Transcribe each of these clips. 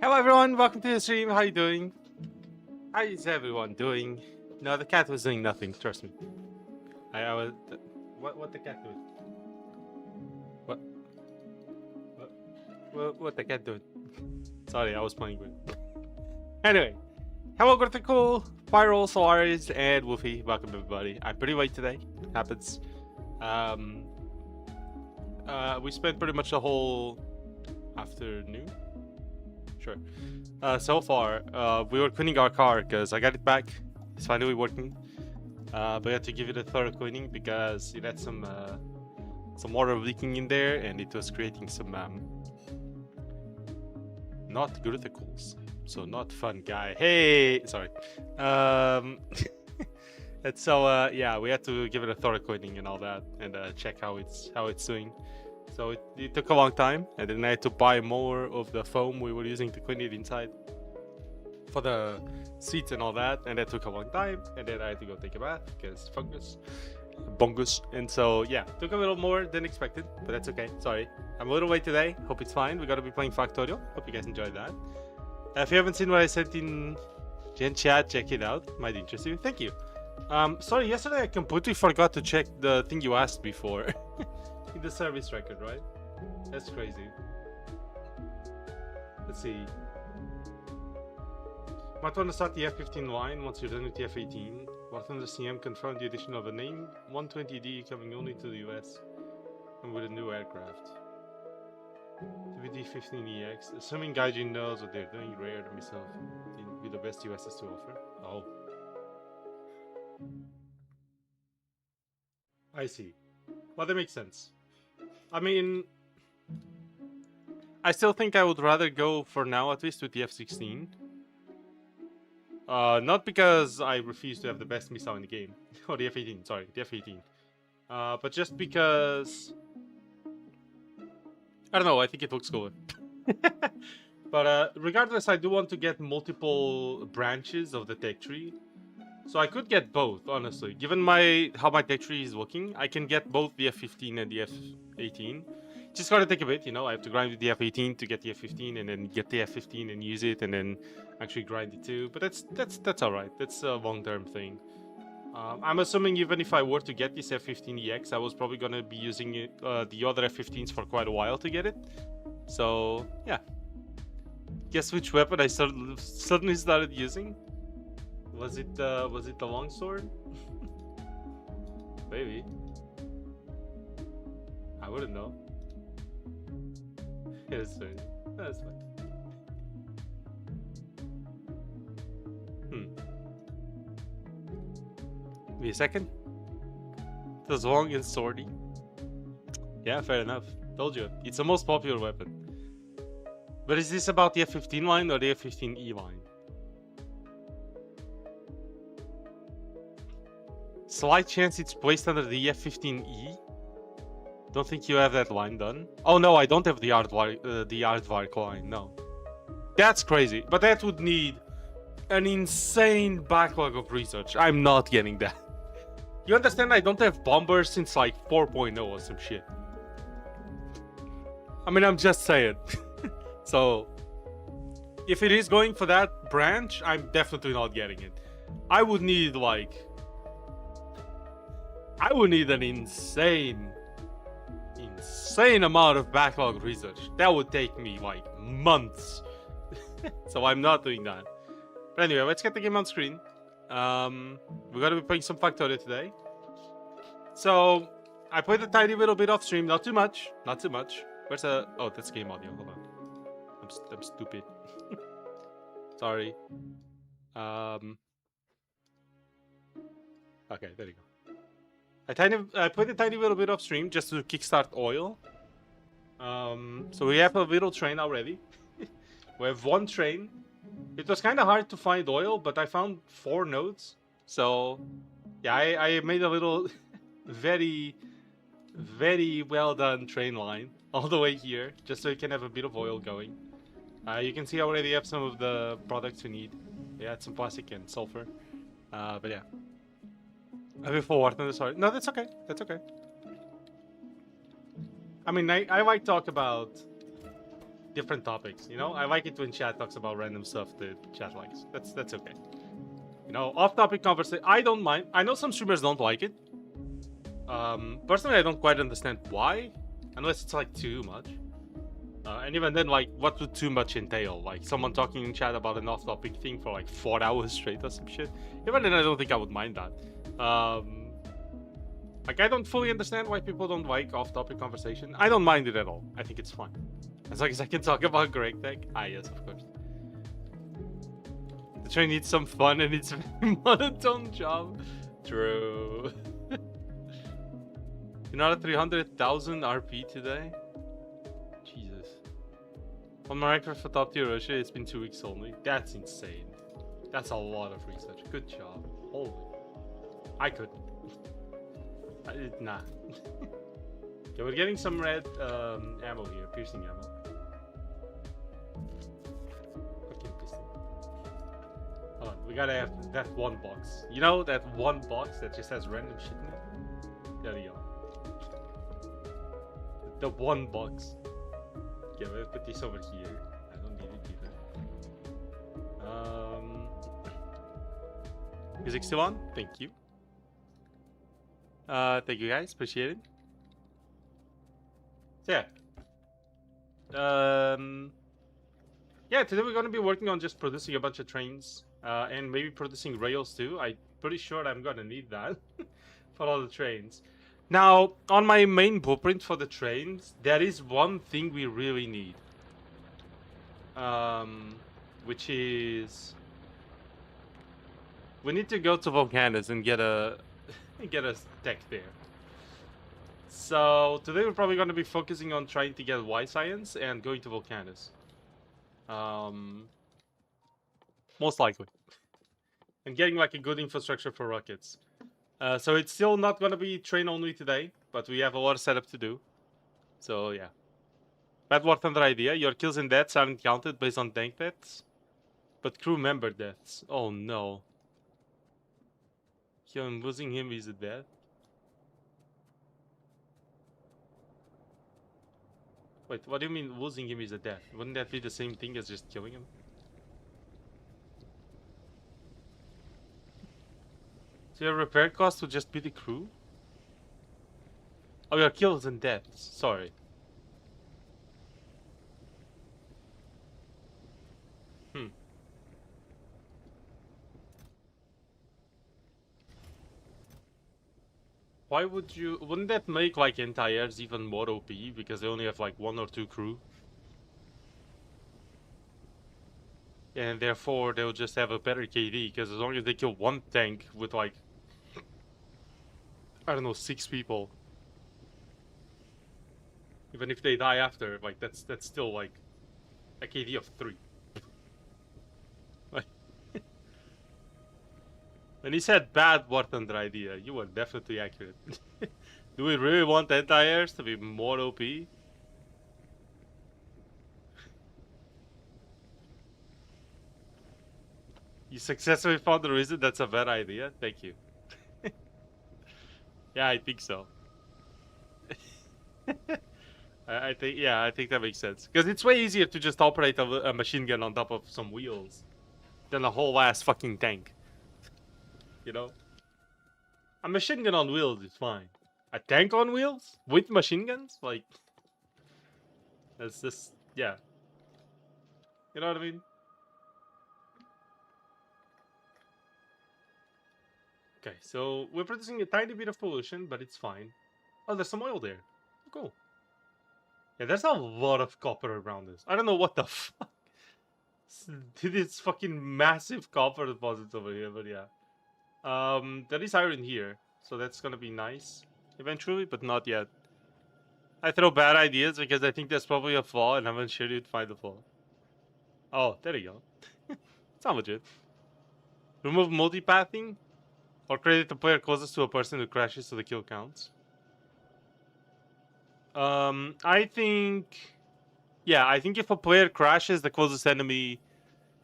Hello everyone, welcome to the stream. How you doing? How is everyone doing? No, the cat was doing nothing. Trust me. I was. What the cat doing? What? What the cat doing? Sorry, I was playing with. Anyway, hello Critical, Pyro, Solaris, and Wolfie. Welcome everybody. I'm pretty late today. It happens. We spent pretty much the whole afternoon. Sure. So far, we were cleaning our car because I got it back. It's finally working. But I had to give it a thorough cleaning because it had some water leaking in there, and it was creating some not criticals. So not fun guy. Hey, sorry. And so yeah, we had to give it a thorough cleaning and all that, and check how it's doing. So it took a long time, and then I had to buy more of the foam we were using to clean it inside for the seats and all that, and that took a long time, and then I had to go take a bath because bongus. And so yeah, took a little more than expected, but that's okay. Sorry, I'm a little late today. Hope it's fine. We're gonna be playing Factorio. Hope you guys enjoyed that. If you haven't seen what I sent in Gen Chat, check it out. Might interest you. Thank you. Sorry, yesterday I completely forgot to check the thing you asked before. In the service record, right? That's crazy. Let's see. Might want to start the F-15 line once you're done with the F-18. Bartender CM confirmed the addition of a name 120D coming only to the US and with a new aircraft. WD-15EX. Assuming Gaijin knows what they're doing, rare to myself. It'll be the best US has to offer. Oh. I see. Well, that makes sense. I mean, I still think I would rather go for now, at least with the F-16. Not because I refuse to have the best missile in the game. Or the F-18, sorry, the F-18. But just because... I don't know, I think it looks cooler. But regardless, I do want to get multiple branches of the tech tree. So I could get both, honestly. Given how my tech tree is looking, I can get both the F15 and the F18. Just gotta take a bit, you know. I have to grind with the F18 to get the F15, and then get the F15 and use it, and then actually grind it too. But that's all right. That's a long-term thing. I'm assuming even if I were to get this F15EX, I was probably gonna be using it, the other F15s for quite a while to get it. So yeah. Guess which weapon I suddenly started using? Was it the longsword? Maybe. I wouldn't know. It's fine. That's fine. Give me a second. It was long and swordy. Yeah, fair enough. Told you. It's the most popular weapon. But is this about the F15 line or the F15E line? Slight chance it's placed under the F15E. Don't think you have that line done. Oh no, I don't have the Aardvark line. No, that's crazy. But that would need an insane backlog of research. I'm not getting that. You understand? I don't have bombers since like 4.0 or some shit. I mean, I'm just saying. So, if it is going for that branch, I'm definitely not getting it. I would need an insane amount of backlog research. That would take me like months. So I'm not doing that. But anyway, let's get the game on screen. We're gonna be playing some Factorio today. So I played a tiny little bit off stream, not too much. Where's oh, that's game audio. Hold on. I'm stupid. Sorry. Okay, there you go. I played a tiny little bit off stream just to kickstart oil. So we have a little train already. We have one train. It was kind of hard to find oil, but I found 4 nodes. So yeah, I made a little very well done train line all the way here, just so you can have a bit of oil going. You can see I already have some of the products we need. We had some plastic and sulfur. But yeah. Before sorry. No, that's okay. That's okay. I mean, I like talk about different topics, you know? I like it when chat talks about random stuff that chat likes. That's okay. You know, off-topic conversation, I don't mind. I know some streamers don't like it. Personally, I don't quite understand why, unless it's like too much. And even then, like, what would too much entail? Like, someone talking in chat about an off-topic thing for like 4 hours straight or some shit? Even then, I don't think I would mind that. Like, I don't fully understand why people don't like off-topic conversation. I don't mind it at all. I think it's fun. As long as I can talk about Greg Tech. Ah, yes, of course. The train needs some fun and it's a very monotone job. True. You're not at 300,000 RP today? Jesus. On my record for top tier Russia, it's been 2 weeks only. That's insane. That's a lot of research. Good job. Holy. I couldn't. Nah. Okay, we're getting some red ammo here. Piercing ammo. Fucking pistol. Hold on. We gotta have that one box. You know that one box that just has random shit in it? There you go. The one box. Okay, we'll put this over here. I don't need it either. Music still on? Thank you. Thank you guys, appreciate it. So yeah. Yeah, today we're gonna be working on just producing a bunch of trains. And maybe producing rails too. I'm pretty sure I'm gonna need that for all the trains. Now, on my main blueprint for the trains, there is one thing we really need. Which is... we need to go to Volcanus and get a tech there. So, today we're probably going to be focusing on trying to get Y Science and going to Volcanus. Most likely. And getting like a good infrastructure for rockets. So it's still not going to be train only today, but we have a lot of setup to do. So yeah. Bad bartender idea. Your kills and deaths aren't counted based on tank deaths, but crew member deaths. Oh no. Him losing him is a death. Wait, what do you mean losing him is a death? Wouldn't that be the same thing as just killing him? So your repair cost would just be the crew? Oh, your kills and deaths. Sorry. Hmm. Why would you... Wouldn't that make, like, anti-airs even more OP? Because they only have, like, 1 or 2 crew? And therefore, they'll just have a better KD. Because as long as they kill 1 tank with, like... I don't know, 6 people. Even if they die after, like, that's still, like... a KD of 3. Like... When he said bad bartender idea, you were definitely accurate. Do we really want anti-airs to be more OP? You successfully found the reason that's a bad idea? Thank you. Yeah, I think so. I think, yeah, I think that makes sense. Because it's way easier to just operate a machine gun on top of some wheels than a whole ass fucking tank. You know? A machine gun on wheels is fine. A tank on wheels? With machine guns? Like... That's just... yeah. You know what I mean? Okay, so we're producing a tiny bit of pollution, but it's fine. Oh, there's some oil there. Cool. Yeah, there's a lot of copper around this. I don't know what the fuck. This fucking massive copper deposits over here, but yeah. There is iron here, so that's gonna be nice eventually, but not yet. I throw bad ideas because I think there's probably a flaw, and I'm unsure you'd find the flaw. Oh, there you go. Sound legit. Remove multipathing, or credit the player closest to a person who crashes so the kill counts. I think... yeah, I think if a player crashes, the closest enemy,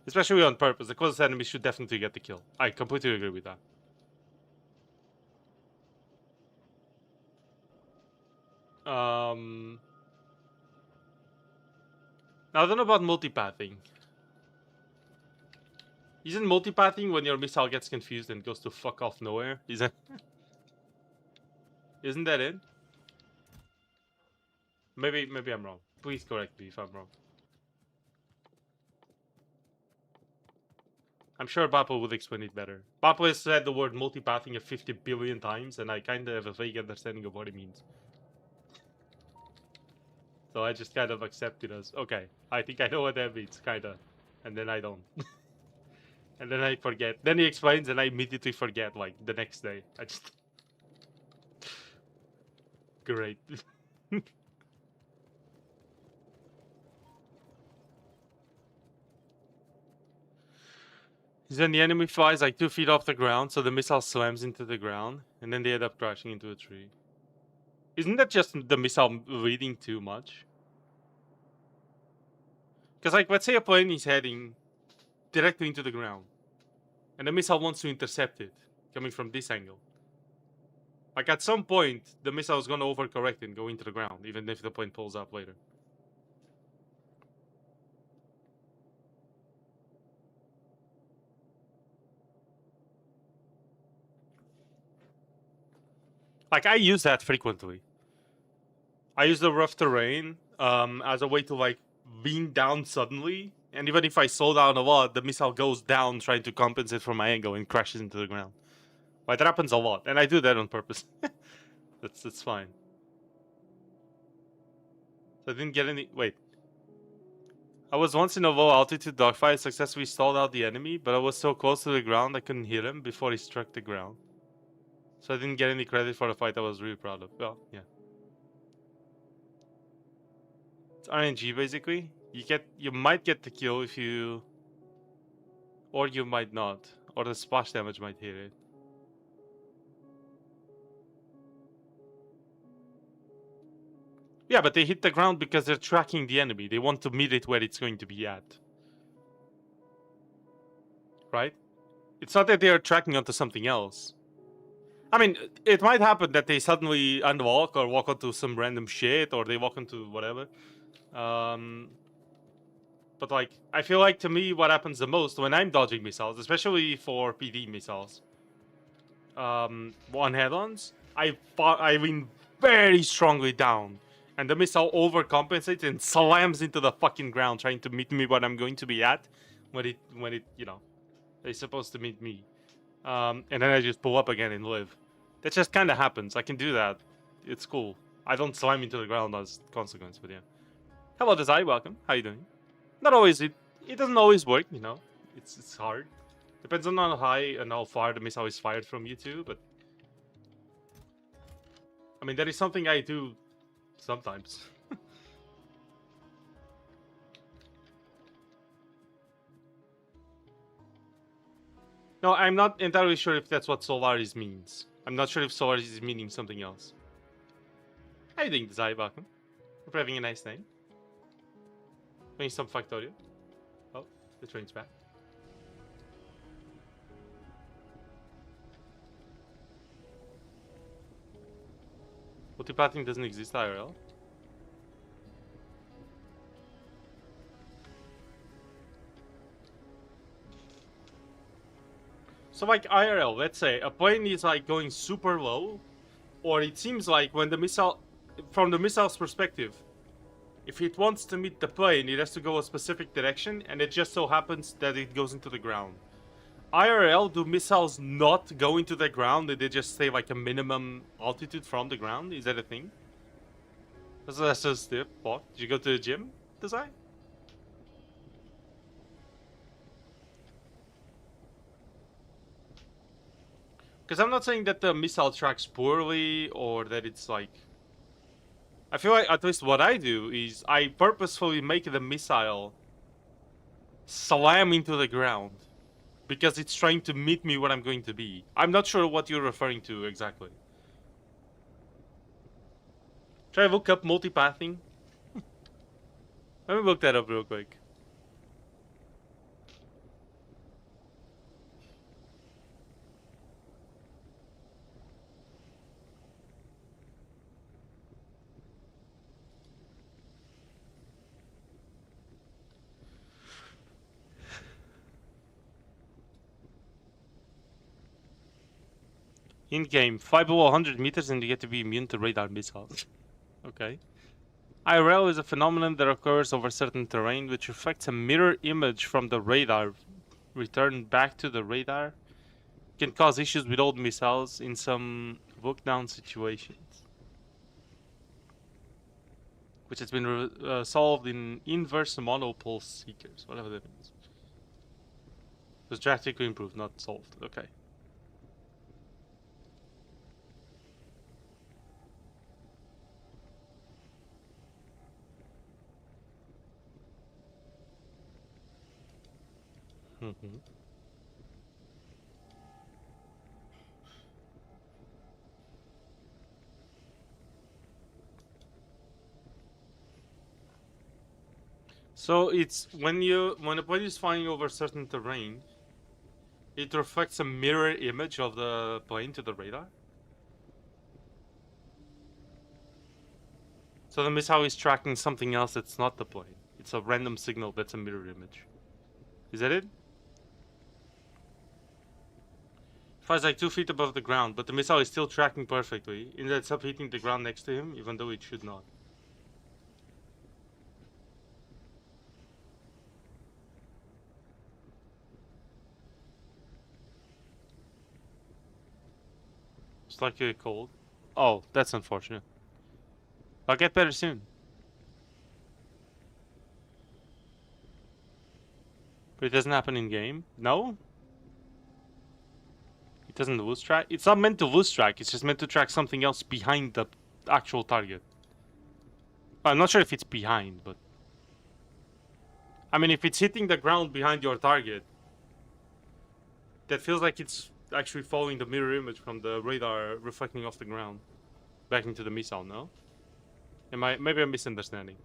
especially on purpose, the closest enemy should definitely get the kill. I completely agree with that. Now I don't know about multipathing. Isn't multipathing when your missile gets confused and goes to fuck off nowhere? Isn't that it? Maybe I'm wrong. Please correct me if I'm wrong. I'm sure Bapo would explain it better. Bapo has said the word multipathing 50 billion times, and I kinda have a vague understanding of what it means. So I just kind of accept it as, okay, I think I know what that means, kinda. And then I don't. And then I forget. Then he explains and I immediately forget, like, the next day. I just... Great. Then the enemy flies like 2 feet off the ground, so the missile slams into the ground, and then they end up crashing into a tree. Isn't that just the missile reading too much? Because, like, let's say a plane is heading directly into the ground, and the missile wants to intercept it, coming from this angle. Like, at some point, the missile is going to overcorrect and go into the ground, even if the plane pulls up later. Like, I use that frequently. I use the rough terrain as a way to, like, beam down suddenly. And even if I slow down a lot, the missile goes down trying to compensate for my angle and crashes into the ground. Like, that happens a lot. And I do that on purpose. That's fine. So I didn't get any... Wait. I was once in a low altitude dogfight, successfully stalled out the enemy, but I was so close to the ground I couldn't hit him before he struck the ground. So I didn't get any credit for the fight I was really proud of. Well, yeah. It's RNG basically. You might get the kill if you... Or you might not. Or the splash damage might hit it. Yeah, but they hit the ground because they're tracking the enemy. They want to meet it where it's going to be at. Right? It's not that they are tracking onto something else. I mean, it might happen that they suddenly unwalk or walk onto some random shit or they walk into whatever. But like, I feel like to me, what happens the most when I'm dodging missiles, especially for PD missiles, on head-ons, I win very strongly down, and the missile overcompensates and slams into the fucking ground, trying to meet me what I'm going to be at, when it you know, it's supposed to meet me, and then I just pull up again and live. That just kind of happens. I can do that. It's cool. I don't slam into the ground as a consequence, but yeah. Hello, Desai. Welcome. How you doing? Not always. It doesn't always work, you know. It's hard. Depends on how high and how far the missile is fired from you too, but I mean that is something I do sometimes. No, I'm not entirely sure if that's what Solaris means. I'm not sure if Solaris is meaning something else. How you doing, Desai? Welcome. Hope you're having a nice day. Playing some Factorio. Oh, the train's back. Multipathing doesn't exist IRL. So like IRL, let's say a plane is like going super low, or it seems like when the missile, from the missile's perspective, if it wants to meet the plane, it has to go a specific direction, and it just so happens that it goes into the ground. IRL, do missiles not go into the ground? Did they just stay like a minimum altitude from the ground? Is that a thing? That's just the what? Did you go to the gym, Desai? Because I'm not saying that the missile tracks poorly or that it's like... I feel like at least what I do is I purposefully make the missile slam into the ground because it's trying to meet me where I'm going to be. I'm not sure what you're referring to exactly. Try to look up multipathing. Let me look that up real quick. In-game, fly below 100 meters and you get to be immune to radar missiles. Okay. IRL is a phenomenon that occurs over certain terrain which reflects a mirror image from the radar returned back to the radar. It can cause issues with old missiles in some look-down situations, which has been solved in inverse monopulse seekers, whatever that means. It was drastically improved, not solved. Okay. Mm-hmm. So it's when a plane is flying over certain terrain, it reflects a mirror image of the plane to the radar. So the missile is tracking something else that's not the plane. It's a random signal that's a mirror image. Is that it? Flies like 2 feet above the ground, but the missile is still tracking perfectly. It ends up hitting the ground next to him, even though it should not. It's like a cold. Oh, that's unfortunate. I'll get better soon. But it doesn't happen in game? No? It doesn't lose track? It's not meant to lose track, it's just meant to track something else behind the actual target. I'm not sure if it's behind, but... I mean, if it's hitting the ground behind your target, that feels like it's actually following the mirror image from the radar reflecting off the ground back into the missile, no? Maybe I'm misunderstanding.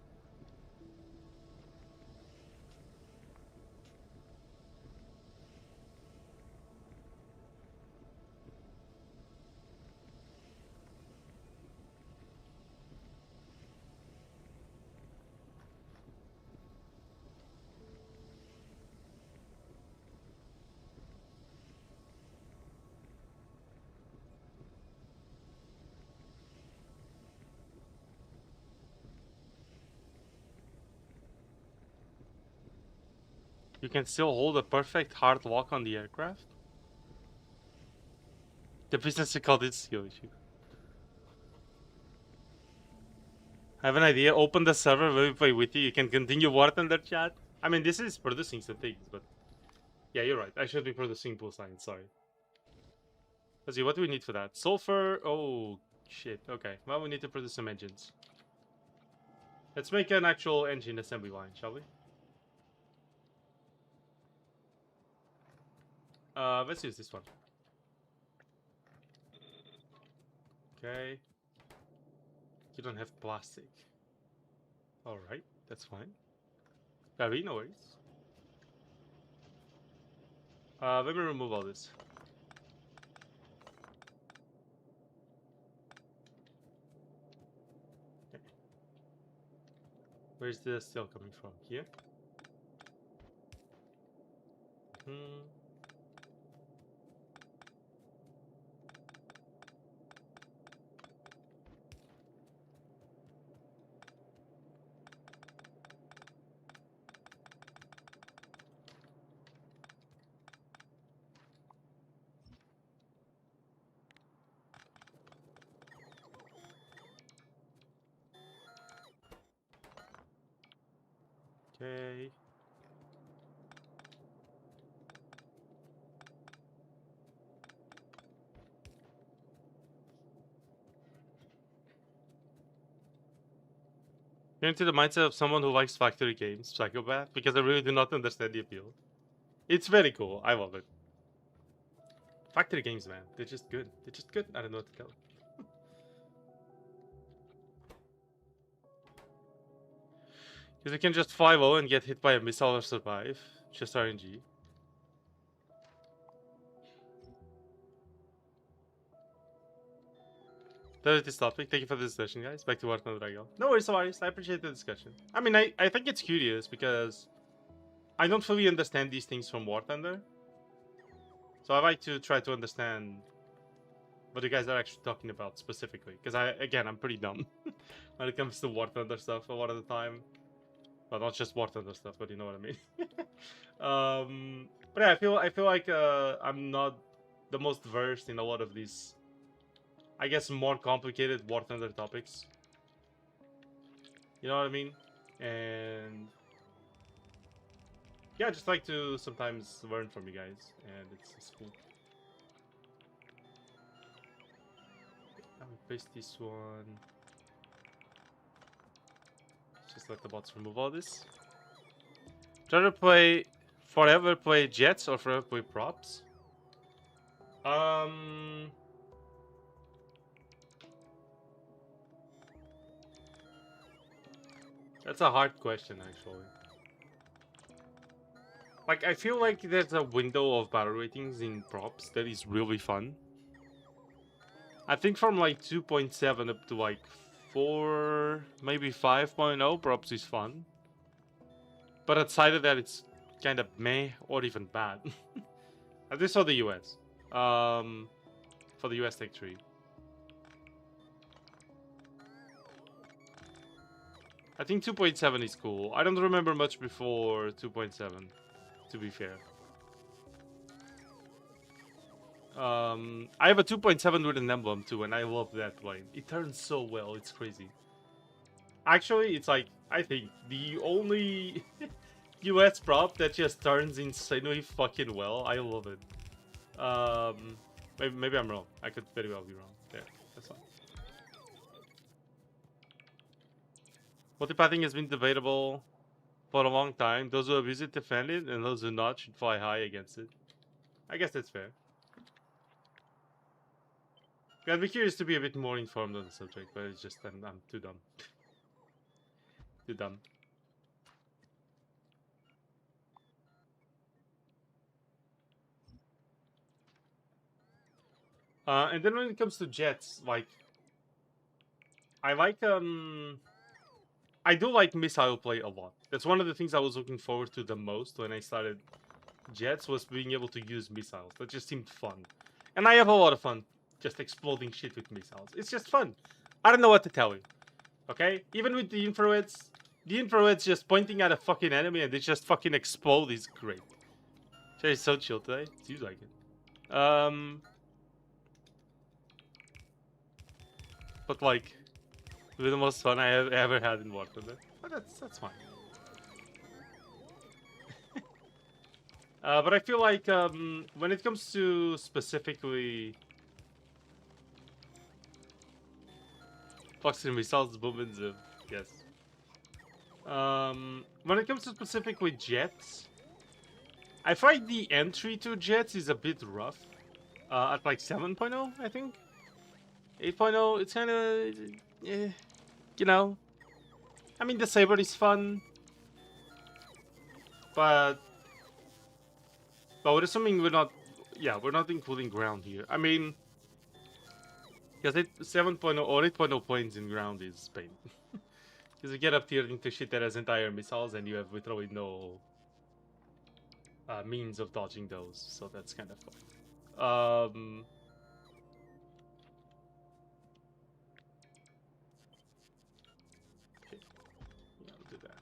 You can still hold a perfect hard lock on the aircraft? The business called it skill issue. I have an idea. Open the server, we play with you. You can continue War Thunder chat. I mean, this is producing some things, but yeah, you're right. I should be producing pool signs. Sorry. Let's see. What do we need for that? Sulfur. Oh shit. Okay. Well, we need to produce some engines. Let's make an actual engine assembly line, shall we? Let's use this one. Okay. You don't have plastic. Alright, that's fine. Gabby, no worries. Let me remove all this. Okay. Where's the steel coming from? Here? Hmm. Okay. You're into the mindset of someone who likes factory games, psychopath, because I really do not understand the appeal. It's very cool. I love it. Factory games, man. They're just good. They're just good. I don't know what to tell. Because you can just fly low and get hit by a missile or survive. Just RNG. That is this topic. Thank you for the discussion, guys. Back to War Thunder Dragon. No worries, no worries. I appreciate the discussion. I mean, I think it's curious because I don't fully understand these things from War Thunder. So I like to try to understand what you guys are actually talking about specifically. Because I'm pretty dumb when it comes to War Thunder stuff a lot of the time. Well, not just War Thunder stuff, but you know what I mean. But yeah, I feel like I'm not the most versed in a lot of these, I guess, more complicated War Thunder topics. You know what I mean? And yeah, I just like to sometimes learn from you guys, and it's cool. I will paste this one. Just let the bots remove all this. Try to forever play jets or forever play props. That's a hard question, actually. Like, I feel like there's a window of battle ratings in props that is really fun. I think from like 2.7 up to like 4, maybe 5.0, props is fun. But outside of that, it's kind of meh or even bad. At least for the US. For the US Tech 3. I think 2.7 is cool. I don't remember much before 2.7, to be fair. I have a 2.7 with an emblem too, and I love that plane. It turns so well, it's crazy. Actually, it's like, I think, the only US prop that just turns insanely fucking well. I love it. Maybe I'm wrong. I could very well be wrong. Yeah, that's fine. Multipathing has been debatable for a long time. Those who abuse it defend it, and those who not should fly high against it. I guess that's fair. I'd be curious to be a bit more informed on the subject, but it's just I'm too dumb. Too dumb. And then when it comes to jets, like I like I do like missile play a lot. That's one of the things I was looking forward to the most when I started jets, was being able to use missiles. That just seemed fun. And I have a lot of fun just exploding shit with missiles. It's just fun. I don't know what to tell you. Okay? Even with the infrared's just pointing at a fucking enemy and they just fucking explode is great. It's so chill today. Seems like it. But like, the most fun I have ever had in War Thunder. But that's fine. But I feel like when it comes to specifically Foxy missiles, movements, yes. When it comes to specifically jets, I find the entry to jets is a bit rough. At like 7.0, I think. 8.0, it's kind of, you know. I mean, the saber is fun, but we're assuming we're not including ground here. I mean, because 7.0 or 8.0 points in ground is pain. Because you get up tier into shit that has entire missiles and you have literally no means of dodging those, so that's kind of fun. Okay, yeah, I'll do that.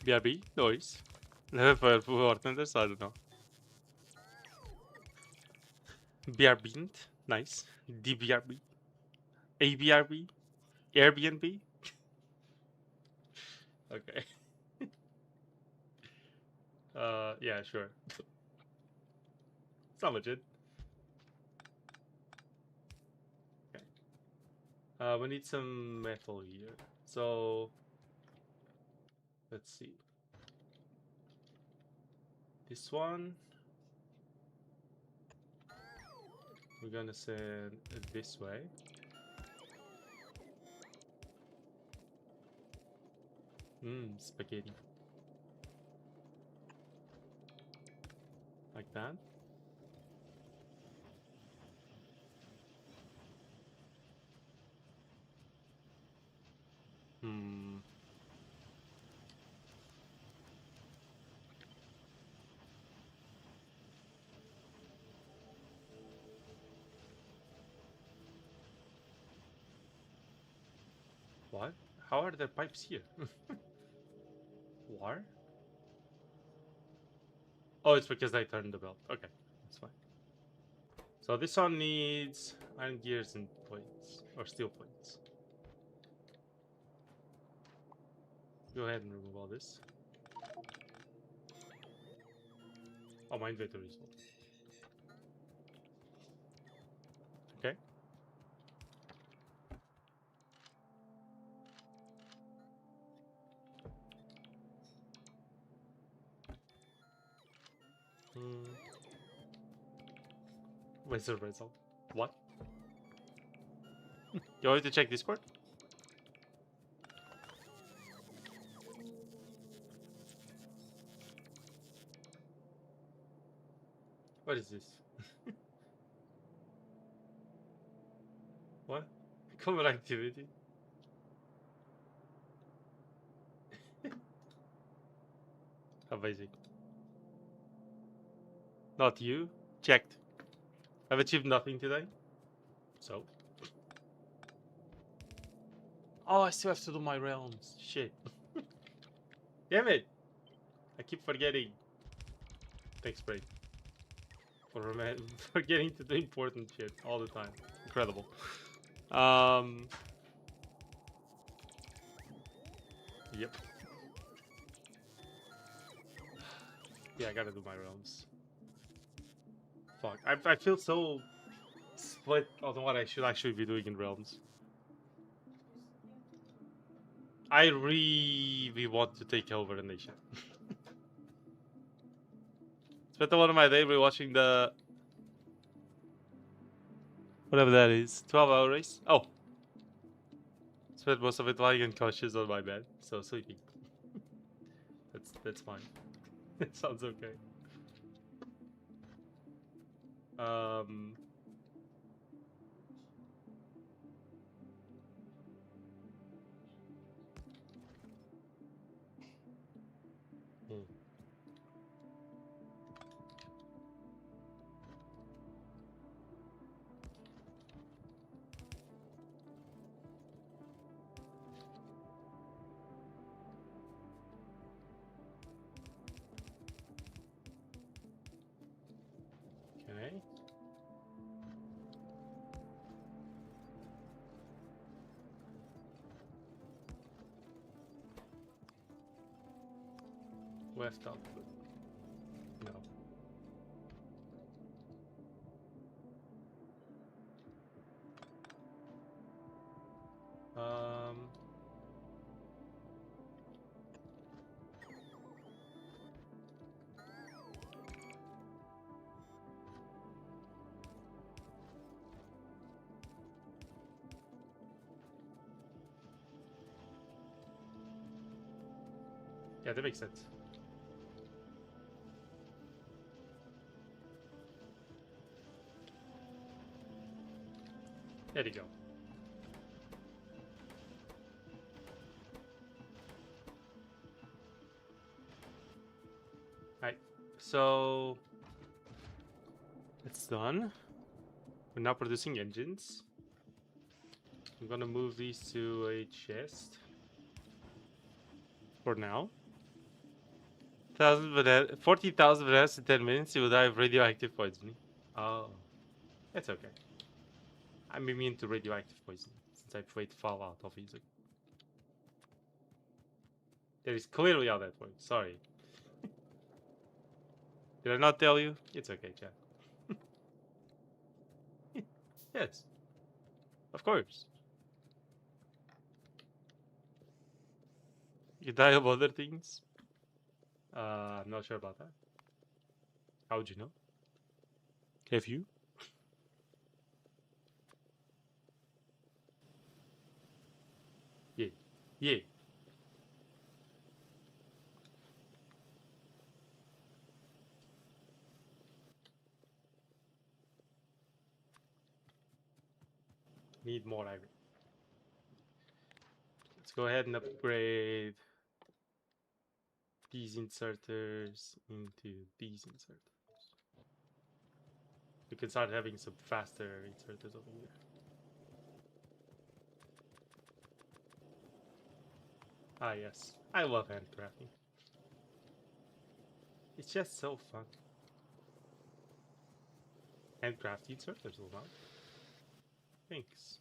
BRB, noise. For Hortenders, I don't know. BRB, nice. DBRB, ABRB, Airbnb. Okay. Yeah, sure. It's not legit. Okay. We need some metal here. So let's see. This one we're gonna send it this way. Spaghetti. Like that. What? How are there pipes here? War? Oh, it's because I turned the belt. Okay, that's fine. So this one needs iron gears and plates, or steel plates. Go ahead and remove all this. Oh, my inventory is full. Okay. Laser result. What? You want to check Discord? What is this? What? Common activity? Amazing. Not you? Checked. I've achieved nothing today. So? Oh, I still have to do my realms. Shit. Damn it! I keep forgetting. Thanks, Braid. For forgetting to do important shit all the time. Incredible. Yep. Yeah, I gotta do my realms. Fuck. I feel so split on what I should actually be doing in realms. I really want to take over the nation. Spent a lot of my day rewatching the whatever that is, 12-hour race. Oh, spent most of it lying unconscious on my bed, so sleeping. That's fine. It sounds okay. Um. hmm. Okay. Left output. No. Um. Yeah, that makes sense. There you go. Right. So it's done. We're now producing engines. I'm gonna move these to a chest for now. 40,000 bananas in 10 minutes, you will die of radioactive poisoning. Oh, that's okay. I'm immune to radioactive poisoning since I played Fallout obviously. That is clearly how that works. Sorry. Did I not tell you? It's okay, chat. Yes, of course. You die of other things? I'm not sure about that. How would you know? Have you? Yeah. Yeah. Need more iron. Let's go ahead and upgrade these inserters into these inserters. We can start having some faster inserters over here. Ah, yes. I love handcrafting. It's just so fun. Handcraft inserters will not. Thanks.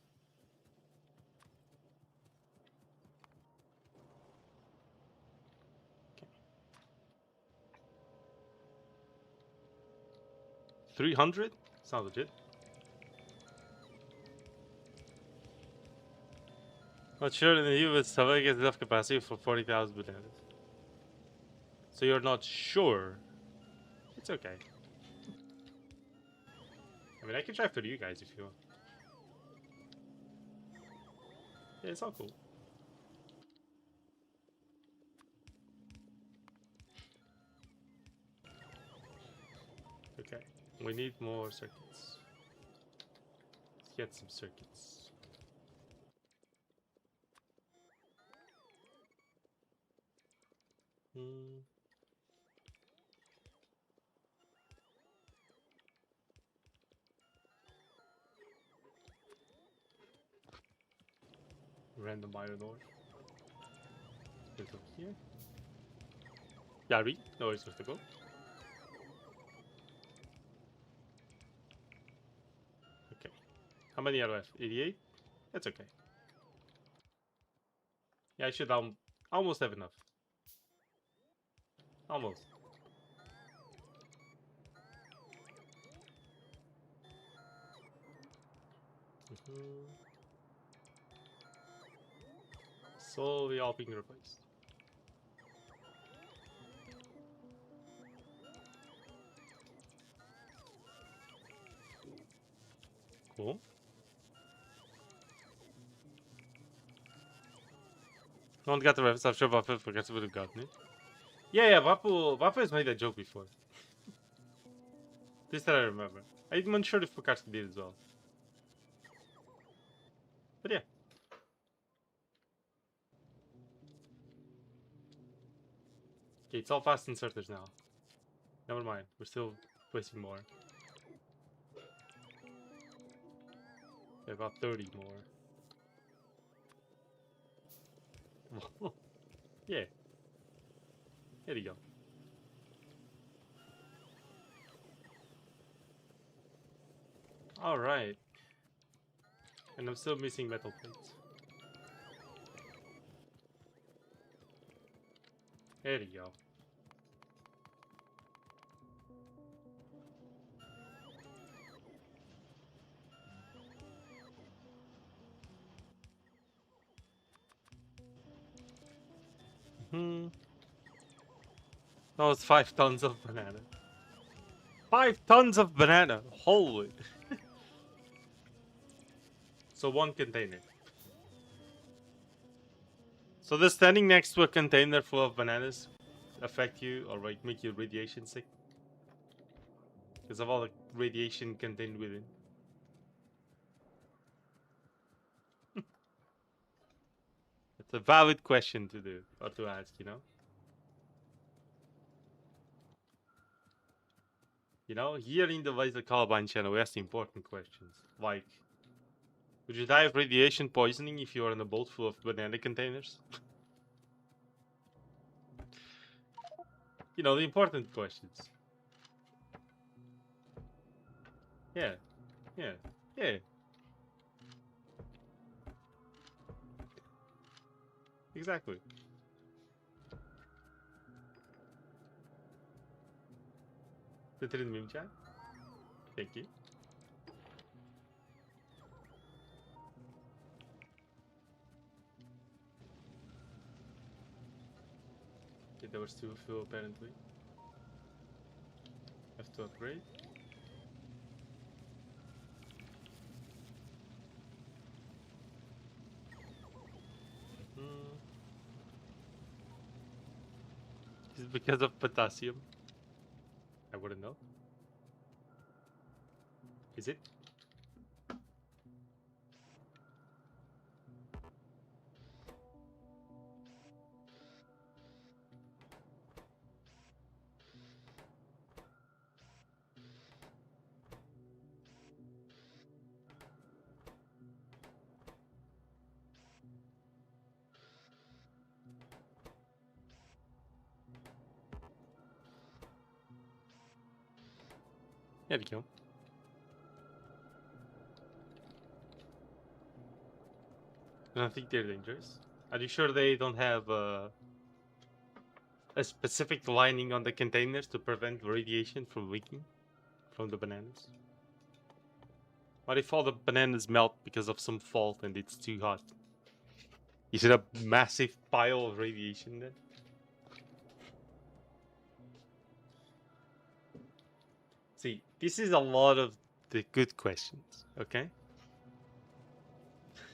Okay. 300? Sounds legit. Not sure in the US Savannah gets enough capacity for 40,000 bananas. So you're not sure? It's okay. I mean, I can try for you guys if you want. Yeah, it's all cool. Okay, we need more circuits. Let's get some circuits. Random iron ore. Put it over here. Yari, no worries with the go. Okay. How many are left? 88? That's okay. Yeah, I should almost have enough. Almost. Slowly all being replaced. Cool. No one got the reference. I'm sure Vapu forgets would have gotten it. Yeah, Vapu has made that joke before. This that I remember. I'm unsure if Pukatsu did as well. But yeah. Okay, it's all fast inserters now. Never mind. We're still wasting more. Okay, about 30 more. Yeah. There you go. Alright. And I'm still missing metal plates. There you go. No, it's 5 tons of banana. 5 tons of banana! Holy! So 1 container. So does standing next to a container full of bananas affect you or like make you radiation sick? Because of all the radiation contained within. It's a valid question to do or to ask, you know? You know, here in the Laser Columbine channel we ask important questions. Like, would you die of radiation poisoning if you are in a boat full of banana containers? You know, the important questions. Yeah, yeah, yeah. Exactly. Put it in the meme chat. Thank you. Okay, there was 2 fuel apparently. Have to upgrade. Is it because of potassium? I wouldn't know. Is it? There we go. I don't think they're dangerous. Are you sure they don't have a specific lining on the containers to prevent radiation from leaking from the bananas? What if all the bananas melt because of some fault and it's too hot? Is it a massive pile of radiation then? See, this is a lot of the good questions, okay?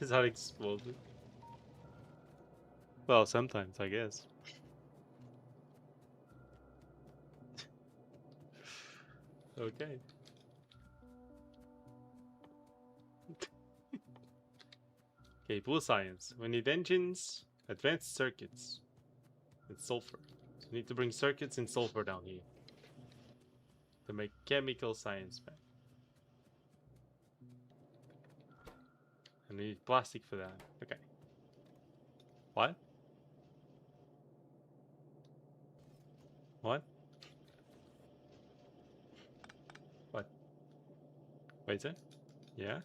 Is that exploded? Well, sometimes, I guess. Okay. Okay, blue science. We need engines, advanced circuits, and sulfur. So we need to bring circuits and sulfur down here to make chemical science back. And we need plastic for that. Okay. What? What? What? Wait a second. Yeah?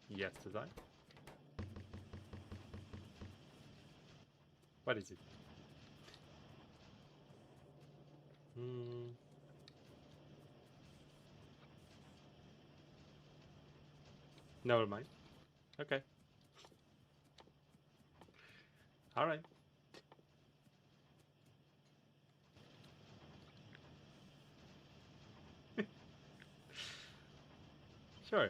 Yes, design. What is it? Never mind. Okay. Alright. Sure.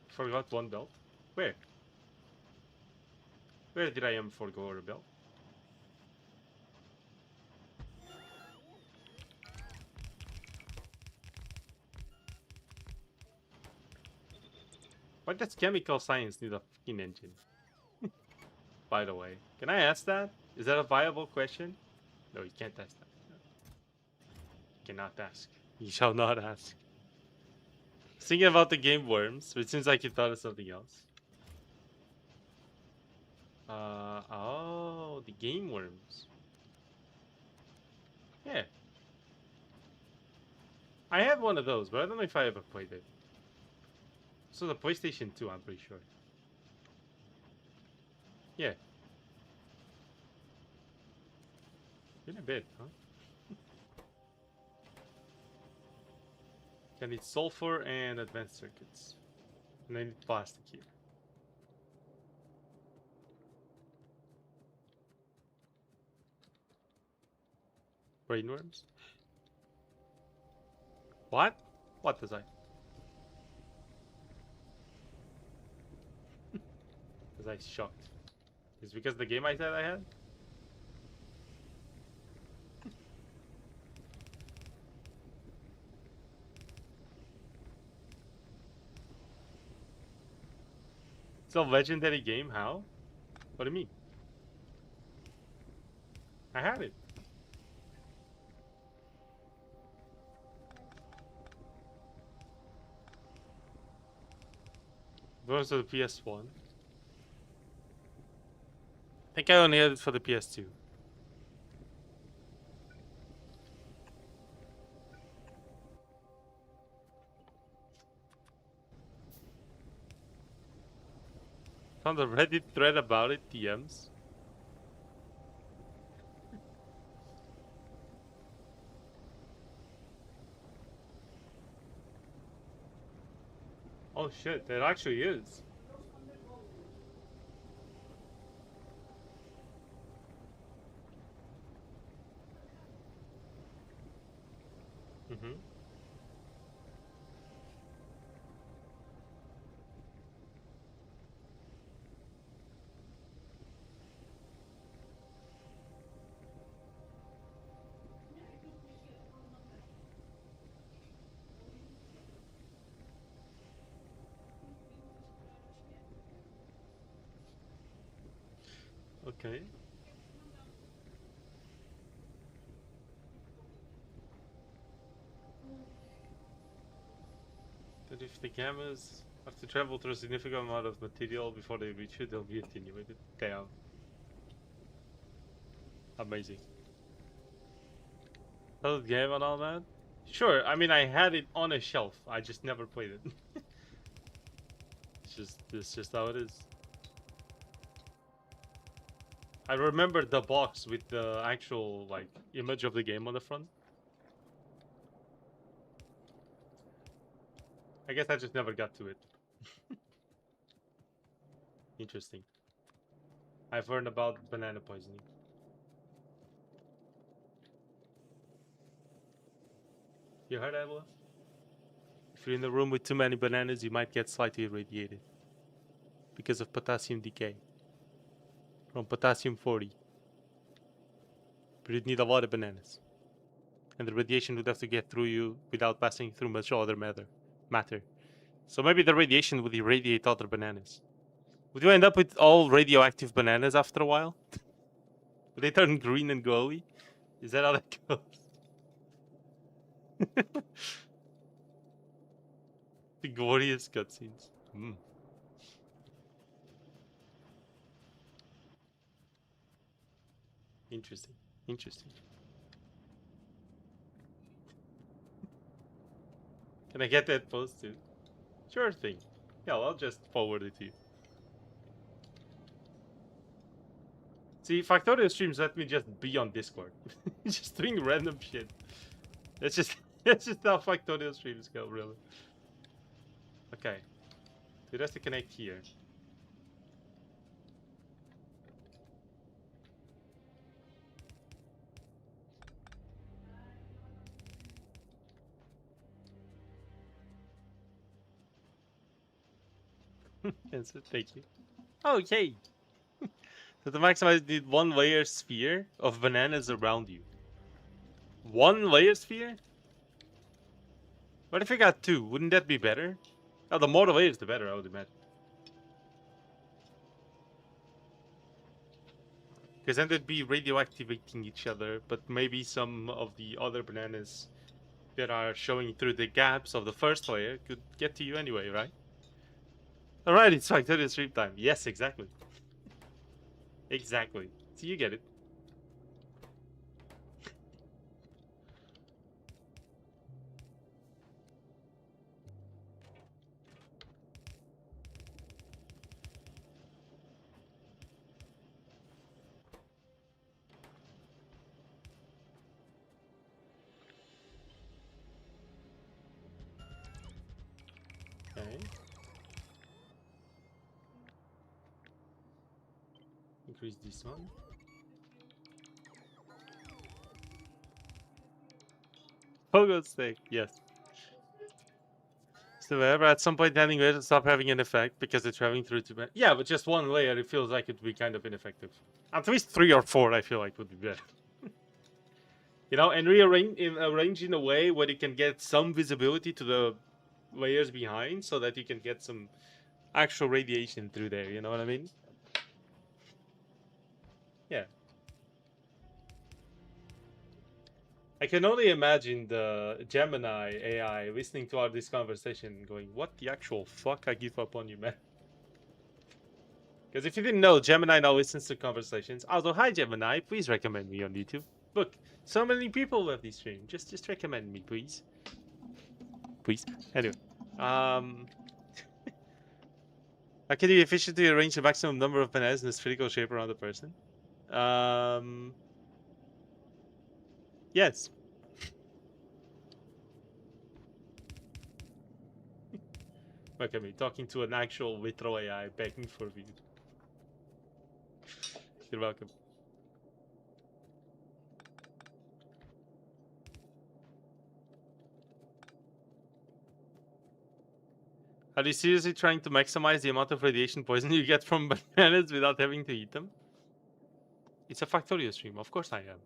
Forgot one belt. Where? Where did I forgo a belt? Why does chemical science need a fucking engine? By the way, can I ask that? Is that a viable question? No, you can't ask that. You cannot ask. You shall not ask. Thinking about the game Worms, but it seems like you thought of something else. Oh, the game Worms. Yeah. I have one of those, but I don't know if I ever played it. So the PlayStation 2, I'm pretty sure. Yeah. Been a bit, huh? I need sulfur and advanced circuits. And I need plastic here. Brainworms? What? What was I? Was I shocked? Is it because the game I said I had? It's a legendary game? How? What do you mean? I had it. Versus the PS1. I think I only had it for the PS2. Found a Reddit thread about it, DMs. Oh shit, there actually is. Mm-hmm. Okay. That if the gammas have to travel through a significant amount of material before they reach it, they'll be attenuated. Damn. Amazing. Solid game and all that? Sure, I mean I had it on a shelf. I just never played it. It's just how it is. I remember the box with the actual like image of the game on the front. I guess I just never got to it. Interesting. I've heard about banana poisoning. You heard, Ebola? If you're in the room with too many bananas, you might get slightly irradiated because of potassium decay from potassium 40. But you'd need a lot of bananas, and the radiation would have to get through you without passing through much other matter. So maybe the radiation would irradiate other bananas. Would you end up with all radioactive bananas after a while? Would they turn green and glowy? Is that how that goes? The glorious cutscenes. Interesting. Interesting. Can I get that post too? Sure thing. Yeah, I'll just forward it to you. See, Factorio streams let me just be on Discord. Just doing random shit. That's just that's just how Factorio streams go, really. Okay. It has to connect here. Yes, thank you. Okay. So to maximize, you need one layer sphere of bananas around you. One layer sphere? What if you got two? Wouldn't that be better? Oh, the more the layers, the better, I would imagine. Because then they'd be radioactivating each other, but maybe some of the other bananas that are showing through the gaps of the first layer could get to you anyway, right? Alright, it's Factorio stream time. Yes, exactly. Exactly. So you get it. Okay. Increase this one. Pogo stick, yes. So wherever at some point adding layers stop having an effect because it's traveling through two. Yeah, but just one layer, it feels like it would be kind of ineffective. At least 3 or 4, I feel like would be better. You know, and arrange in a way where you can get some visibility to the layers behind, so that you can get some actual radiation through there. You know what I mean? Yeah. I can only imagine the Gemini AI listening to this conversation, going, "What the actual fuck? I give up on you, man." Because if you didn't know, Gemini now listens to conversations. Also, hi Gemini, please recommend me on YouTube. Look, so many people love this stream. Just recommend me, please. Please. Anyway, um, how can you efficiently arrange the maximum number of bananas in a spherical shape around a person? Um, yes. Look at me talking to an actual literal AI, begging for me. You're welcome. Are you seriously trying to maximize the amount of radiation poison you get from bananas without having to eat them? It's a Factorio stream, of course I am.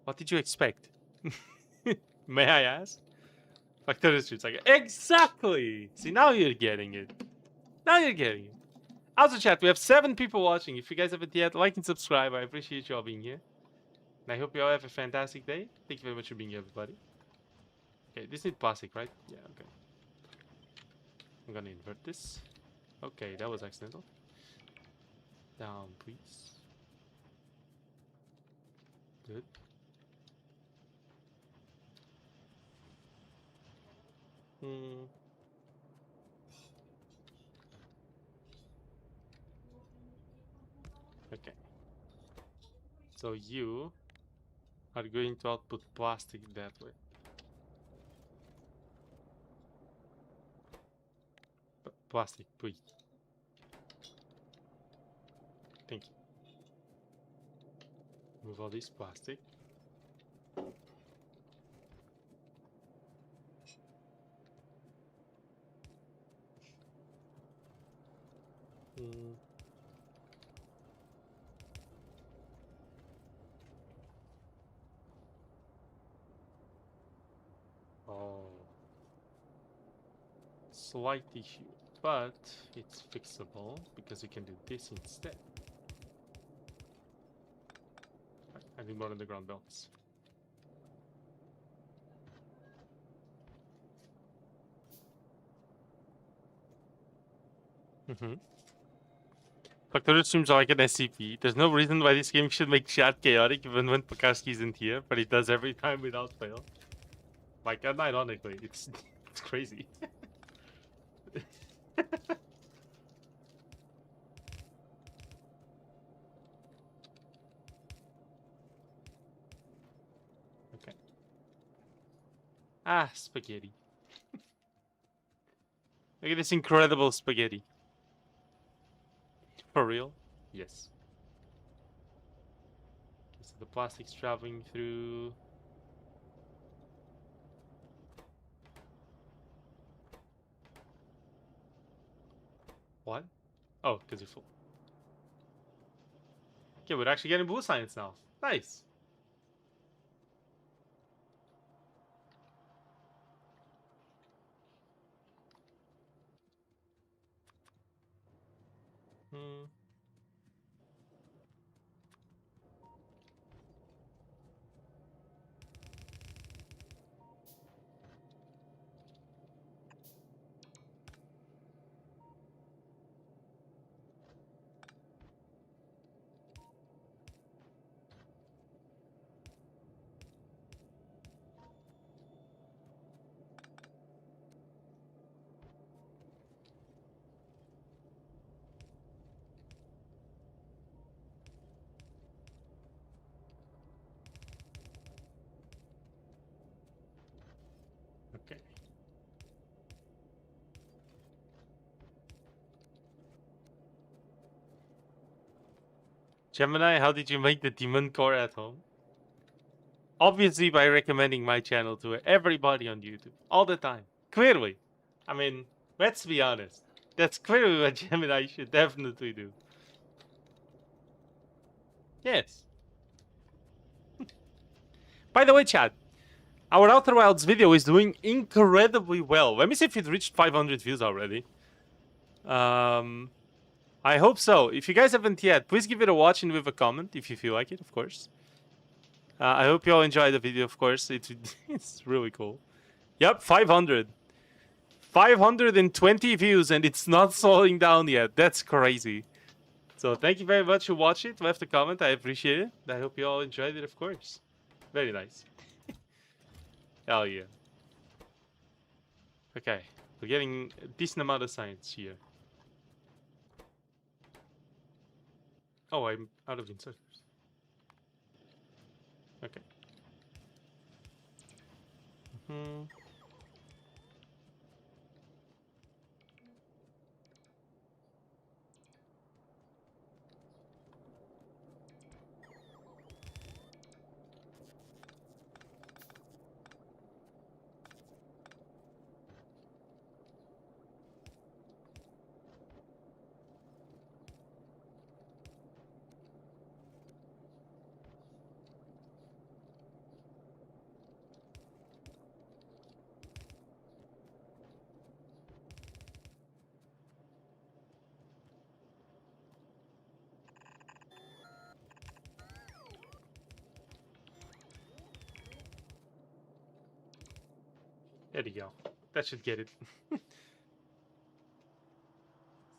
What did you expect? May I ask? Factorio streams like exactly. See, now you're getting it. Now you're getting it. Also, chat, we have 7 people watching. If you guys haven't yet, like and subscribe. I appreciate you all being here. And I hope you all have a fantastic day. Thank you very much for being here, everybody. Okay, this needs plastic, right? Yeah, okay. I'm gonna invert this. Okay, that was accidental. Down, please. Good. Hmm. Okay. So you are going to output plastic that way. Plastic, please. Thank you. Move all this plastic. Hmm. Oh. Slight issue, but it's fixable because you can do this instead. I need more underground belts. Mm-hmm. Factorio seems like an SCP. There's no reason why this game should make chat chaotic even when Pakarsky isn't here, but it does every time without fail. Like, unironically, it's it's crazy. Okay. Ah, spaghetti. Look at this incredible spaghetti. For real? Yes. Okay, so the plastic's traveling through. What? Oh, because you're full. Okay, we're actually getting blue science now. Nice. Hmm. Okay. Gemini, how did you make the demon core at home? Obviously by recommending my channel to everybody on YouTube all the time. Clearly. I mean, let's be honest. That's clearly what Gemini should definitely do. Yes. By the way, chat, our Outer Wilds video is doing incredibly well. Let me see if it reached 500 views already. I hope so. If you guys haven't yet, please give it a watch and leave a comment if you feel like it, of course. I hope you all enjoyed the video, of course. It's really cool. Yep, 500. 520 views and it's not slowing down yet. That's crazy. So thank you very much for watching. Left a comment. I appreciate it. I hope you all enjoyed it, of course. Very nice. Hell yeah. Okay. We're getting a decent amount of science here. Oh, I'm out of inserters. Okay. Hmm. There you go. That should get it.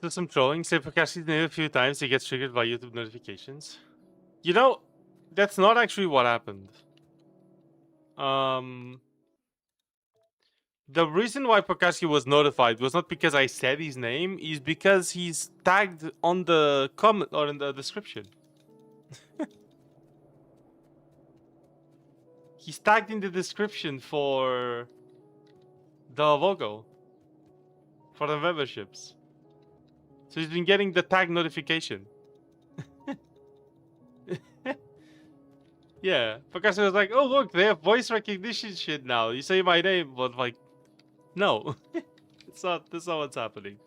Do some trolling. Say Prakashi's name a few times. He gets triggered by YouTube notifications. You know, that's not actually what happened. The reason why Prakashi was notified was not because I said his name, is because he's tagged on the comment or in the description. He's tagged in the description for the logo for the memberships. So he's been getting the tag notification. Yeah, Prakashi was like, "Oh look, they have voice recognition shit now. You say my name, but like, no, it's not. That's not what's happening.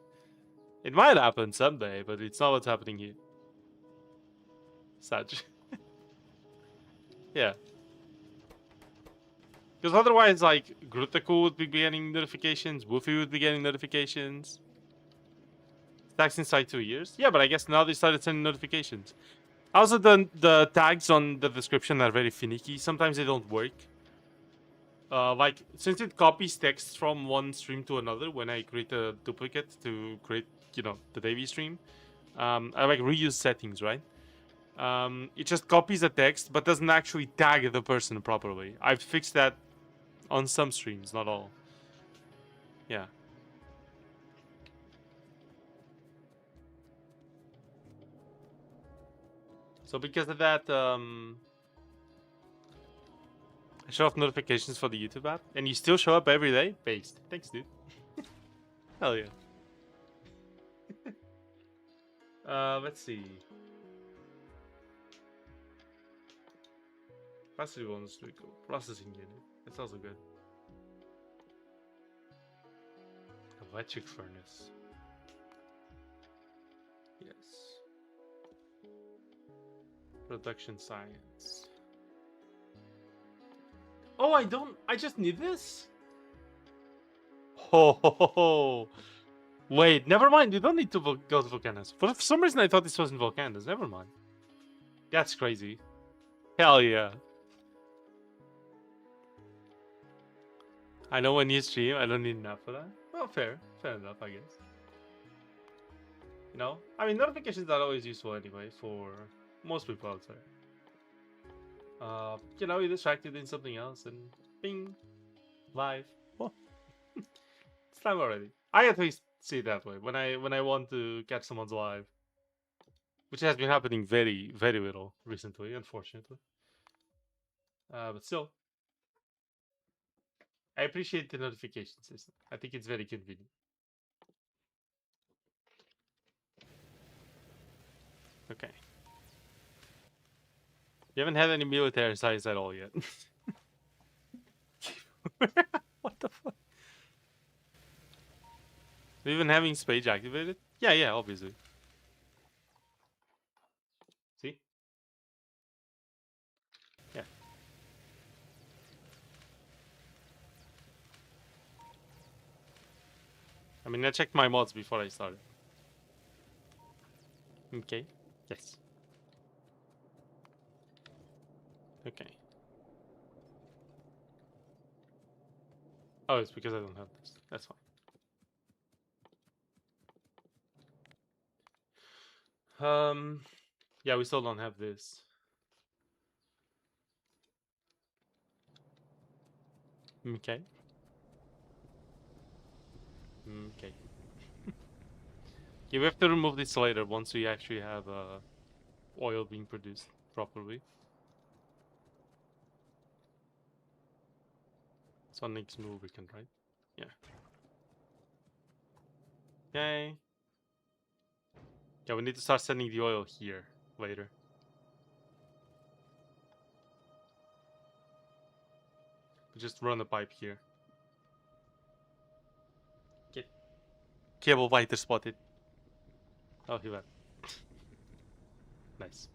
It might happen someday, but it's not what's happening here." Such. Yeah. Because otherwise, like, Grutaku would be getting notifications, Woofy would be getting notifications. Tags inside 2 years? Yeah, but I guess now they started sending notifications. Also, the tags on the description are very finicky. Sometimes they don't work. Like, since it copies text from one stream to another when I create a duplicate to create, you know, the daily stream, I like reuse settings, right? It just copies the text, but doesn't actually tag the person properly. I've fixed that on some streams, not all. Yeah. So because of that, I show off notifications for the YouTube app, and you still show up every day? Based. Thanks, dude. Hell yeah. Let's see. Capacity bonus to go. Processing unit. That's also good. Electric furnace. Production science. Oh, I just need this? Oh, wait, never mind. You don't need to go to volcanoes. For some reason, I thought this was in volcanoes. Never mind. That's crazy. Hell yeah. I know when you stream, I don't need enough for that. Well, fair enough, I guess. You know, I mean, notifications are always useful anyway for most people out there. You know, you're distracted in something else, and ping, live. Oh, it's time already. I at least see it that way when I want to catch someone's live, which has been happening very little recently, unfortunately. But still, I appreciate the notification system. I think it's very convenient. Okay. You haven't had any military sites at all yet. What the fuck? Even having Spage activated? Yeah, obviously. See? Yeah. I mean, I checked my mods before I started. Okay. Yes. Okay. Oh, it's because I don't have this. That's fine. Yeah, we still don't have this. Okay. Okay. Yeah, we have to remove this later once we actually have oil being produced properly. So next lubricant, right? Yeah. Okay. Yeah, we need to start sending the oil here later. Just run a pipe here. Get cable fighter spotted. Oh, he went. Nice.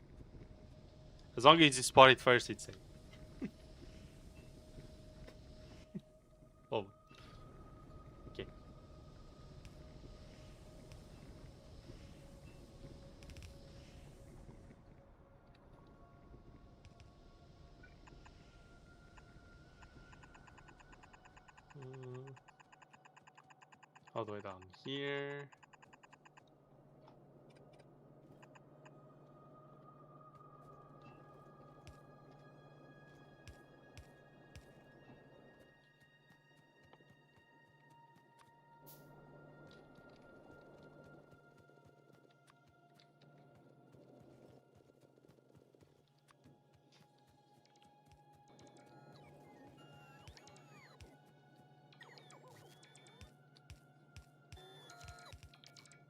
As long as you spot it first, it's safe. Oh. Okay. All the way down here.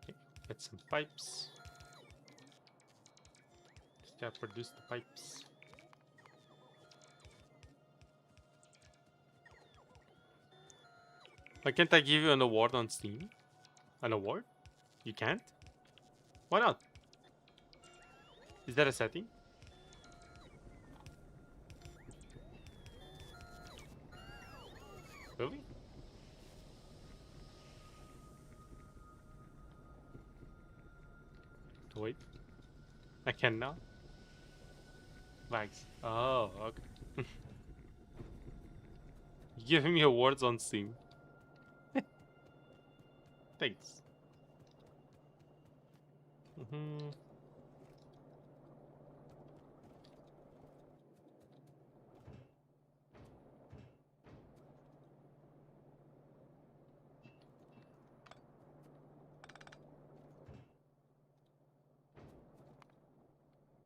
Okay. Get some pipes. Just gotta produce the pipes. Why can't I give you an award on Steam? An award? You can't? Why not? Is that a setting? Really? Wait. I can now? Lags. Oh, okay. You giving me awards on Steam. Thanks.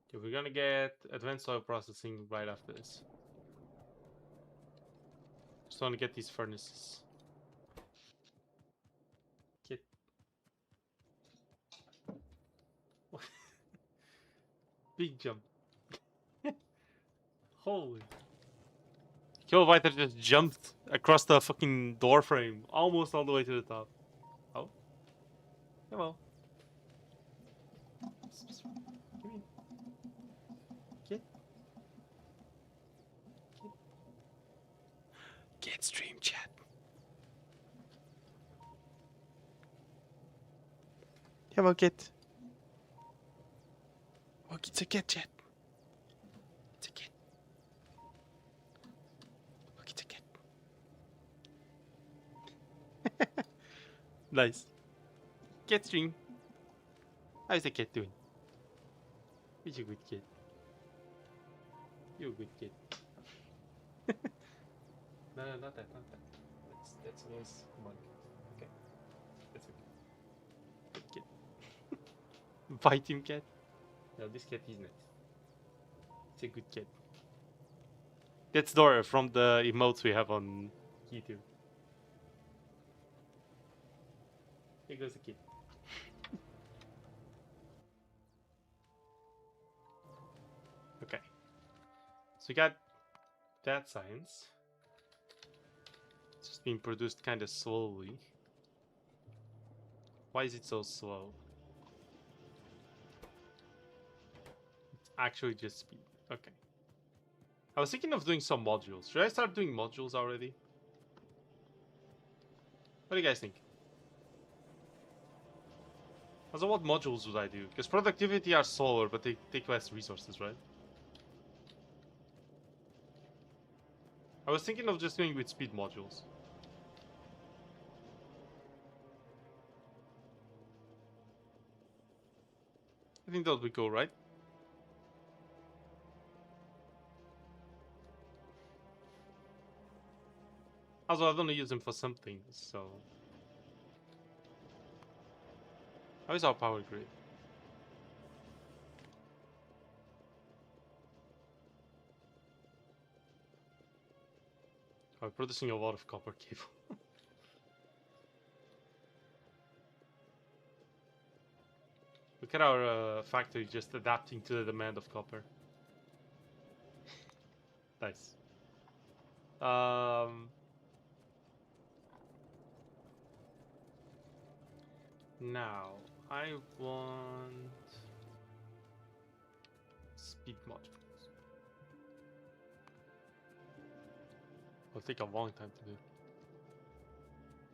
Okay, we're gonna get advanced oil processing right after this. Just want to get these furnaces. Get. Big jump. Holy. Kilobyter just jumped across the fucking door frame, almost all the way to the top. Oh. Hello. Get stream chat. Come on, get. Oh, it's a cat chat. It's a cat. Oh, it's a cat. Nice. Cat stream. How's the cat doing? He's a good kid. You're a good kid. No, not that, not that. That's always one. Okay. That's okay. Good kid. Bite him, cat. No, this cat is not. It's a good cat. That's Dora from the emotes we have on YouTube. Here goes the kid. Okay. So we got that science. It's just being produced kind of slowly. Why is it so slow? It's actually just speed. Okay. I was thinking of doing some modules. Should I start doing modules already? What do you guys think? Also, what modules would I do? Because productivity are slower, but they take less resources, right? I was thinking of just going with speed modules. I think that would be cool, right? Also, I want to use them for something, so... How is our power grid? We're producing a lot of copper cable. Look at our factory just adapting to the demand of copper. Nice. Now, I want speed modules. It'll take a long time to do.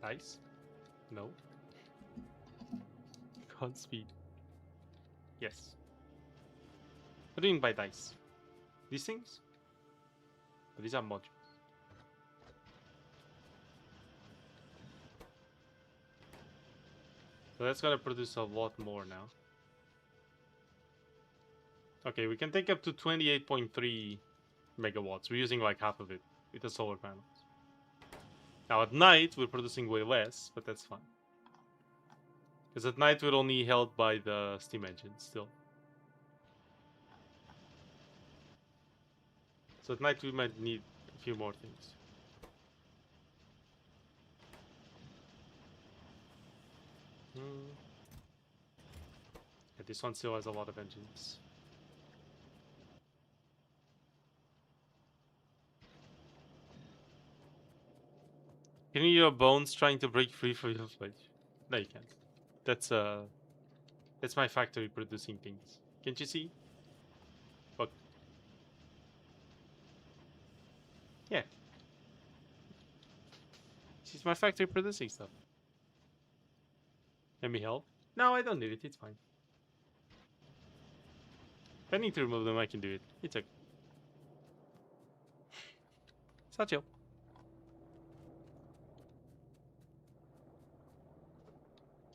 Nice. No. Can't speed. Yes. What do you mean by dice? These things? But these are modules. So that's gonna produce a lot more now. Okay, we can take up to 28.3 megawatts. We're using like half of it with the solar panels. Now at night we're producing way less, but that's fine. Because at night we're only held by the steam engine still. So at night we might need a few more things. Yeah, this one still has a lot of engines. Can you hear your bones trying to break free from your flesh? No, you can't. That's my factory producing things. Can't you see? Look. Yeah. She's my factory producing stuff. Let me help? No, I don't need it. It's fine. If I need to remove them, I can do it. It's okay. It's not chill.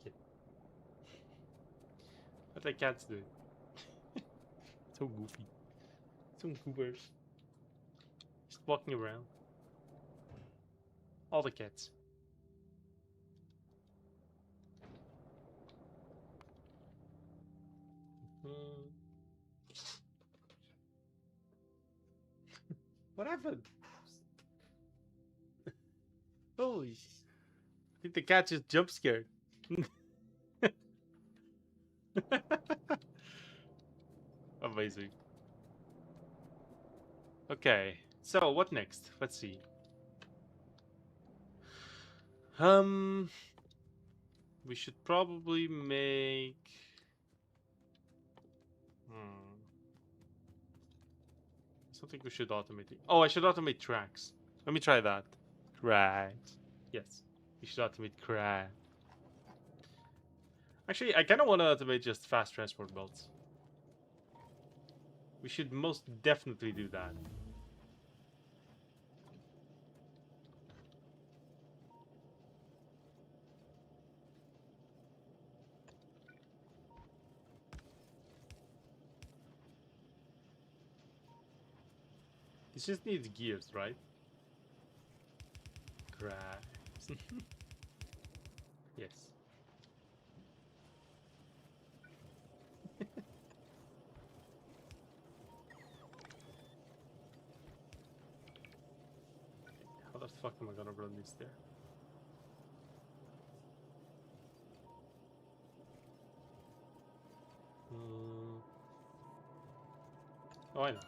Okay. What the cats do? So goofy. Some goobers. Just walking around. All the cats. What happened? Holy. I think the cat just jump scared. Amazing. Okay, so what next? Let's see. We should probably make... I don't think we should automate it. Oh, I should automate tracks. Let me try that. Right. Yes. We should automate crap. Actually, I kind of want to automate just fast transport boats. We should most definitely do that. This just needs gears, right? Crap. Yes. How the fuck am I gonna run this there? Oh, I know.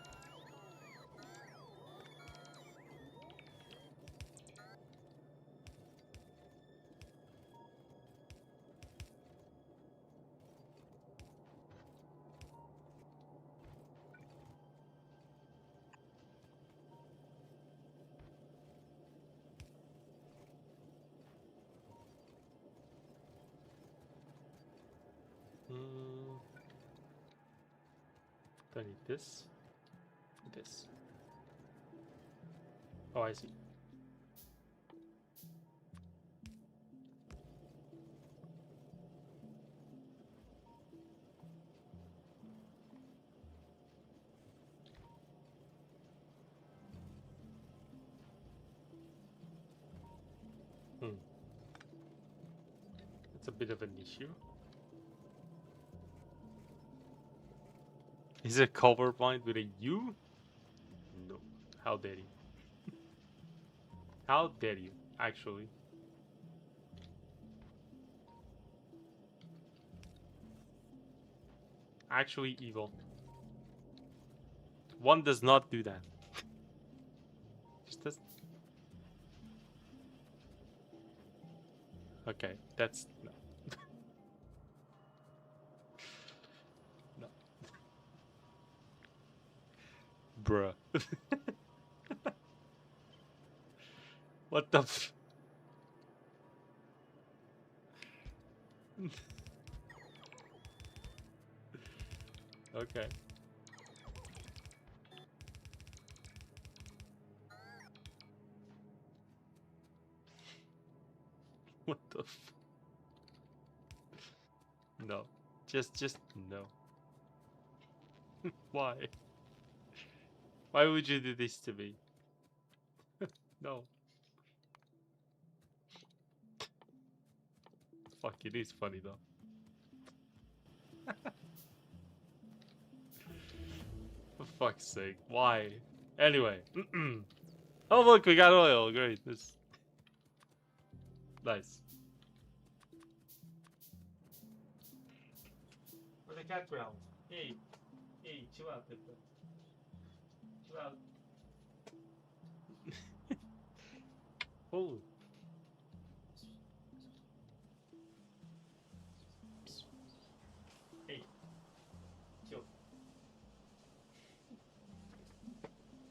Do I need this? This. Oh, I see. It's a bit of an issue. Is it colorblind with a U? No. How dare you? How dare you, actually? Actually evil. One does not do that. Just does. Okay, that's no. No. Bruh. What the f- Okay. What the f- No. Just no. Why? Why would you do this to me? No. Fuck, it is funny though. For fuck's sake, why? Anyway. Oh look, we got oil. Great. This nice. Where the cat ground? Hey, hey, chill out, Pippa. Chill out. Oh. Hey, chill.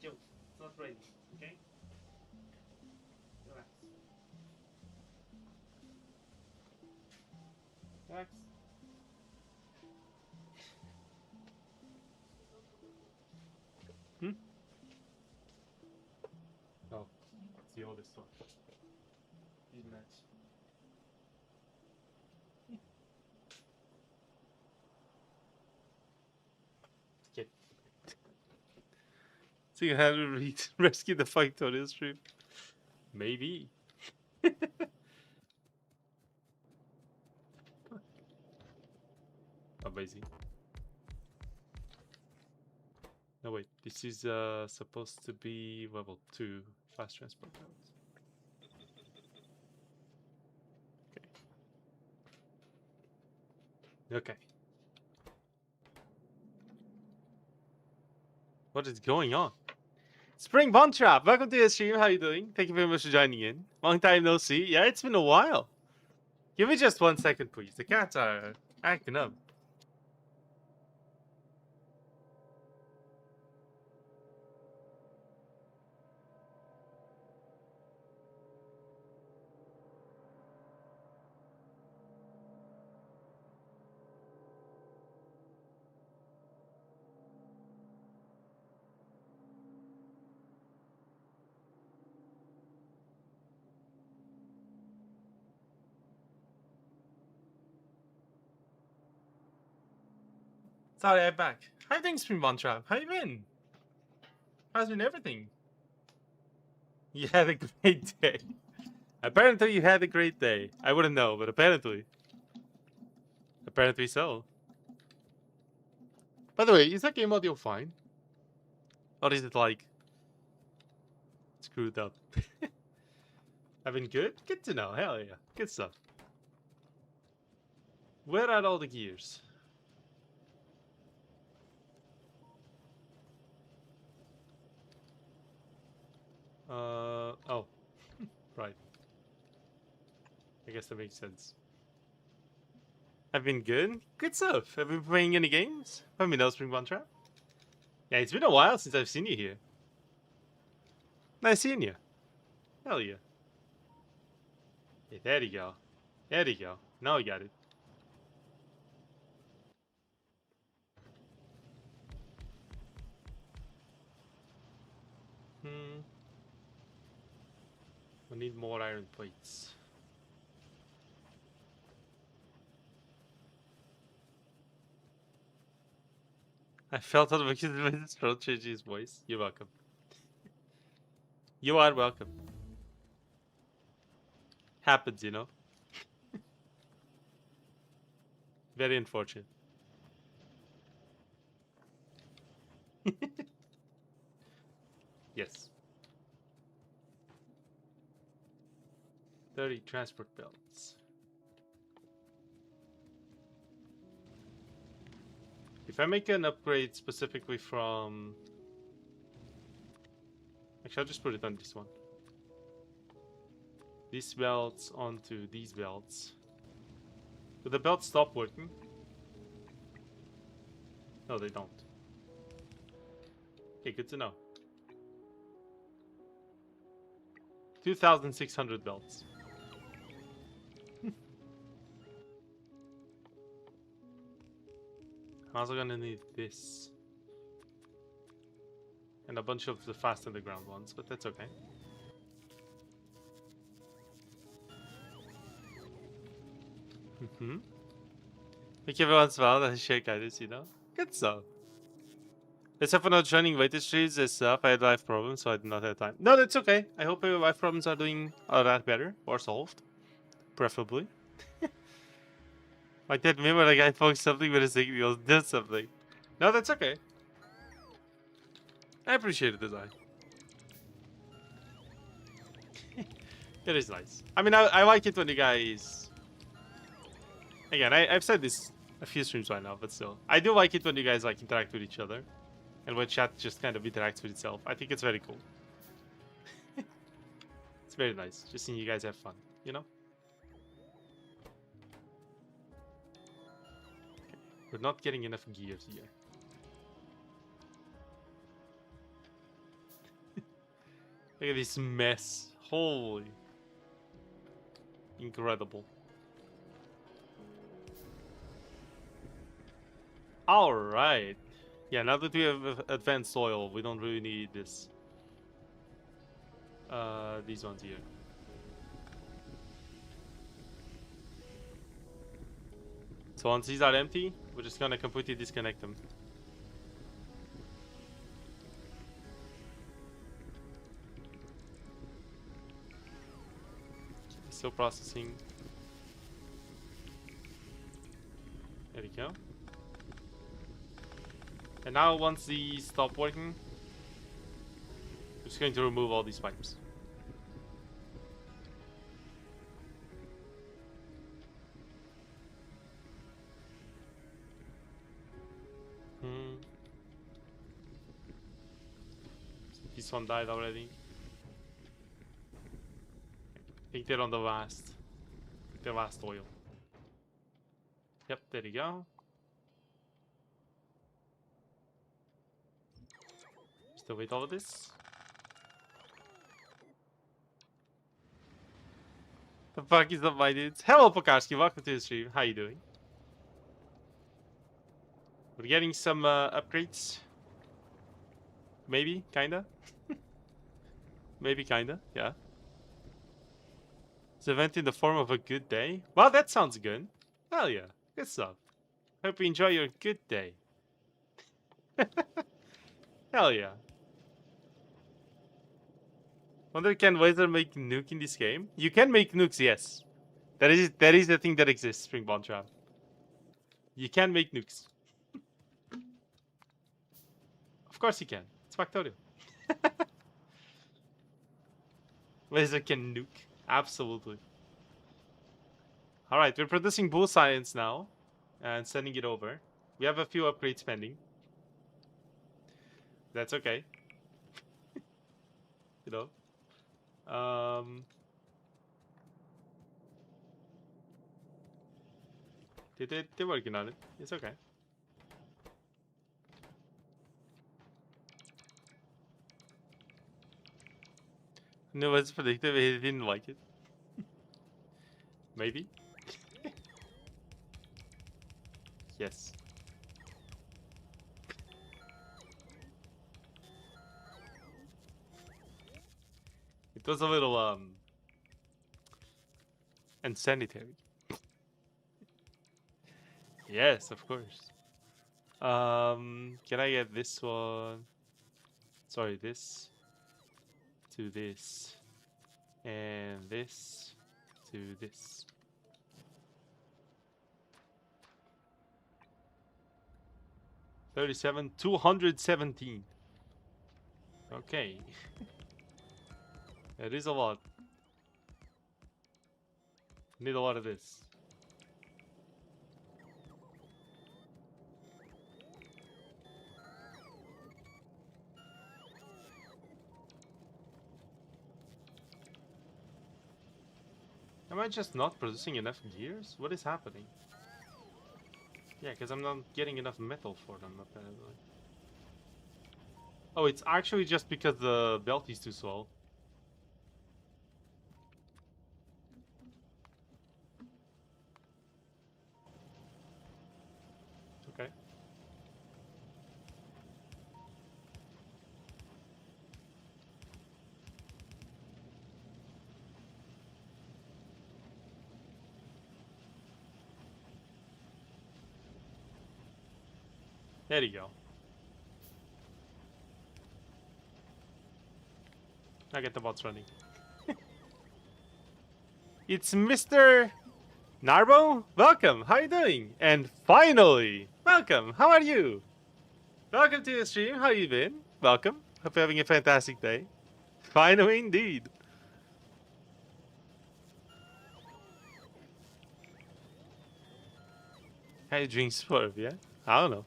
Chill. It's not ready, okay? Relax. Relax. Hmm? Oh, it's the oldest one. These match. Get. So you have to rescue the Factorio stream? Maybe. Amazing. No wait, this is supposed to be level 2 fast transport routes. Okay. What is going on? Spring Bond Trap, welcome to the stream. How you doing? Thank you very much for joining in. Long time no see. Yeah, it's been a while. Give me just 1 second, please. The cats are acting up. Sorry, I'm back. How you doing, Stream One Trap? How you been? How's been everything? You had a great day. Apparently you had a great day. I wouldn't know, but apparently. Apparently so. By the way, is that game audio fine? Or is it like screwed up? I've been good? Good to know. Hell yeah. Good stuff. Where are all the gears? Oh. Right. I guess that makes sense. I've been good. Good stuff. Have you been playing any games? Let me know, Spring One Trap. Yeah, it's been a while since I've seen you here. Nice seeing you. Hell yeah. Yeah, there you go. There you go. Now I got it. We need more iron plates. I felt out of a kid with his throat changing his voice. You're welcome. You are welcome. Happens, you know. Very unfortunate. Yes. 30 transport belts. If I make an upgrade specifically from... Actually, I'll just put it on this one. These belts onto these belts. Do the belts stop working? No, they don't. Okay, good to know. 2,600 belts. I'm also gonna need this. And a bunch of the fast underground ones, but that's okay. Thank you everyone as well that share guidance, you know? Good stuff. Except for not joining latest streams and stuff, I had life problems, so I did not have time. No, that's okay. I hope your life problems are doing a lot better or solved. Preferably. Like that meme where the guy pokes something with his signal did something. No, that's okay. I appreciate it, design. It is nice. I mean, I like it when you guys... Again, I've said this a few streams by now, but still. I do like it when you guys like interact with each other. And when chat just kind of interacts with itself. I think it's very cool. It's very nice. Just seeing you guys have fun, you know? Okay. We're not getting enough gears here. Look at this mess. Holy. Incredible. Alright. Yeah, now that we have advanced soil, we don't really need this. These ones here. So once these are empty, we're just gonna completely disconnect them. Still processing. There we go. And now once these stop working, we're just going to remove all these pipes. This one died already. I think they're on the last oil. Yep, there you go. Still wait all of this. The fuck is up, my dudes? Hello, Pokarski. Welcome to the stream. How you doing? We're getting some upgrades. Maybe, kinda. Maybe, kinda, yeah. It's an event in the form of a good day. Well, that sounds good. Hell yeah, good stuff. Hope you enjoy your good day. Hell yeah. Wonder can Wizard make nuke in this game? You can make nukes, yes. That is the thing that exists, Springbond Trap. You can make nukes. Of course you can. It's Factorio. Wizard can nuke. Absolutely. Alright, we're producing bull science now. And sending it over. We have a few upgrades pending. That's okay. You know. They're working on it. It's okay. No, it's predictive. He didn't like it. Maybe. Yes. It was a little unsanitary. Yes, of course. Can I get this one? Sorry, this to this, and this to this. $37, 217. Okay. That is a lot. Need a lot of this. Am I just not producing enough gears? What is happening? Yeah, because I'm not getting enough metal for them, apparently. Oh, it's actually just because the belt is too slow. Okay. There you go. Now get the bots running. It's Mr. Narbo? Welcome, how are you doing? And finally, welcome, how are you? Welcome to the stream, how you been? Welcome, hope you're having a fantastic day. Finally indeed. How you drink Swerve, yeah? I don't know.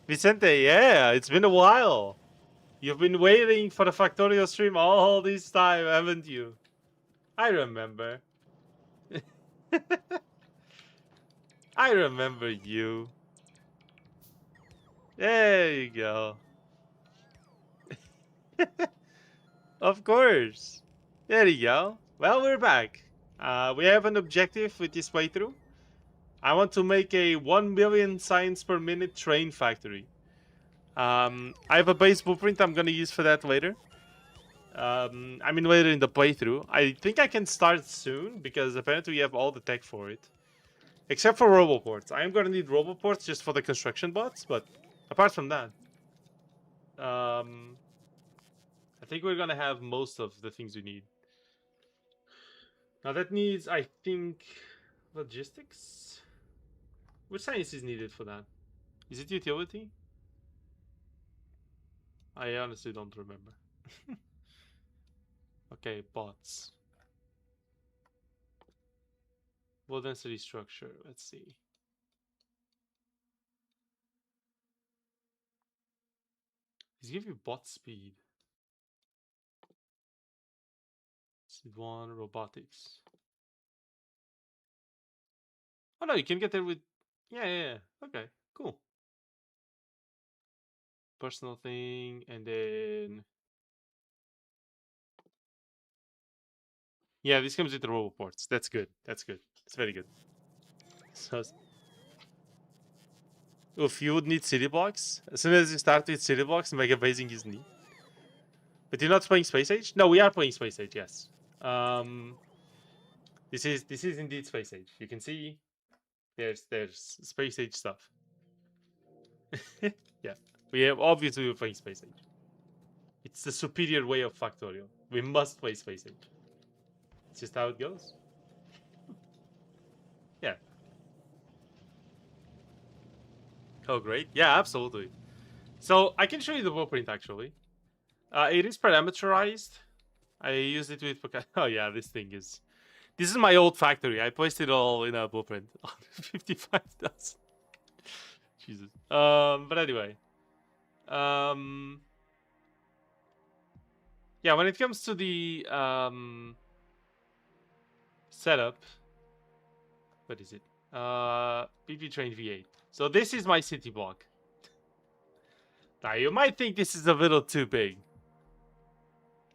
Vicente, yeah, it's been a while. You've been waiting for the Factorio stream all this time, haven't you? I remember. I remember you. There you go. Of course. There you go. Well, we're back. We have an objective with this playthrough. I want to make a 1 million science per minute train factory. I have a base blueprint I'm gonna use for that later. I mean later in the playthrough. I think I can start soon because apparently we have all the tech for it. Except for roboports. I am gonna need roboports just for the construction bots, but apart from that, I think we're gonna have most of the things we need. Now that needs, I think, logistics? Which science is needed for that? Is it utility? I honestly don't remember. Okay, bots. Low density structure, let's see. He's giving you bot speed. Speed 1, robotics. Oh no, you can get there with... Yeah. Okay, cool. Personal thing, and then... Yeah, this comes with the roboports. That's good. That's good. It's very good. So... If you would need city blocks, as soon as you start with city blocks, mega basing is neat. But you're not playing Space Age? No, we are playing Space Age, yes. This is indeed Space Age. You can see There's space age stuff. Yeah, we have obviously we're playing space age. It's the superior way of Factorio. We must play space age. It's just how it goes. Yeah. Oh, great. Yeah, absolutely. So I can show you the blueprint actually. It is parameterized. I used it with. Oh yeah, this thing is. This is my old factory. I placed it all in a blueprint. 55,000. Jesus. But anyway. Yeah, when it comes to the setup, what is it? PP Train V8. So this is my city block. Now you might think this is a little too big.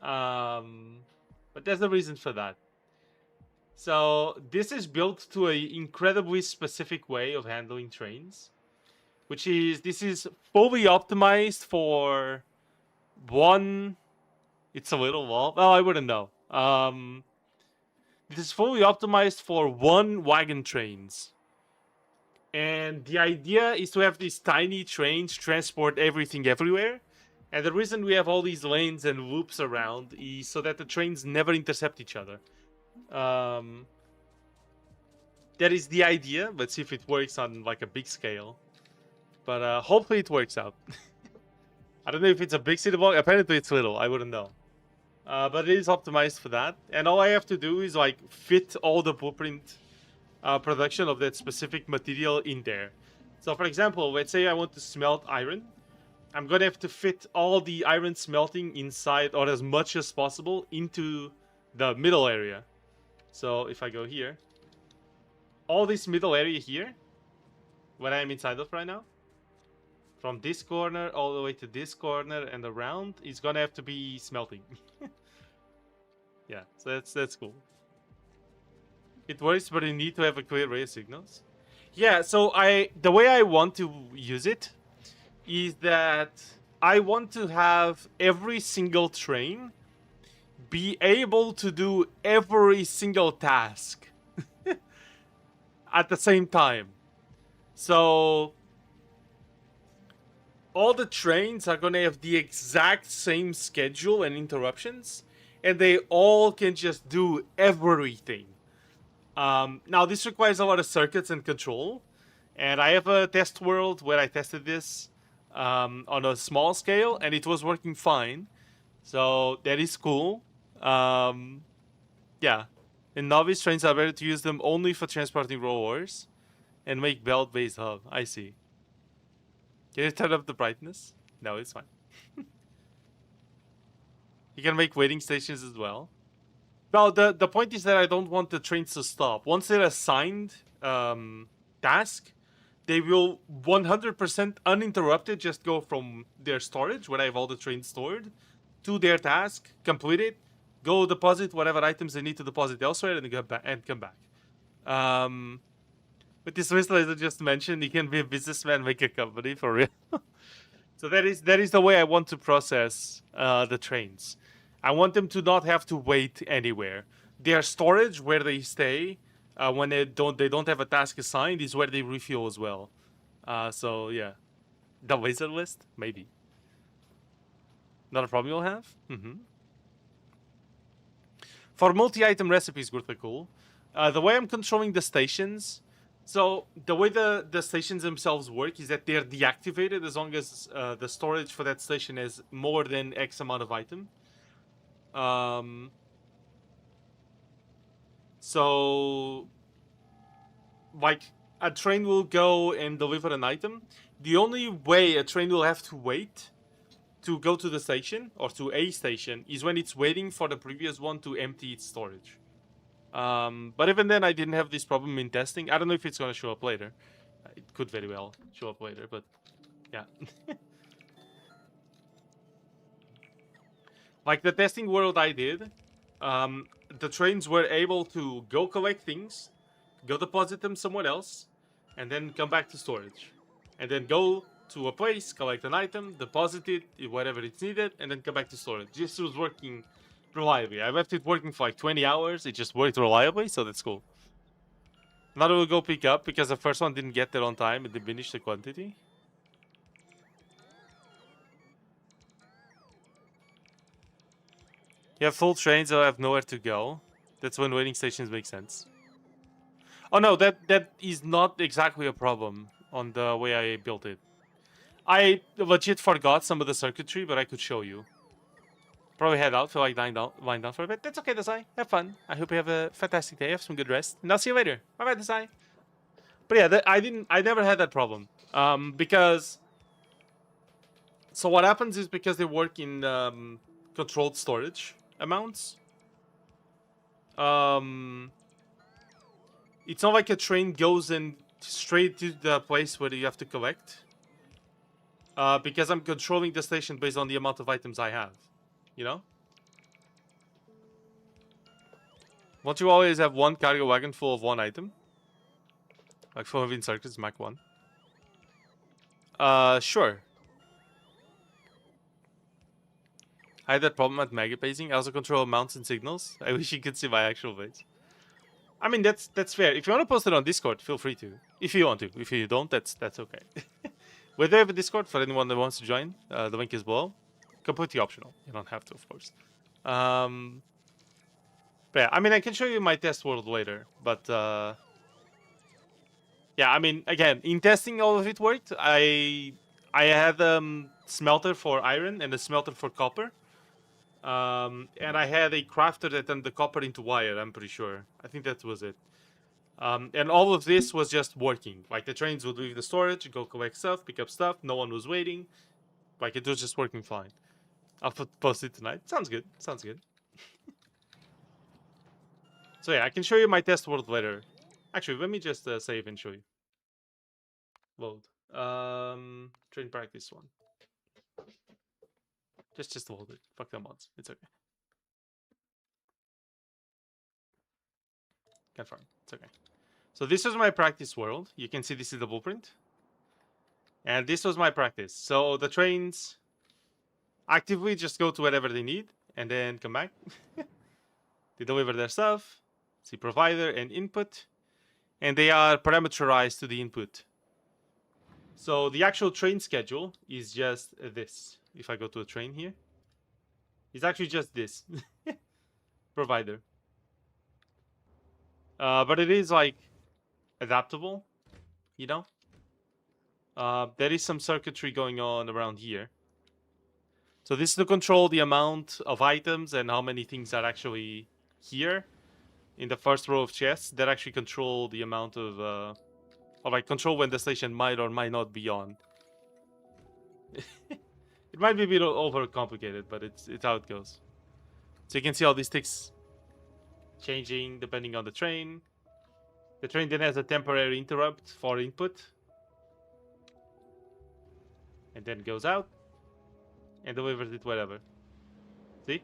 But there's a reason for that. So this is built to an incredibly specific way of handling trains, which is this is fully optimized for one. It's a little wall. Oh, I wouldn't know. This is fully optimized for one wagon trains. And the idea is to have these tiny trains transport everything everywhere. And the reason we have all these lanes and loops around is so that the trains never intercept each other. That is the idea. Let's see if it works on like a big scale. But hopefully it works out. I don't know if it's a big city block. Apparently it's little. I wouldn't know. But it is optimized for that. And all I have to do is like fit all the blueprint production of that specific material in there. So for example, let's say I want to smelt iron. I'm going to have to fit all the iron smelting inside, or as much as possible, into the middle area. So if I go here, all this middle area here, what I'm inside of right now, from this corner all the way to this corner and around, is going to have to be smelting. Yeah, so that's cool. It works, but you need to have a clear array of signals. Yeah, so the way I want to use it is that I want to have every single train be able to do every single task at the same time. So all the trains are going to have the exact same schedule and interruptions, and they all can just do everything. Now, this requires a lot of circuits and control, and I have a test world where I tested this on a small scale, and it was working fine. So that is cool. Yeah. And novice trains are better to use them only for transporting rollers and make belt-based hub. I see. Can you turn up the brightness? No, it's fine. You can make waiting stations as well. No, the point is that I don't want the trains to stop. Once they're assigned task, they will 100% uninterrupted just go from their storage, where I have all the trains stored, to their task, complete it, go deposit whatever items they need to deposit elsewhere, and come back. But this list, as I just mentioned, you can be a businessman, make a company for real. So that is the way I want to process the trains. I want them to not have to wait anywhere. Their storage, where they stay, when they don't have a task assigned, is where they refuel as well. So yeah, the wizard list, maybe. Not a problem you'll have. For multi-item recipes, cool. The way I'm controlling the stations. So the way the stations themselves work is that they're deactivated as long as the storage for that station has more than X amount of item. So like a train will go and deliver an item. The only way a train will have to wait to go to the station or to a station is when it's waiting for the previous one to empty its storage. But even then, I didn't have this problem in testing. I don't know if it's going to show up later. It could very well show up later, but yeah. Like the testing world I did, the trains were able to go collect things, go deposit them somewhere else, and then come back to storage. And then go to a place, collect an item, deposit it, whatever it's needed, and then come back to storage. This was working reliably. I left it working for like 20 hours. It just worked reliably, so that's cool. Another will go pick up because the first one didn't get there on time and diminished the quantity. You have full trains that have nowhere to go. That's when waiting stations make sense. Oh no, that is not exactly a problem on the way I built it. I legit forgot some of the circuitry, but I could show you. Probably head out, feel like lying down for a bit. That's okay, Desai. Have fun. I hope you have a fantastic day. Have some good rest. And I'll see you later. Bye bye, Desai. But yeah, I never had that problem. Because... So what happens is because they work in controlled storage amounts. It's not like a train goes in straight to the place where you have to collect. Because I'm controlling the station based on the amount of items I have. You know? Won't you always have one cargo wagon full of one item? Like 400 circuits, Mach 1. Sure. I had that problem at mega pacing. I also control mounts and signals. I wish you could see my actual base. I mean, that's fair. If you want to post it on Discord, feel free to. If you want to. If you don't, that's okay. We do have a Discord for anyone that wants to join. The link is below. Completely optional. You don't have to, of course. But yeah, I mean, I can show you my test world later. But yeah, I mean, again, in testing, all of it worked. I had smelter for iron and a smelter for copper. And I had a crafter that turned the copper into wire, I'm pretty sure. I think that was it. And all of this was just working. Like, the trains would leave the storage, go collect stuff, pick up stuff. No one was waiting. Like, it was just working fine. I'll post it tonight. Sounds good. Sounds good. So yeah, I can show you my test world later. Actually, let me just save and show you. Load. Train practice one. Just hold it. Fuck the mods. It's okay. Confirm. It's okay. So this was my practice world. You can see this is the blueprint. And this was my practice. So the trains actively just go to whatever they need and then come back. They deliver their stuff. See provider and input. And they are parameterized to the input. So the actual train schedule is just this. If I go to a train here, it's actually just this. Provider. But it is like adaptable, you know? There is some circuitry going on around here. So this is to control the amount of items and how many things are actually here in the first row of chests that actually control the amount of, or like control when the station might or might not be on. It might be a bit overcomplicated, but it's how it goes. So you can see all these ticks changing depending on the train. The train then has a temporary interrupt for input. And then goes out. And delivers it wherever. See?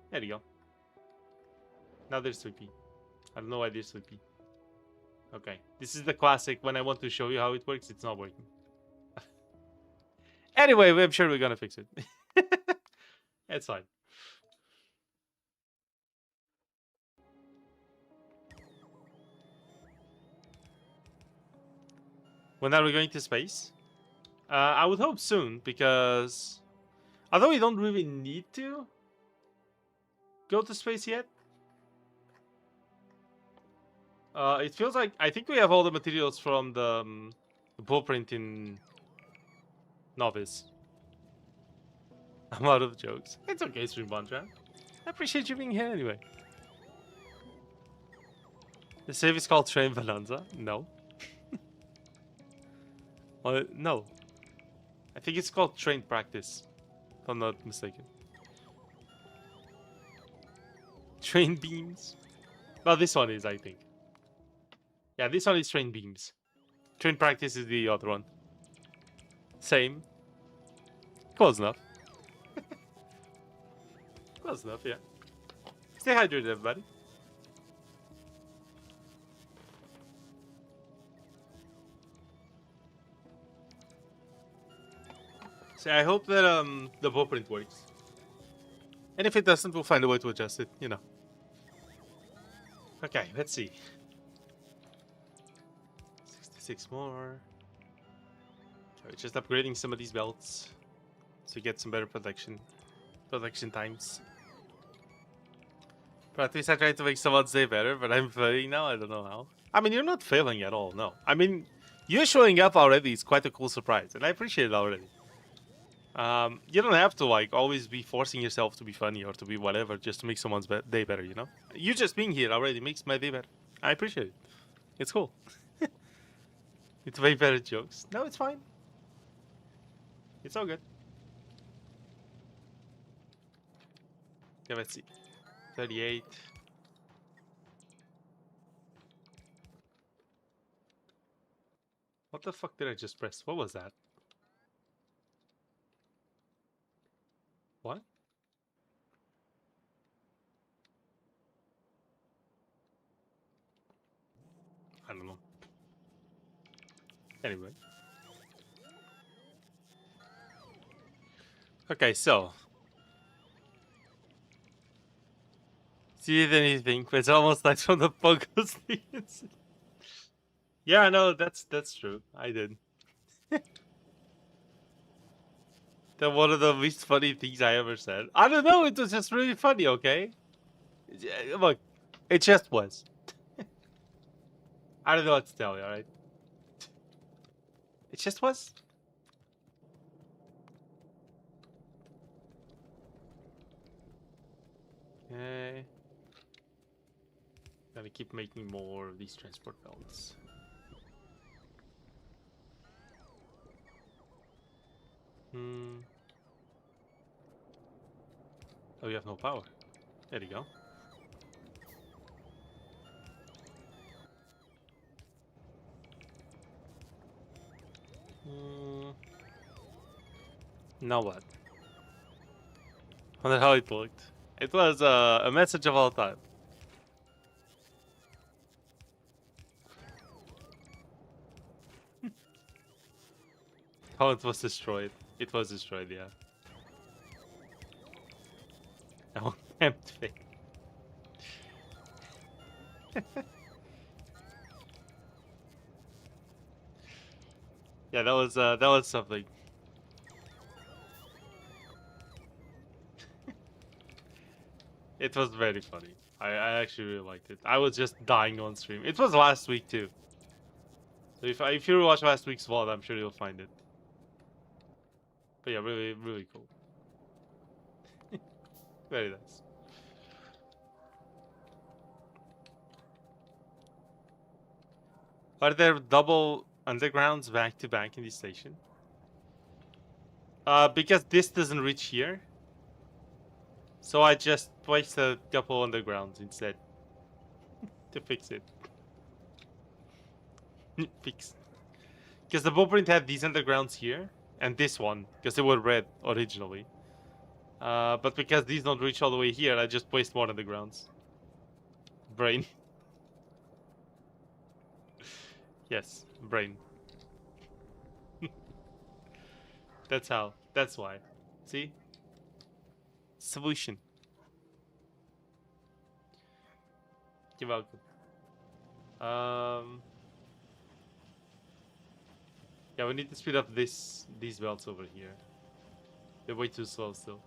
There you go. Now they're sleepy. I don't know why they're sleepy. Okay. This is the classic. When I want to show you how it works, it's not working. Anyway, I'm sure we're gonna fix it. It's fine. When are we going to space? I would hope soon, because although we don't really need to go to space yet, it feels like I think we have all the materials from the blueprint in Novice. I'm out of jokes. It's okay, Stream Bontra. I appreciate you being here anyway. The save is called Train Bonanza? No. No. I think it's called Train Practice, if I'm not mistaken. Train Beams? Well, this one is, I think. Yeah, this one is Train Beams. Train Practice is the other one. Same. Close enough. Close enough, yeah. Stay hydrated, everybody. So I hope that the blueprint works. And if it doesn't, we'll find a way to adjust it, you know. Okay, let's see. 66 more. Okay, we're just upgrading some of these belts to get some better protection times. But at least I tried to make someone's day better, but I'm failing now. I don't know how. I mean, you're not failing at all, no. I mean, you showing up already is quite a cool surprise, and I appreciate it already. You don't have to, like, always be forcing yourself to be funny or to be whatever just to make someone's day better, you know? You just being here already makes my day better. I appreciate it. It's cool. It's way better jokes. No, it's fine. It's all good. Okay, let's see. 38. What the fuck did I just press? What was that? What? I don't know. Anyway. Okay, so. See anything? It's almost like from the Pogo scenes. Yeah, no, that's true. I did. That one of the least funny things I ever said. I don't know, it was just really funny, okay? Look, it just was. I don't know what to tell you, alright? It just was. Okay. Gotta keep making more of these transport belts. Oh, you have no power. There you go. Now what? I wonder how it looked. It was a message of all time. How it was destroyed. It was destroyed, yeah. Oh, empty. Yeah, that was something. It was very funny. I actually really liked it. I was just dying on stream. It was last week too. So if you watch last week's VOD, I'm sure you'll find it. But yeah, really, really cool. Very nice. Are there double undergrounds back to back in this station? Because this doesn't reach here. So I just placed a couple undergrounds instead. To fix it. Fix. Because the blueprint had these undergrounds here. And this one. Because they were red originally. But because these don't reach all the way here, I just placed more undergrounds. Brain. Yes, brain. That's how. That's why. See? Solution. You're welcome. Yeah, we need to speed up these belts over here. They're way too slow still.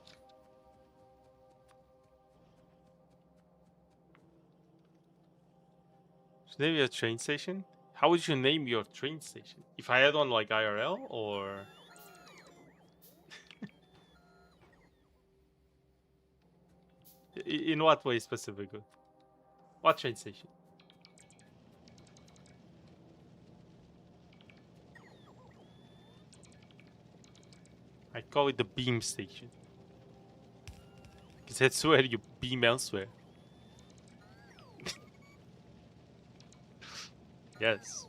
Should name your train station? How would you name your train station? If I had one like IRL or... In what way specifically? What train station? I call it the beam station. Because that's where you beam elsewhere. Yes.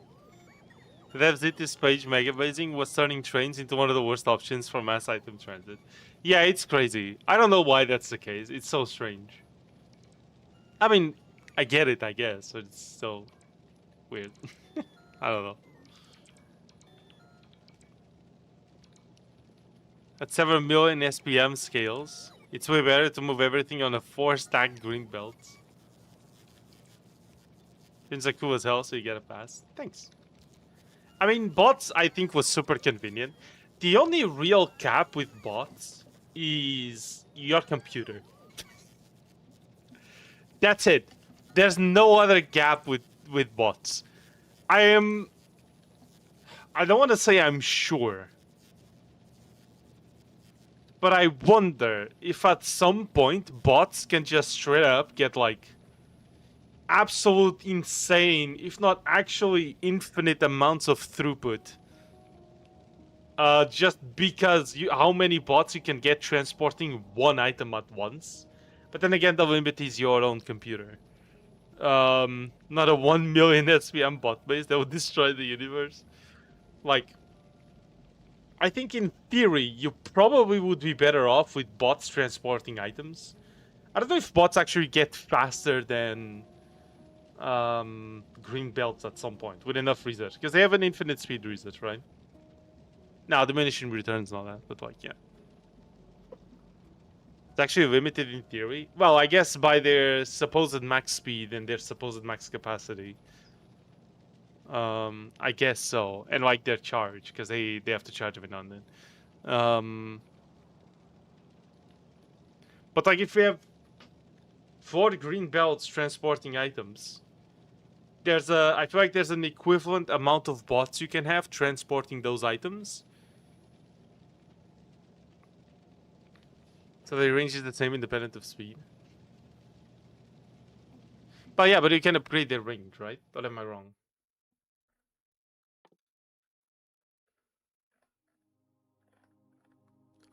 The devs did this page mega amazing was turning trains into one of the worst options for mass item transit. Yeah, it's crazy. I don't know why that's the case. It's so strange. I mean, I get it, I guess, but it's so weird. I don't know. At 7 million SPM scales. It's way better to move everything on a 4-stacked green belt. Things are cool as hell, so you get a pass. Thanks. I mean, bots, I think, was super convenient. The only real cap with bots is your computer. That's it. There's no other gap with bots. I don't want to say I'm sure, but I wonder if at some point bots can just straight up get like absolute insane, if not actually infinite amounts of throughput. Just because how many bots you can get transporting one item at once. But then again, the limit is your own computer. Not a 1 million SPM bot base that would destroy the universe. Like, I think in theory, you probably would be better off with bots transporting items. I don't know if bots actually get faster than green belts at some point with enough research, because they have an infinite speed research, right? Now, diminishing returns and all that, but like, yeah. It's actually limited in theory. Well, I guess by their supposed max speed and their supposed max capacity. I guess so. And like their charge, because they have to charge every now and then. But like if we have 4 green belts transporting items, I feel like there's an equivalent amount of bots you can have transporting those items. So the range is the same independent of speed. But yeah, but you can upgrade their range, right? Or am I wrong?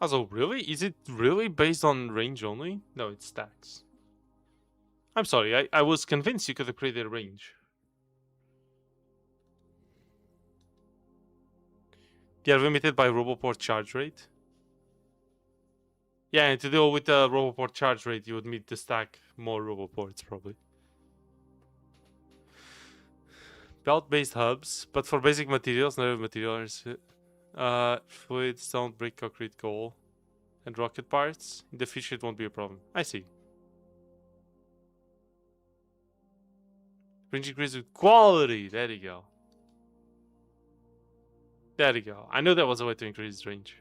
Also, really? Is it really based on range only? No, it stacks. I'm sorry, I was convinced you could upgrade their range. They are limited by Roboport charge rate. Yeah, and to deal with the Roboport charge rate, you would need to stack more Roboports, probably. Belt-based hubs, but for basic materials, no materials. Fluid, stone, brick, concrete, coal, and rocket parts. In the future, it won't be a problem. I see. Range increase with quality. There you go. There you go. I knew that was a way to increase range.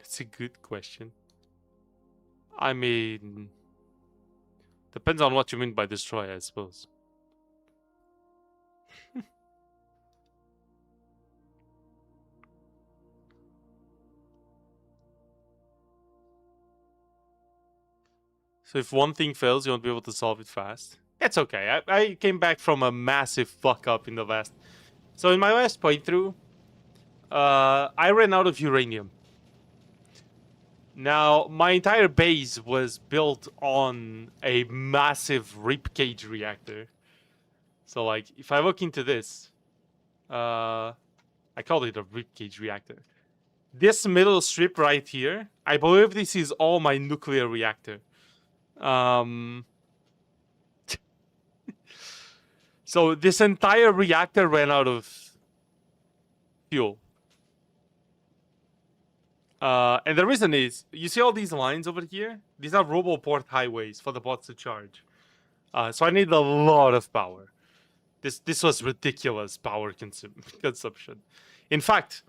It's a good question. I mean, depends on what you mean by destroy, I suppose. So if one thing fails, you won't be able to solve it fast. It's okay. I came back from a massive fuck up in the last. So in my last playthrough, I ran out of uranium. Now, my entire base was built on a massive ribcage reactor. So, like, if I look into this, I call it a ribcage reactor. This middle strip right here, I believe this is all my nuclear reactor. So this entire reactor ran out of fuel. And the reason is, you see all these lines over here? These are Roboport highways for the bots to charge. So I need a lot of power. This was ridiculous power consumption. In fact,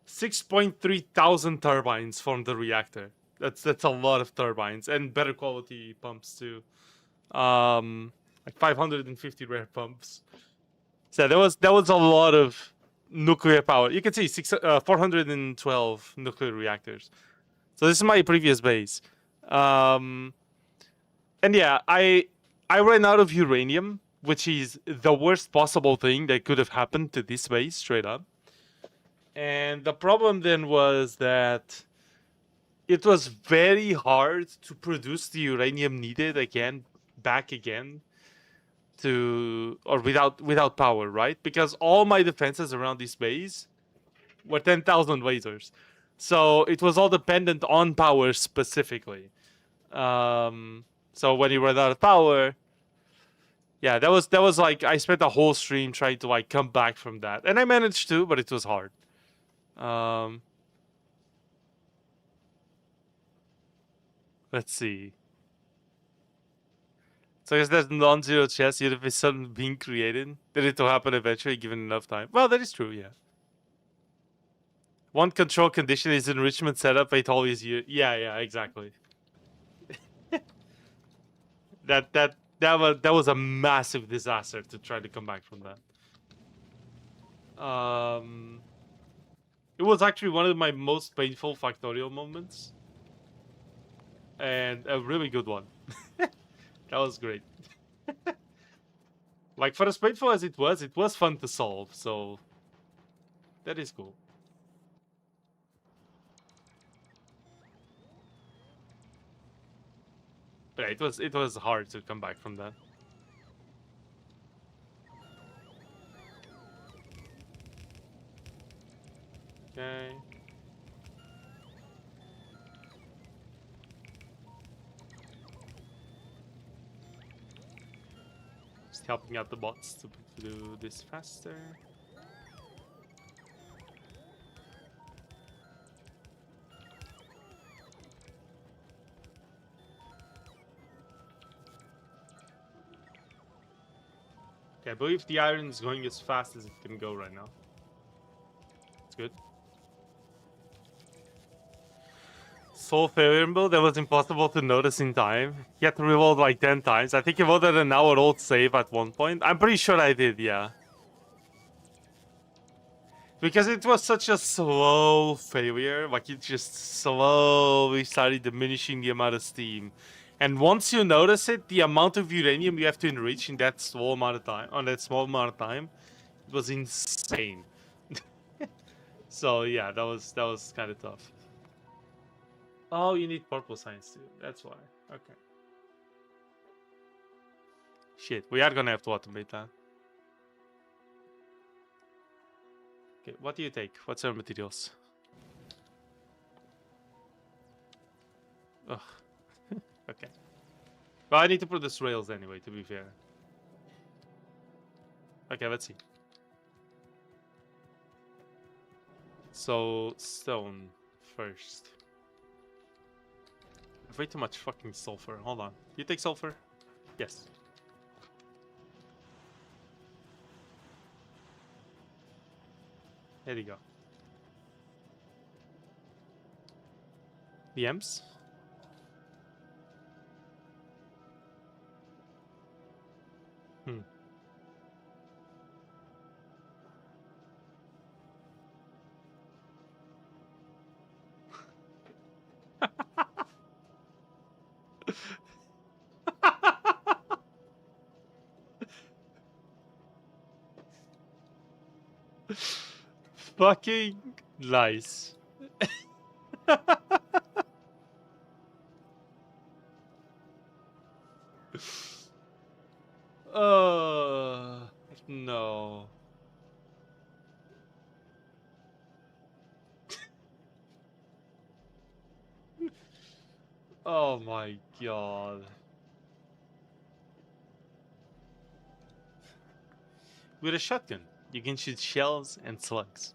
6.3 thousand turbines formed the reactor. That's a lot of turbines and better quality pumps too. Like 550 rare pumps. So that was a lot of nuclear power. You can see 412 nuclear reactors. So this is my previous base. And yeah, I ran out of uranium, which is the worst possible thing that could have happened to this base, straight up. And the problem then was that it was very hard to produce the uranium needed back again, or without power, right? Because all my defenses around this base were 10,000 lasers. So it was all dependent on power specifically. So when you run out of power, yeah, that was like, I spent a whole stream trying to like come back from that. And I managed to, but it was hard. Let's see. So I guess there's non-zero chance even if it's something being created, that it will happen eventually given enough time. Well, that is true, yeah. One control condition is enrichment setup, it always yeah, exactly. that was a massive disaster to try to come back from that. It was actually one of my most painful Factorio moments. And a really good one. That was great. Like, for as painful as it was fun to solve, so that is cool. But yeah, it was hard to come back from that. Okay. Just helping out the bots to do this faster. Okay, I believe the iron is going as fast as it can go right now. It's good. So favorable that was impossible to notice in time. You had to reload like 10 times. I think you voted an hour old save at one point. I'm pretty sure I did, yeah. Because it was such a slow failure, like it just slowly started diminishing the amount of steam. And once you notice it, the amount of uranium you have to enrich in that small amount of time, it was insane. So yeah, that was kind of tough. Oh, you need purple science too. That's why. Okay. Shit, we are gonna have to automate that. Okay, what do you take? What's our materials? Ugh. Okay. Well, I need to produce rails anyway, to be fair. Okay, let's see. So, stone first. Way too much fucking sulfur. Hold on. You take sulfur? Yes. There you go. The M's? Hmm. Fucking nice. No. Oh my god. With a shotgun, you can shoot shells and slugs.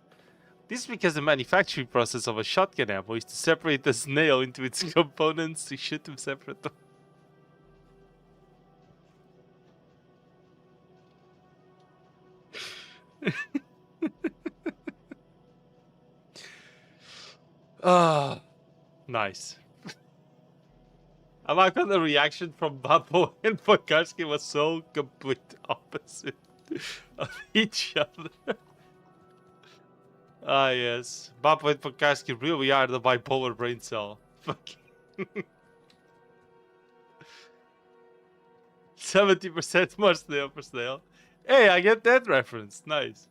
This is because the manufacturing process of a shotgun ammo is to separate the snail into its components to shoot them separately. Ah, nice. I like how the reaction from Babo and Pokarski was so complete opposite of each other. Ah, yes. Babo and Pokarski really are the bipolar brain cell. Fucking 70% more snail per snail. Hey, I get that reference. Nice.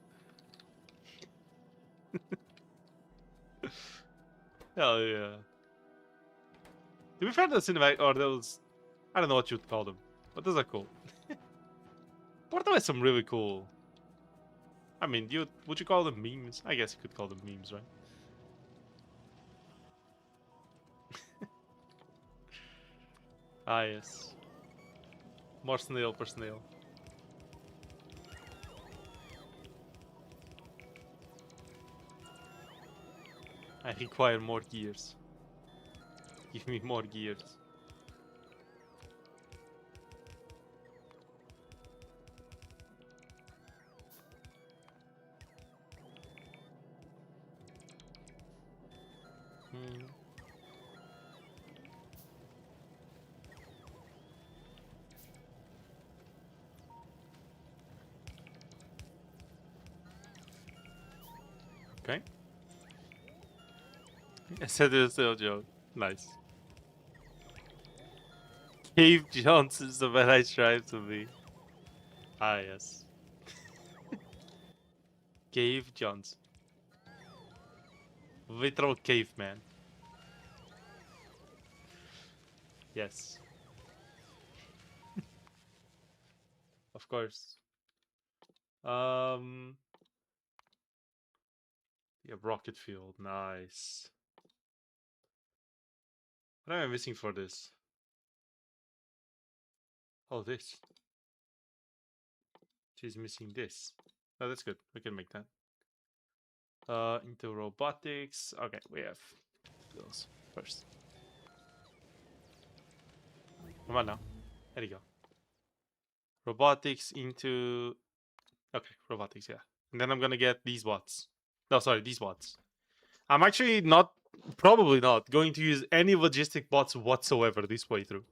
Hell yeah. To be fair, the cinematic, or those, I don't know what you'd call them, but those are cool. Porto has some really cool. I mean, would you call them memes? I guess you could call them memes, right? Ah, yes. More snail per snail. I require more gears. Give me more gears. Okay. I said it was still a joke. Nice. Cave Jones is the man I strive to be. Ah, yes. Cave Jones. Literal caveman. Yes. Of course. Yeah, rocket fuel. Nice. What am I missing for this? Oh, this. She's missing this. Oh, that's good. We can make that. Into robotics. Okay, we have those first. Come on now. There you go. Robotics into... Okay, robotics, yeah. And then I'm gonna get these bots. No, sorry, these bots. I'm actually not... Probably not going to use any logistic bots whatsoever this playthrough.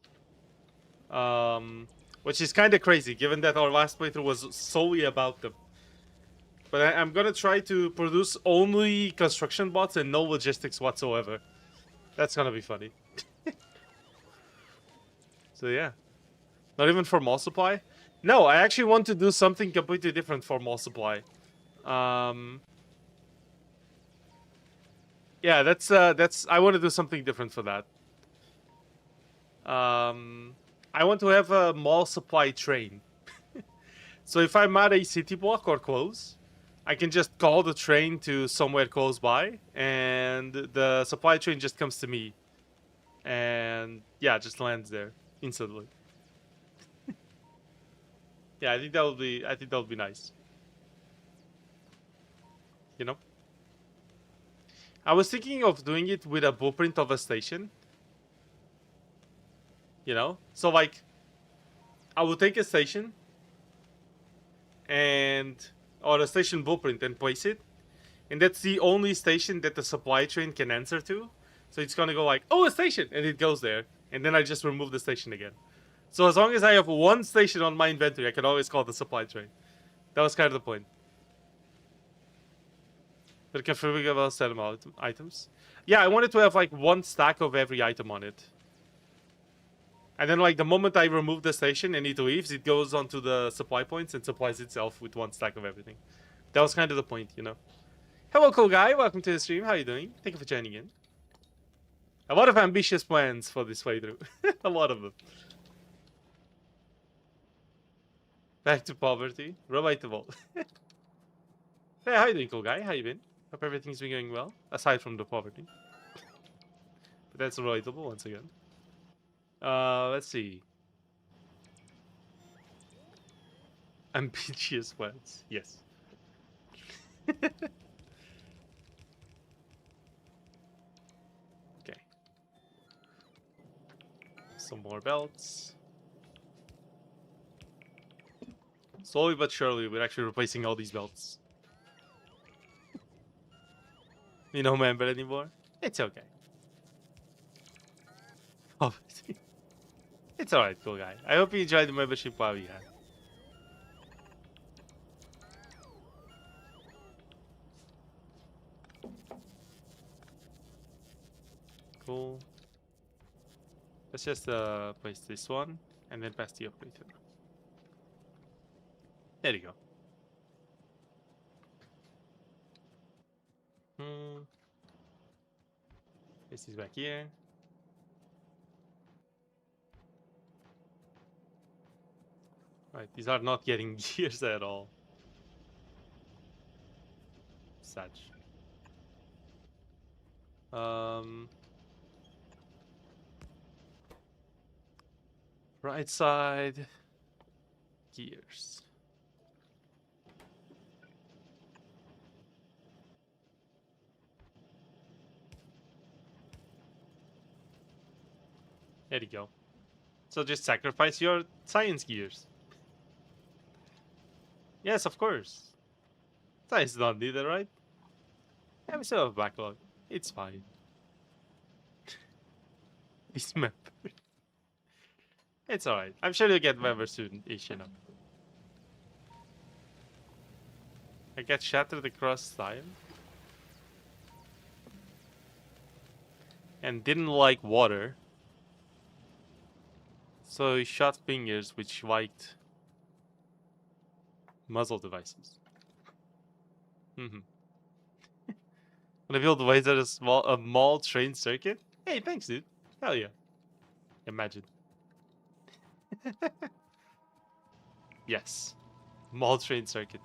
Which is kind of crazy, given that our last playthrough was solely about them. But I'm gonna try to produce only construction bots and no logistics whatsoever. That's gonna be funny. So yeah. Not even for mall supply? No, I actually want to do something completely different for mall supply. Yeah, that's I want to do something different for that. I want to have a mall supply train. So if I'm at a city block or close, I can just call the train to somewhere close by, and the supply train just comes to me. And yeah, just lands there instantly. Yeah, I think that would be nice. You know? I was thinking of doing it with a blueprint of a station. You know? So like I would take a station or a station blueprint and place it. And that's the only station that the supply train can answer to. So it's gonna go like, oh, a station! And it goes there. And then I just remove the station again. So as long as I have one station on my inventory, I can always call the supply train. That was kind of the point. But confirming about set items. Yeah, I wanted to have like one stack of every item on it. And then like the moment I remove the station and it leaves, it goes onto the supply points and supplies itself with one stack of everything. That was kind of the point, you know. Hello, cool guy. Welcome to the stream. How are you doing? Thank you for joining in. A lot of ambitious plans for this playthrough. A lot of them. Back to poverty. Relatable. Hey, how you doing, cool guy? How you been? Hope everything's been going well. Aside from the poverty. But that's relatable once again. Let's see. Ambitious plans. Yes. Okay. Some more belts. Slowly but surely, we're actually replacing all these belts. You know, member anymore? It's okay. Oh, it's alright, cool guy. I hope you enjoyed the membership while we had. Cool. Let's just place this one and then pass the operator. There you go. This is back here. Right, these are not getting gears at all. Such. Right side. Gears. There you go. So just sacrifice your science gears. Yes, of course. Science not needed, right? Yeah, we still have backlog. It's fine. This map. It's alright. I'm sure you'll get member soon-ish, you know. I get shattered across time. And didn't like water. So he shot fingers which liked muzzle devices. Mm-hmm. Wanna build ways at a mall train circuit? Hey, thanks, dude. Hell yeah. Imagine. Yes. Mall train circuit.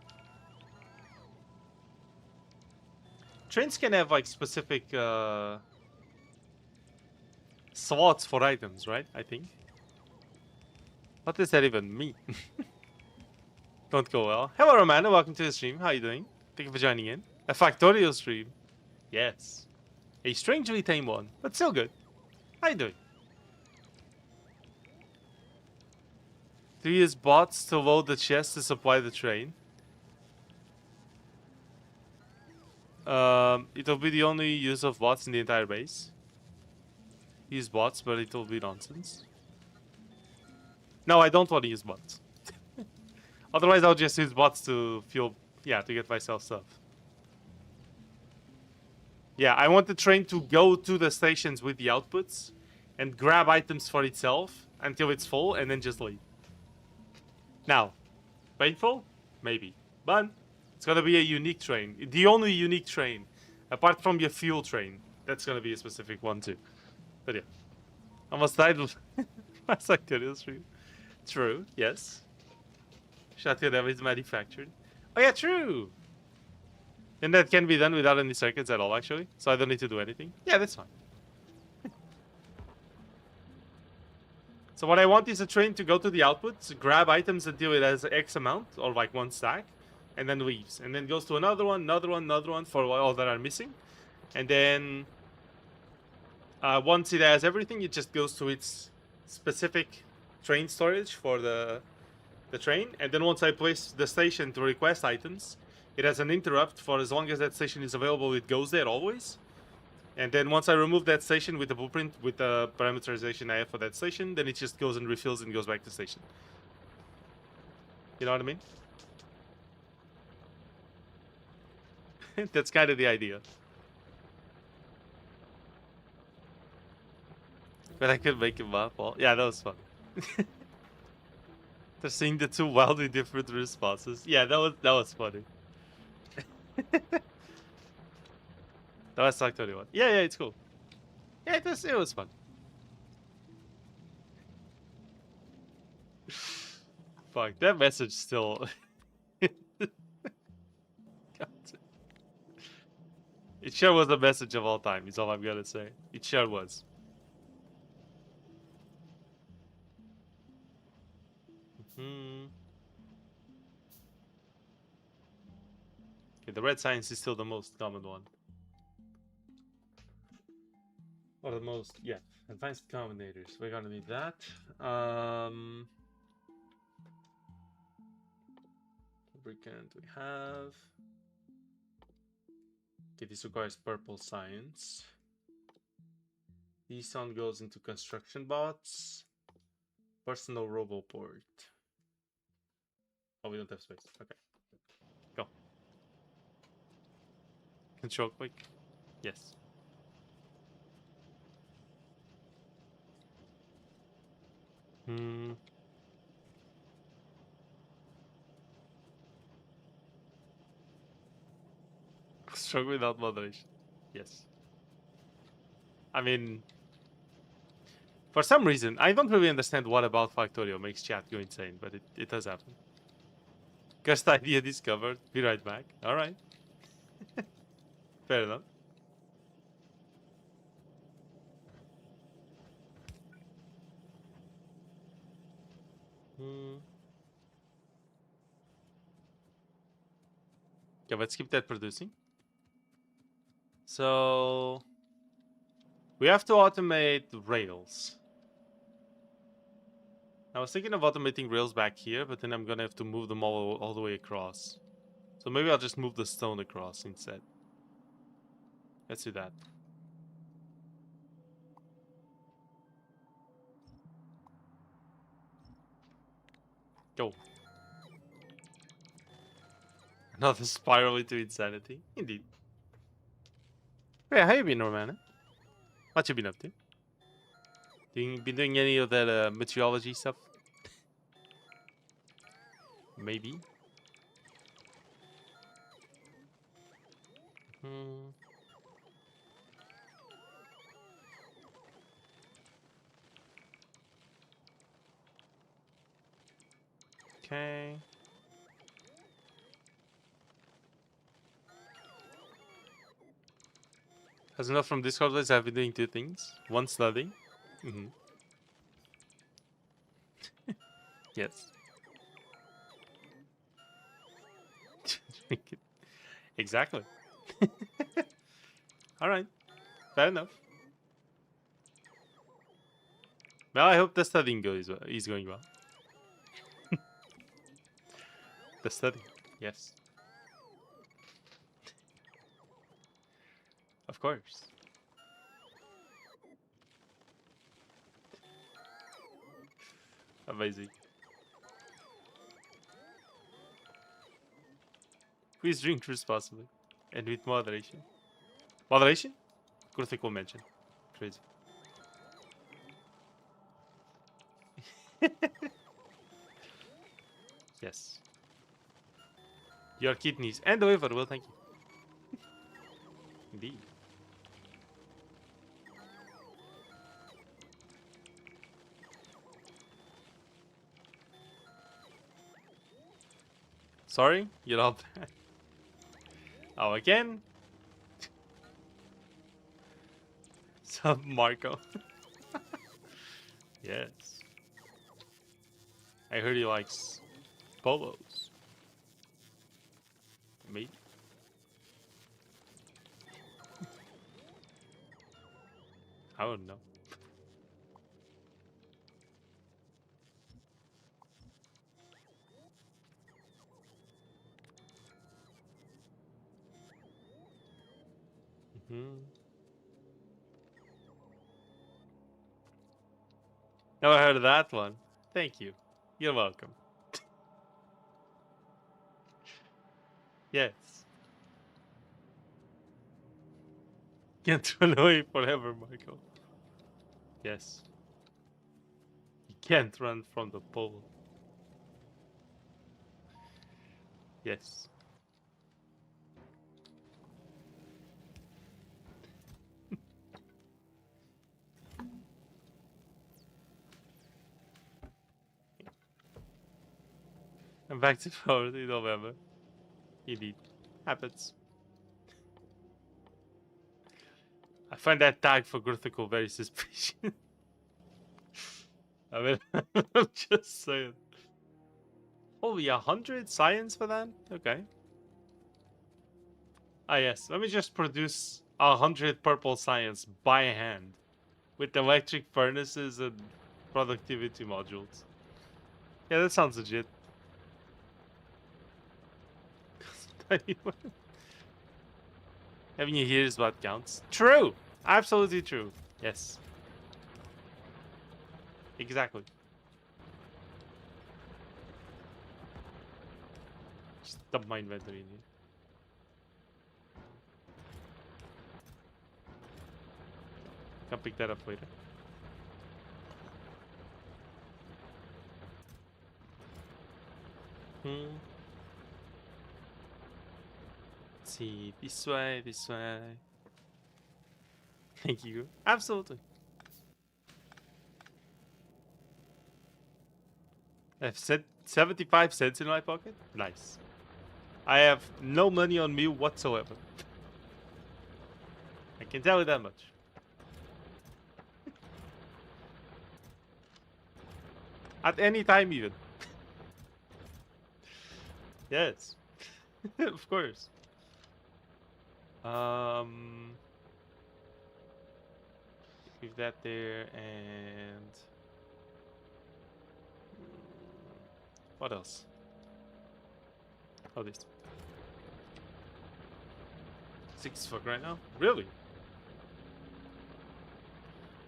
Trains can have like specific slots for items, right? I think. What does that even mean? Don't go well. Hello, Romano. Welcome to the stream. How you doing? Thank you for joining in. A Factorio stream. Yes. A strangely tame one, but still good. How you doing? Do you use bots to load the chest to supply the train? It'll be the only use of bots in the entire base. Use bots, but it'll be nonsense. No, I don't want to use bots. Otherwise, I'll just use bots to fuel, yeah, to get myself stuff. Yeah, I want the train to go to the stations with the outputs and grab items for itself until it's full and then just leave. Now, painful? Maybe. But it's gonna be a unique train. The only unique train, apart from your fuel train. That's gonna be a specific one too. But yeah. Almost died. That's like the stream. True, yes. Shotgun damage is manufactured. Oh yeah, true! And that can be done without any circuits at all, actually. So I don't need to do anything. Yeah, that's fine. So what I want is a train to go to the outputs, grab items until it has X amount, or like one stack, and then leaves. And then goes to another one, another one, another one for all that are missing. And then once it has everything, it just goes to its specific train storage for the train. And then once I place the station to request items, it has an interrupt for as long as that station is available, it goes there always. And then once I remove that station with the blueprint, with the parameterization I have for that station, then it just goes and refills and goes back to station. You know what I mean? That's kind of the idea. But I could make him up. Well, yeah, that was fun. They're seeing the two wildly different responses. Yeah, that was funny. That was like 21. Yeah, it's cool. Yeah, it was fun. Fuck, that message still. It sure was the message of all time, is all I'm gonna say. It sure was. Okay, the red science is still the most common one. Or the most, yeah, advanced combinators. We're gonna need that. Lubricant we have. Okay, this requires purple science. This one goes into construction bots. Personal roboport. Oh, we don't have space. Okay. Go. Control click. Yes. Strong without moderation. Yes. I mean, for some reason, I don't really understand what about Factorio makes chat go insane, but it does happen. Cursed idea discovered. Be right back. Alright. Fair enough. Okay, let's keep that producing. So we have to automate rails. I was thinking of automating rails back here, but then I'm gonna have to move them all the way across. So maybe I'll just move the stone across instead. Let's do that. Go. Another spiral into insanity. Indeed. Hey, how you been, Romana? What you been up to? Been doing any of that meteorology stuff? Maybe. Hmm. Okay. As enough from Discord list, I've been doing two things. One, studying. Mm-hmm. Yes. Exactly. Alright. Fair enough. Well, I hope the studying is going well. The study. Yes. Of course. Amazing. Please drink responsibly. And with moderation. Moderation? Critical mention. Crazy. Yes. Your kidneys and the liver will thank you. Indeed. Sorry, you're all bad. Oh, again? Sub Marco. Yes. I heard he likes polos. Maybe. I don't know. Hmm. Never heard of that one. Thank you. You're welcome. Yes. Can't run away forever, Michael. Yes. You can't run from the pole. Yes. I'm back to forward in November. Indeed. Happens. I find that tag for Gruthical very suspicious. I mean, I'm just saying. Holy, 100 science for that? Okay. Ah, yes. Let me just produce 100 purple science by hand with electric furnaces and productivity modules. Yeah, that sounds legit. Having you here is what counts. True! Absolutely true. Yes. Exactly. Just dump my inventory in here. Can pick that up later. Hmm. Let's see. This way, this way. Thank you. Absolutely. I've set 75 cents in my pocket. Nice. I have no money on me whatsoever. I can tell you that much. At any time, even. Yes. Of course. Leave that there and What else? Oh, this. 6 fuck right now? Really?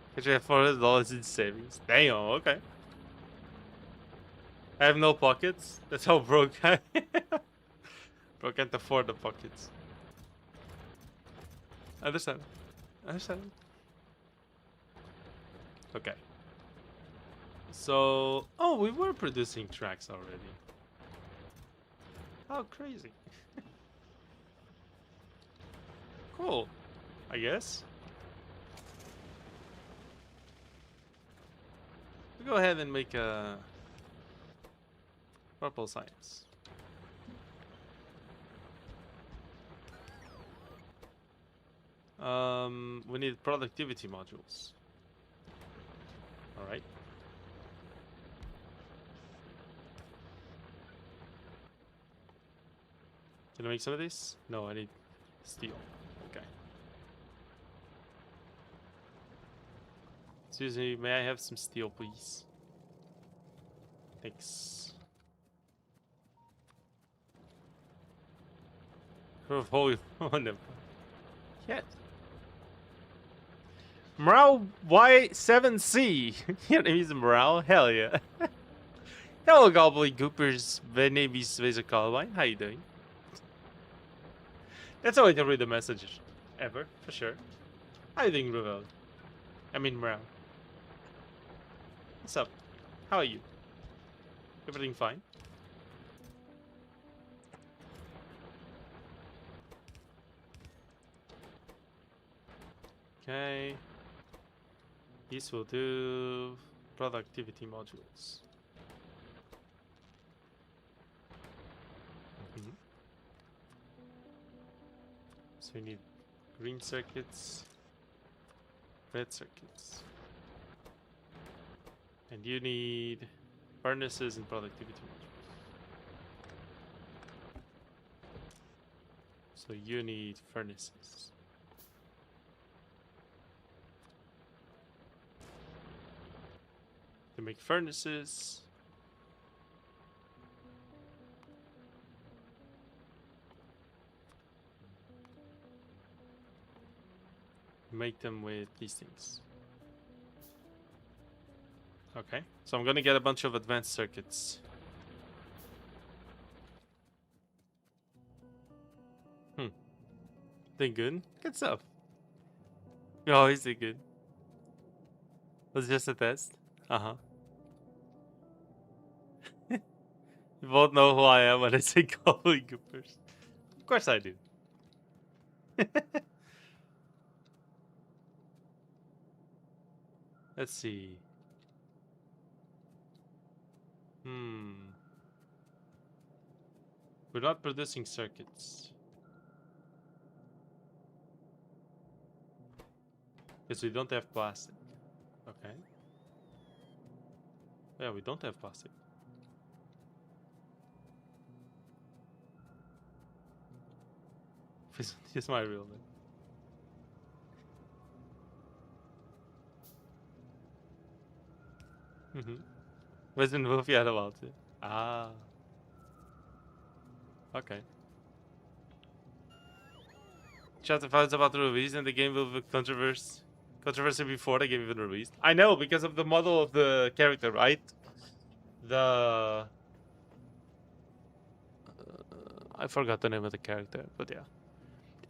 Because you have $400 in savings. Damn, okay. I have no pockets. That's how broke I am. Bro can't afford the pockets. Understand. Understand. Okay. So... Oh, we were producing tracks already. How crazy. Cool. I guess. We'll go ahead and make a... Purple science. We need productivity modules. Alright. Can I make some of this? No, I need steel. Okay. Excuse me, may I have some steel, please? Thanks. Holy, oh no. Yes. Morale Y7C. Your name is Morale? Hell yeah. Hello, Gobbly Goopers. My name is Vaser Columbine. How you doing? That's a way to read the message ever, for sure. How you doing, Ravel? I mean, Morale. What's up? How are you? Everything fine? Okay. This will do productivity modules. So we need green circuits, red circuits. And you need furnaces and productivity modules. So you need furnaces. To make furnaces, make them with these things. Okay, so I'm gonna get a bunch of advanced circuits. Doing good? Good stuff. Oh, is it good? Was just a test? Uh-huh. You both know who I am when I say Gobbly Goopers. Of course I do. Let's see. We're not producing circuits. Because we don't have plastic. Okay. Yeah, we don't have plastic. Here's my real name. Wasn't Wolfie out about it? Ah. Okay. Chat if I was about to release and the game will be controversy before the game even released. I know, because of the model of the character, right? I forgot the name of the character, but yeah.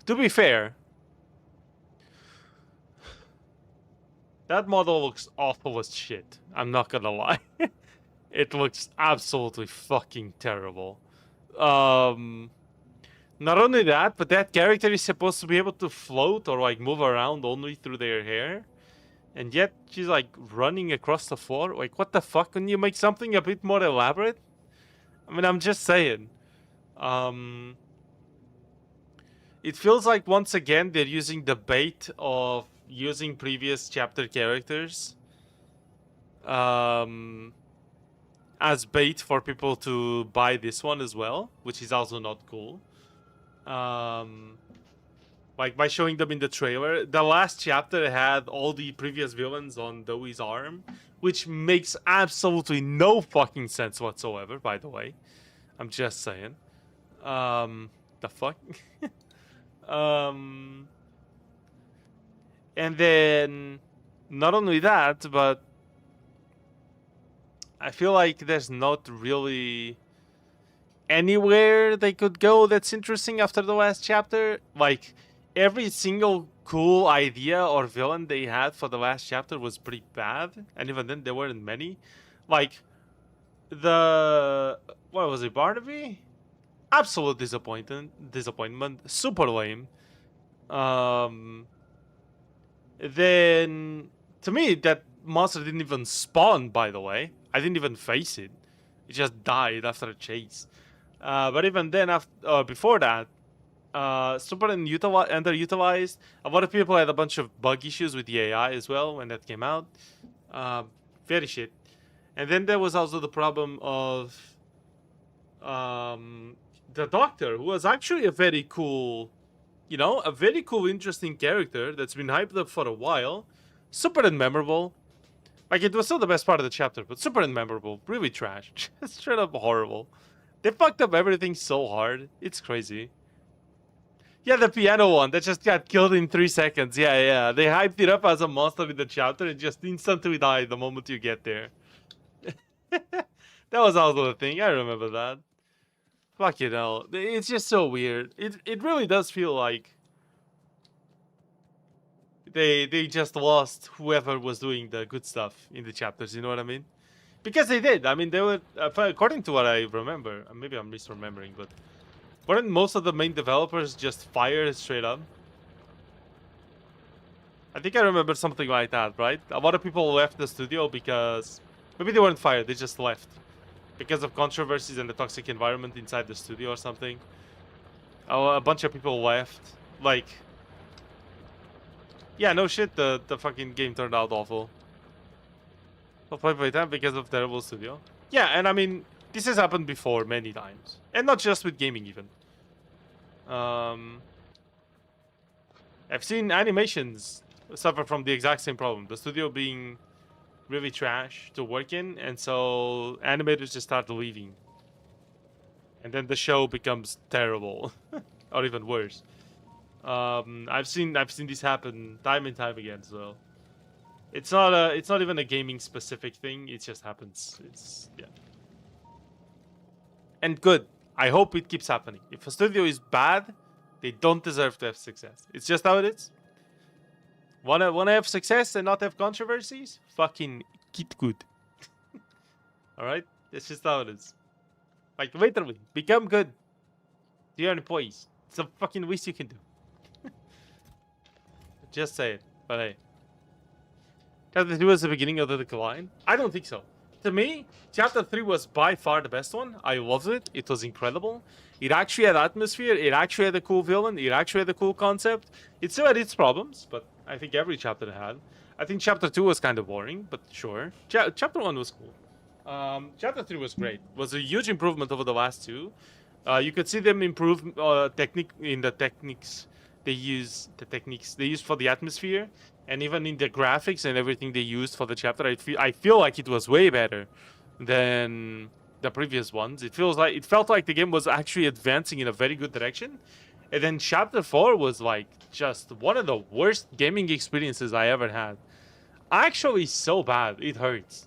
To be fair, that model looks awful as shit. I'm not gonna lie. It looks absolutely fucking terrible. Not only that, but that character is supposed to be able to float or like move around only through their hair. And yet she's like running across the floor. Like, what the fuck? Can you make something a bit more elaborate? I mean, I'm just saying. It feels like once again they're using the bait of using previous chapter characters as bait for people to buy this one as well, which is also not cool. like by showing them in the trailer. The last chapter had all the previous villains on Dewey's arm, which makes absolutely no fucking sense whatsoever, by the way. I'm just saying. The fuck? um, and then not only that, but I feel like there's not really anywhere they could go that's interesting after the last chapter. Like, every single cool idea or villain they had for the last chapter was pretty bad, and even then there weren't many. Like, what was it, Barnaby? Absolute disappointment. Super lame. Then, to me, that monster didn't even spawn, by the way. I didn't even face it. It just died after a chase. But even then, before that, super underutilized. A lot of people had a bunch of bug issues with the AI as well when that came out. Very shit. And then there was also the problem of the Doctor, who was actually a very cool, a very cool, interesting character that's been hyped up for a while. Super unmemorable. Like, it was still the best part of the chapter, but super unmemorable. Really trash. Just straight up horrible. They fucked up everything so hard. It's crazy. Yeah, the piano one that just got killed in 3 seconds. Yeah. They hyped it up as a monster in the chapter and just instantly died the moment you get there. That was also the thing. I remember that. Fuck you know. It's just so weird. It really does feel like they just lost whoever was doing the good stuff in the chapters, you know what I mean? Because they did. I mean, they were, according to what I remember, maybe I'm misremembering, but weren't most of the main developers just fired straight up? I think I remember something like that, right? A lot of people left the studio because, maybe they weren't fired, they just left. Because of controversies and the toxic environment inside the studio or something. A bunch of people left. Like, yeah, no shit, the fucking game turned out awful. Playtime because of terrible studio. Yeah, and I mean, this has happened before many times. And not just with gaming even. I've seen animations suffer from the exact same problem. The studio being really trash to work in, and so animators just start leaving. And then the show becomes terrible. Or even worse. I've seen this happen time and time again, so it's not even a gaming specific thing, it just happens. Yeah. And good. I hope it keeps happening. If a studio is bad, they don't deserve to have success. It's just how it is. Wanna have success and not have controversies? Fucking get good. Alright? That's just how it is. Like, literally, become good to your employees. It's the fucking least you can do. Just say it. But hey. Chapter 3 was the beginning of the decline? I don't think so. To me, Chapter 3 was by far the best one. I loved it. It was incredible. It actually had atmosphere. It actually had a cool villain. It actually had a cool concept. It still had its problems, but I think every chapter had. I think Chapter 2 was kind of boring, but sure. Chapter 1 was cool. Chapter 3 was great. It was a huge improvement over the last two. You could see them improve the techniques they use for the atmosphere, and even in the graphics and everything they used for the chapter. I feel like it was way better than the previous ones. It felt like the game was actually advancing in a very good direction. And then Chapter 4 was like just one of the worst gaming experiences I ever had. Actually, so bad it hurts.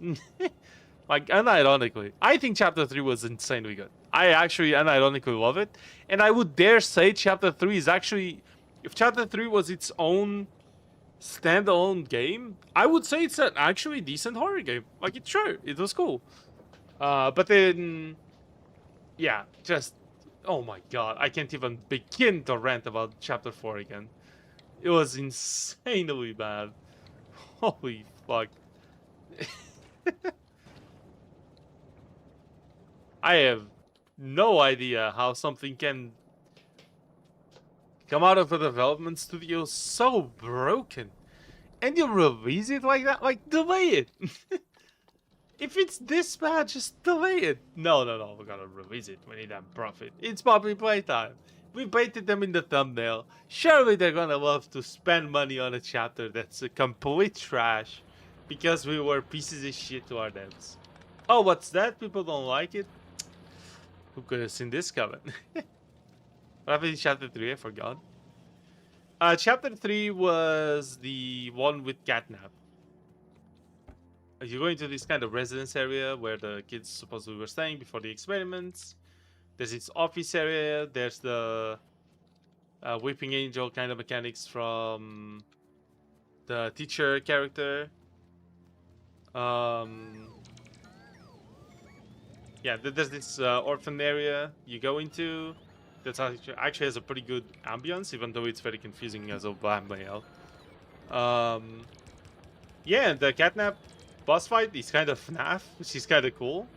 Like, unironically, I think Chapter 3 was insanely good. I actually unironically love it, and I would dare say Chapter 3 is actually, if Chapter 3 was its own standalone game, I would say it's an actually decent horror game. Like, it was cool. But then, yeah, just, oh my god, I can't even begin to rant about Chapter 4 again. It was insanely bad. Holy fuck. I have no idea how something can come out of a development studio so broken and you release it like that. Like, delay it. If it's this bad, just delay it. No, we're gonna release it. We need that profit. It's probably playtime. We baited them in the thumbnail. Surely they're gonna love to spend money on a chapter that's a complete trash because we were pieces of shit to our devs. Oh, what's that? People don't like it? Who could have seen this coming? What happened in chapter 3? I forgot. Chapter 3 was the one with Catnap. You go into this kind of residence area where the kids supposedly were staying before the experiments. There's this office area. There's the Weeping Angel kind of mechanics from the teacher character. Yeah, there's this orphan area you go into. That actually has a pretty good ambience, even though it's very confusing as a blind layout. Yeah, the Catnap boss fight is kind of FNAF, which is kind of cool.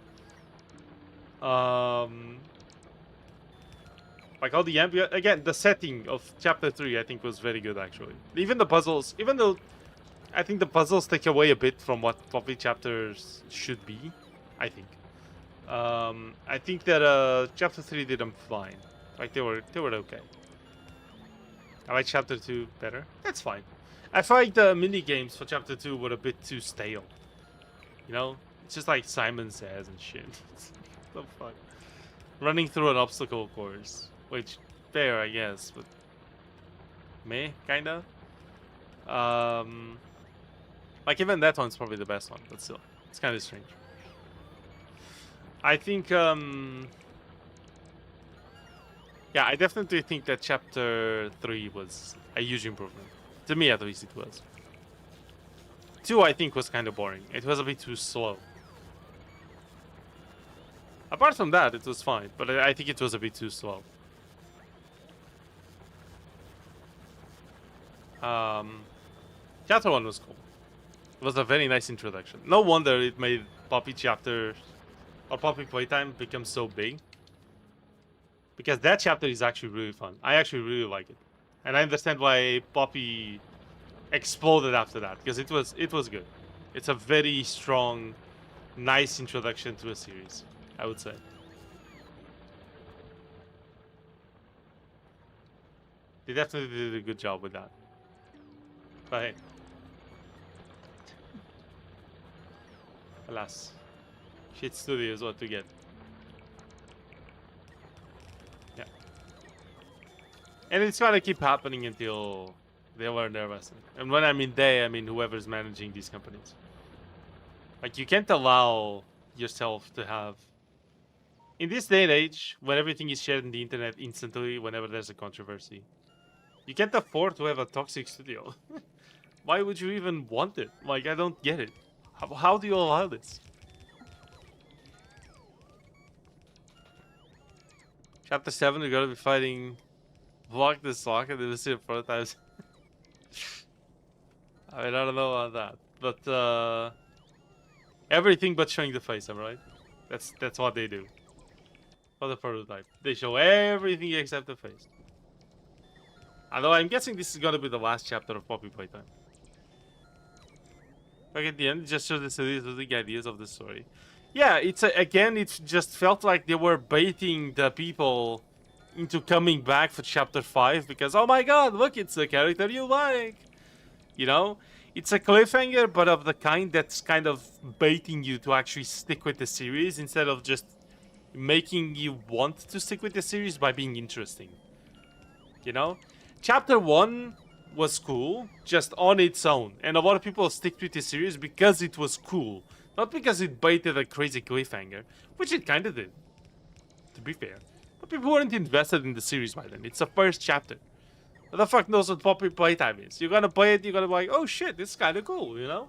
Like all the ambient, again, the setting of chapter 3 I think was very good actually. Even the puzzles, even though I think the puzzles take away a bit from what probably chapters should be, I think. I think that chapter 3 did them fine. Like they were okay. I like chapter 2 better. That's fine. I feel like the mini games for chapter 2 were a bit too stale. You know, it's just like Simon Says and shit. So fun. Running through an obstacle course, which fair I guess, but meh, kinda. Like even that one's probably the best one, but still, it's kind of strange. I think yeah, I definitely think that chapter 3 was a huge improvement. To me, at least, it was. 2, I think, was kind of boring. It was a bit too slow. Apart from that, it was fine, but I think it was a bit too slow. Chapter 1 was cool. It was a very nice introduction. No wonder it made Poppy chapter or Poppy Playtime become so big. Because that chapter is actually really fun. I actually really like it. And I understand why Poppy exploded after that. Because it was good. It's a very strong, nice introduction to a series, I would say. They definitely did a good job with that. But hey. Alas. Shit studio is what to get. Yeah. And it's gonna keep happening until they learn their lesson. And when I mean they, I mean whoever's managing these companies. Like, you can't allow yourself to have... In this day and age, when everything is shared on the internet instantly, whenever there's a controversy, you can't afford to have a toxic studio. Why would you even want it? Like, I don't get it. How do you allow this? Chapter 7, we're gonna be fighting Block the Socket in the city of prototypes. I mean, I don't know about that. But, everything but showing the face, am I right? That's what they do. For the prototype. They show everything except the face. Although I'm guessing this is gonna be the last chapter of Poppy Playtime. Like at the end, it just shows the specific ideas of the story. Yeah, it's again, it just felt like they were baiting the people into coming back for chapter 5 because, oh my god, look, it's the character you like. You know? It's a cliffhanger, but of the kind that's kind of baiting you to actually stick with the series instead of just making you want to stick with the series by being interesting. You know? Chapter 1 was cool, just on its own. And a lot of people stick with the series because it was cool. Not because it baited a crazy cliffhanger, which it kind of did, to be fair. But people weren't invested in the series by then. It's the first chapter. Who the fuck knows what Poppy Playtime is? You're gonna play it, you're gonna be like, oh shit, this is kind of cool, you know?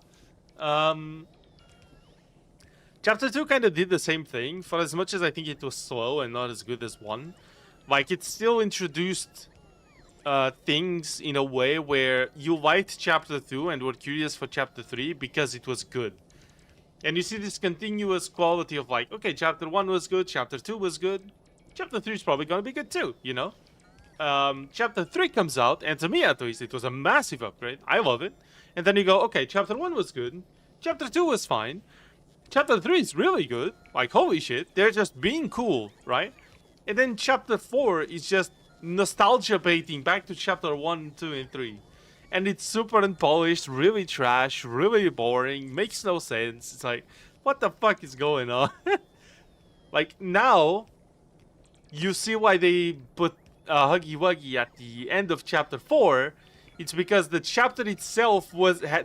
Chapter 2 kind of did the same thing, for as much as I think it was slow and not as good as 1. Like, it still introduced things in a way where you liked Chapter 2 and were curious for Chapter 3 because it was good. And you see this continuous quality of like, okay, Chapter 1 was good, Chapter 2 was good, Chapter 3 is probably gonna be good too, you know? Chapter 3 comes out, and to me at least, it was a massive upgrade. I love it. And then you go, okay, Chapter 1 was good, Chapter 2 was fine, Chapter 3 is really good, like holy shit, they're just being cool, right? And then Chapter 4 is just nostalgia baiting back to chapter 1, 2, and 3. And it's super unpolished, really trash, really boring, makes no sense. It's like, what the fuck is going on? Like, now, you see why they put Huggy Wuggy at the end of chapter 4. It's because the chapter itself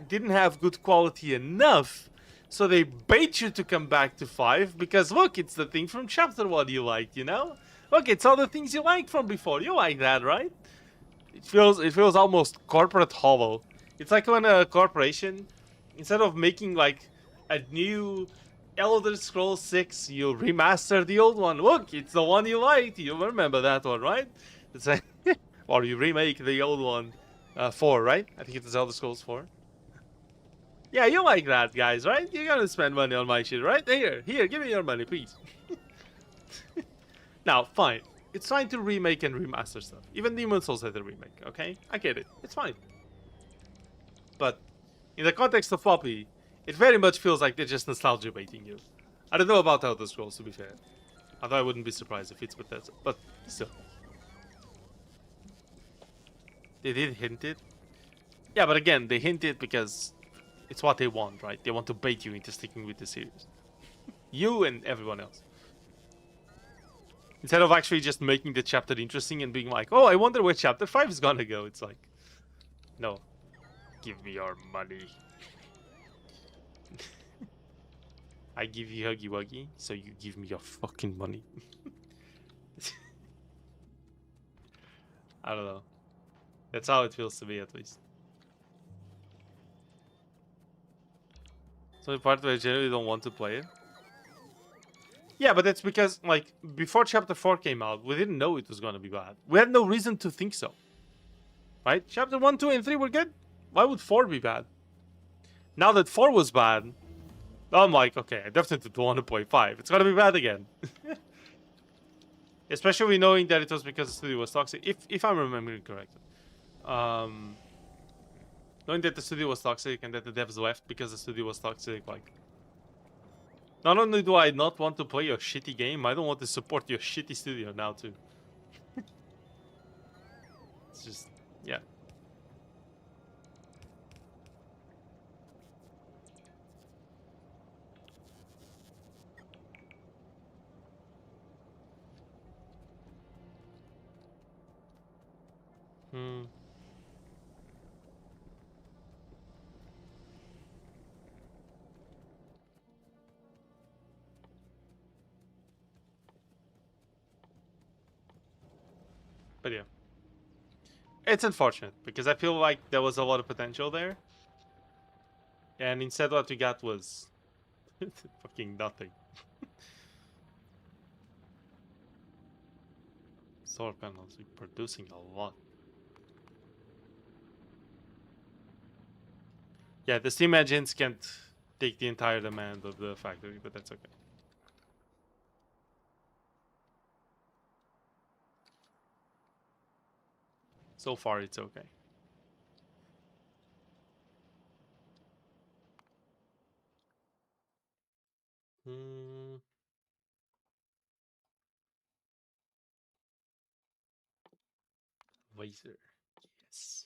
didn't have good quality enough. So they bait you to come back to 5 because, look, it's the thing from chapter 1 you liked, you know? Look, it's all the things you liked from before. You like that, right? It feels almost corporate hollow. It's like when a corporation, instead of making like a new Elder Scrolls 6, you remaster the old one. Look, it's the one you liked. You remember that one, right? It's like, or you remake the old one, 4, right? I think it's Elder Scrolls 4. Yeah, you like that, guys, right? You're gonna spend money on my shit, right? Here, give me your money, please. Now, fine. It's trying to remake and remaster stuff. Even Demon's Souls had a remake, okay? I get it. It's fine. But in the context of Poppy, it very much feels like they're just nostalgia baiting you. I don't know about Elder Scrolls, to be fair. Although I wouldn't be surprised if it's Bethesda. But still. They did hint it. Yeah, but again, they hint it because it's what they want, right? They want to bait you into sticking with the series. You and everyone else. Instead of actually just making the chapter interesting and being like, oh, I wonder where chapter 5 is gonna go. It's like, no. Give me your money. I give you Huggy Wuggy, so you give me your fucking money. I don't know. That's how it feels to me, at least. So the part where I generally don't want to play it. Yeah, but that's because, like, before Chapter 4 came out, we didn't know it was gonna be bad. We had no reason to think so. Right? Chapter 1, 2, and 3 were good. Why would 4 be bad? Now that 4 was bad, I'm like, okay, I definitely don't want to play 5. It's gonna be bad again. Especially knowing that it was because the studio was toxic. If I'm remembering correctly. Knowing that the studio was toxic and that the devs left because the studio was toxic, like... Not only do I not want to play your shitty game, I don't want to support your shitty studio now too. It's just... yeah. But yeah. It's unfortunate, because I feel like there was a lot of potential there. And instead what we got was... fucking nothing. Solar panels, we're producing a lot. Yeah, the steam engines can't take the entire demand of the factory, but that's okay. So far, it's okay. Laser. Yes.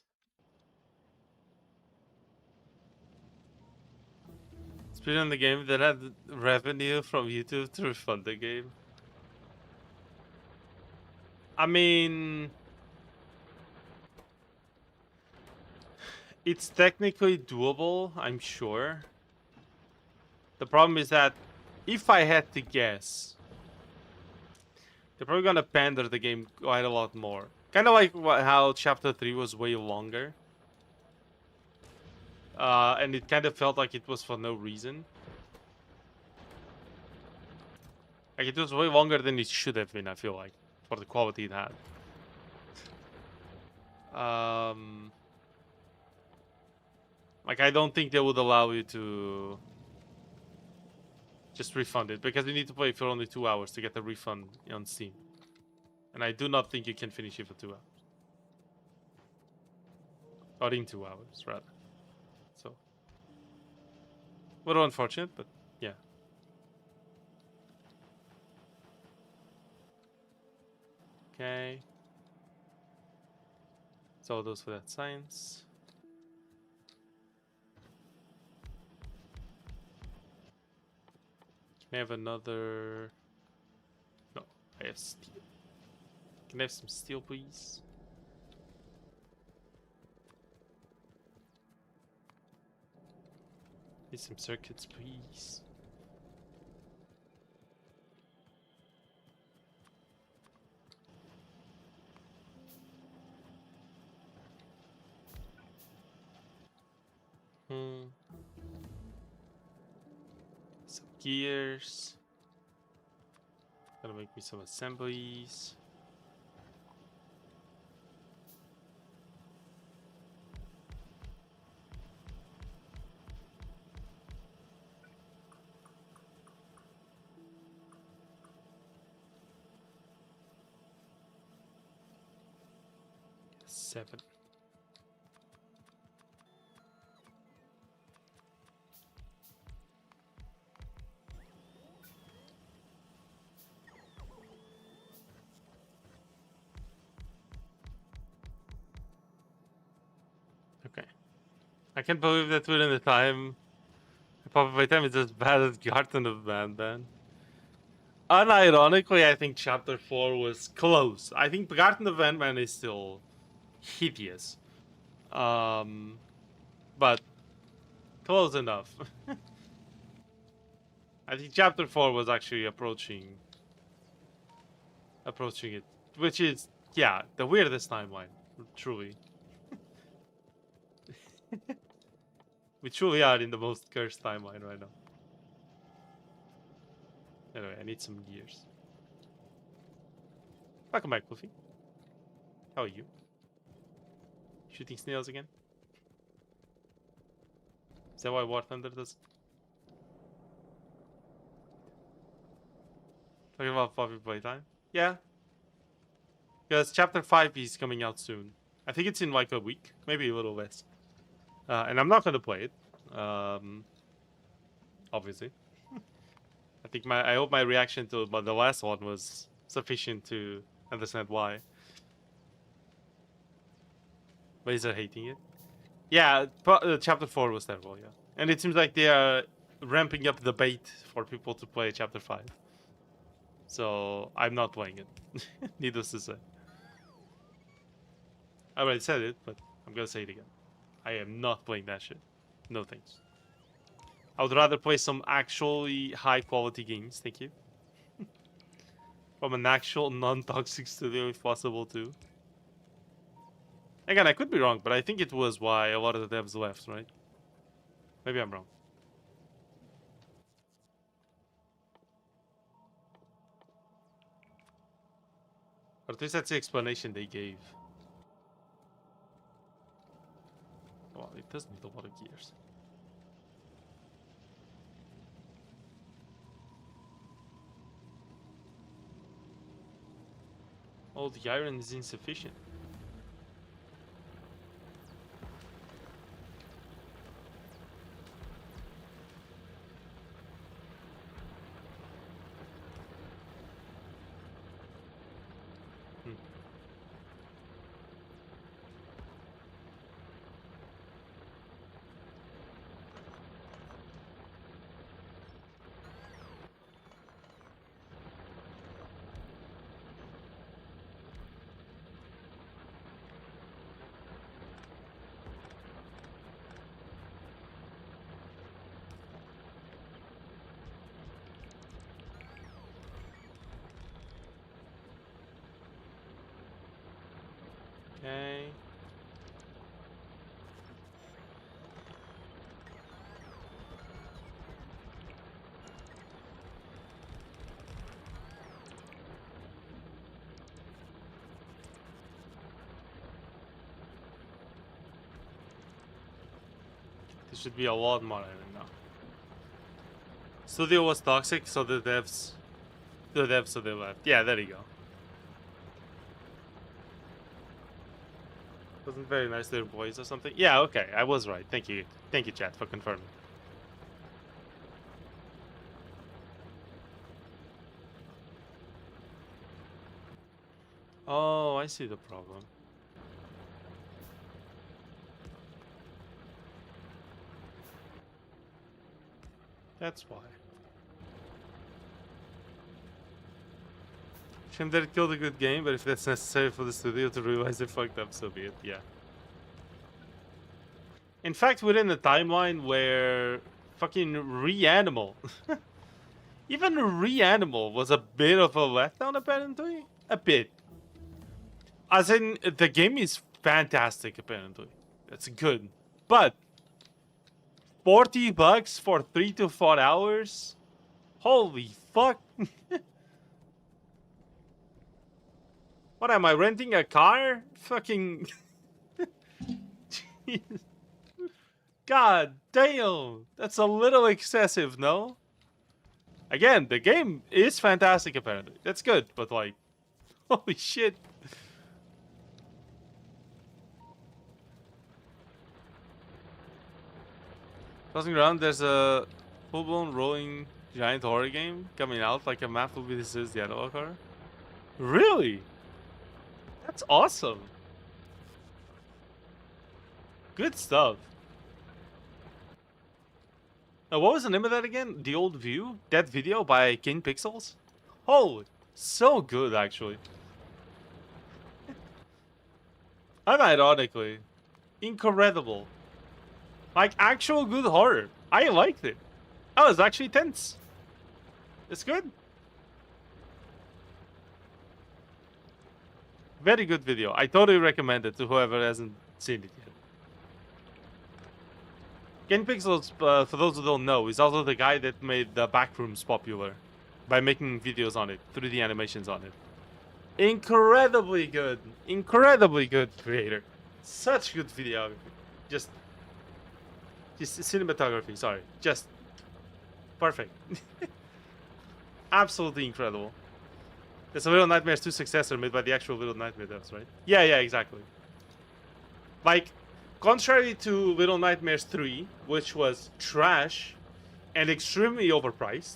Speed on the game that had revenue from YouTube to refund the game. I mean... it's technically doable, I'm sure. The problem is that if I had to guess, they're probably gonna pander the game quite a lot more. Kind of like how Chapter 3 was way longer. And it kind of felt like it was for no reason. Like, it was way longer than it should have been, I feel like, for the quality it had. Like, I don't think they would allow you to just refund it, because you need to play for only 2 hours to get the refund on Steam. And I do not think you can finish it for 2 hours. Or in 2 hours, rather. So, a little unfortunate, but yeah. Okay. That's all those for that science. Can I have another? No, I have steel. Can I have some steel, please? Need some circuits, please. Some gears. Gotta make me some assemblies. Seven. Okay. I can't believe that within the time. Probably by the time it's as bad as Garden of Man. Unironically, I think Chapter 4 was close. I think Garden of Man is still hideous. But close enough. I think Chapter 4 was actually approaching it. Which is, yeah, the weirdest timeline. Truly. We truly are in the most cursed timeline right now. Anyway, I need some gears. Welcome back, Luffy. How are you? Shooting snails again? Is that why War Thunder does? Talking about Puppy Playtime? Yeah. Because Chapter 5 is coming out soon. I think it's in like a week. Maybe a little less. And I'm not going to play it. Obviously. I hope my reaction to the last one was sufficient to understand why. But is hating it? Yeah, Chapter 4 was terrible, yeah. And it seems like they are ramping up the bait for people to play Chapter 5. So, I'm not playing it. Needless to say. I already said it, but I'm gonna say it again. I am not playing that shit. No thanks. I would rather play some actually high quality games, thank you. From an actual non-toxic studio if possible too. Again, I could be wrong, but I think it was why a lot of the devs left, right? Maybe I'm wrong. Or at least that's the explanation they gave. Well, it does need a lot of gears. Oh, the iron is insufficient. Okay. There should be a lot more iron now. Studio was toxic, so the devs so they left. Yeah, there you go. Wasn't very nice to their boys or something. Yeah, okay, I was right. Thank you, chat, for confirming. Oh, I see the problem. That's why. Shame that it killed a good game, but if that's necessary for the studio to realize they fucked up, so be it. Yeah. In fact, we're in a timeline where fucking Reanimal, even Reanimal was a bit of a letdown, apparently. A bit. As in, the game is fantastic, apparently. It's good. But $40 for 3 to 4 hours? Holy fuck. What am I, renting a car? Fucking... God damn. That's a little excessive, no? Again, the game is fantastic, apparently. That's good, but like... Holy shit. Crossing around, there's a full-blown rolling giant horror game coming out, like a map will be This Is the Analog Horror. Really? That's awesome. Good stuff. What was the name of that again? The Old View? That video by King Pixels? Oh, so good, actually. Unironically. Incredible. Like, actual good horror. I liked it. I was actually tense. It's good. Very good video. I totally recommend it to whoever hasn't seen it yet. Ken Pixels, for those who don't know, is also the guy that made the Backrooms popular by making videos on it, 3D animations on it. Incredibly good creator. Such good videography. Just cinematography, sorry. Just perfect. Absolutely incredible. It's a Little Nightmares 2 successor made by the actual Little Nightmare devs, right? Yeah, exactly. Like, contrary to Little Nightmares 3, which was trash and extremely overpriced,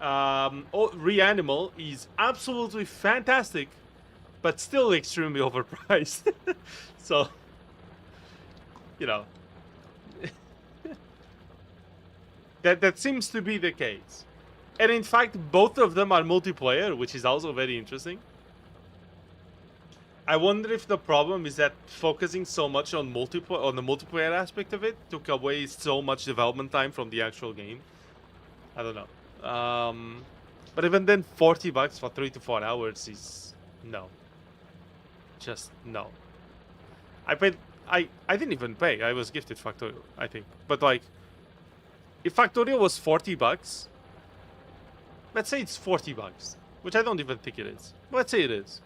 Reanimal is absolutely fantastic, but still extremely overpriced. So, you know, that seems to be the case. And in fact, both of them are multiplayer, which is also very interesting. I wonder if the problem is that focusing so much on the multiplayer aspect of it took away so much development time from the actual game. I don't know. But even then, $40 for 3 to 4 hours is no. Just no. I didn't even pay. I was gifted Factorio, I think. But like, if Factorio was $40, let's say it's $40, which I don't even think it is. Let's say it is.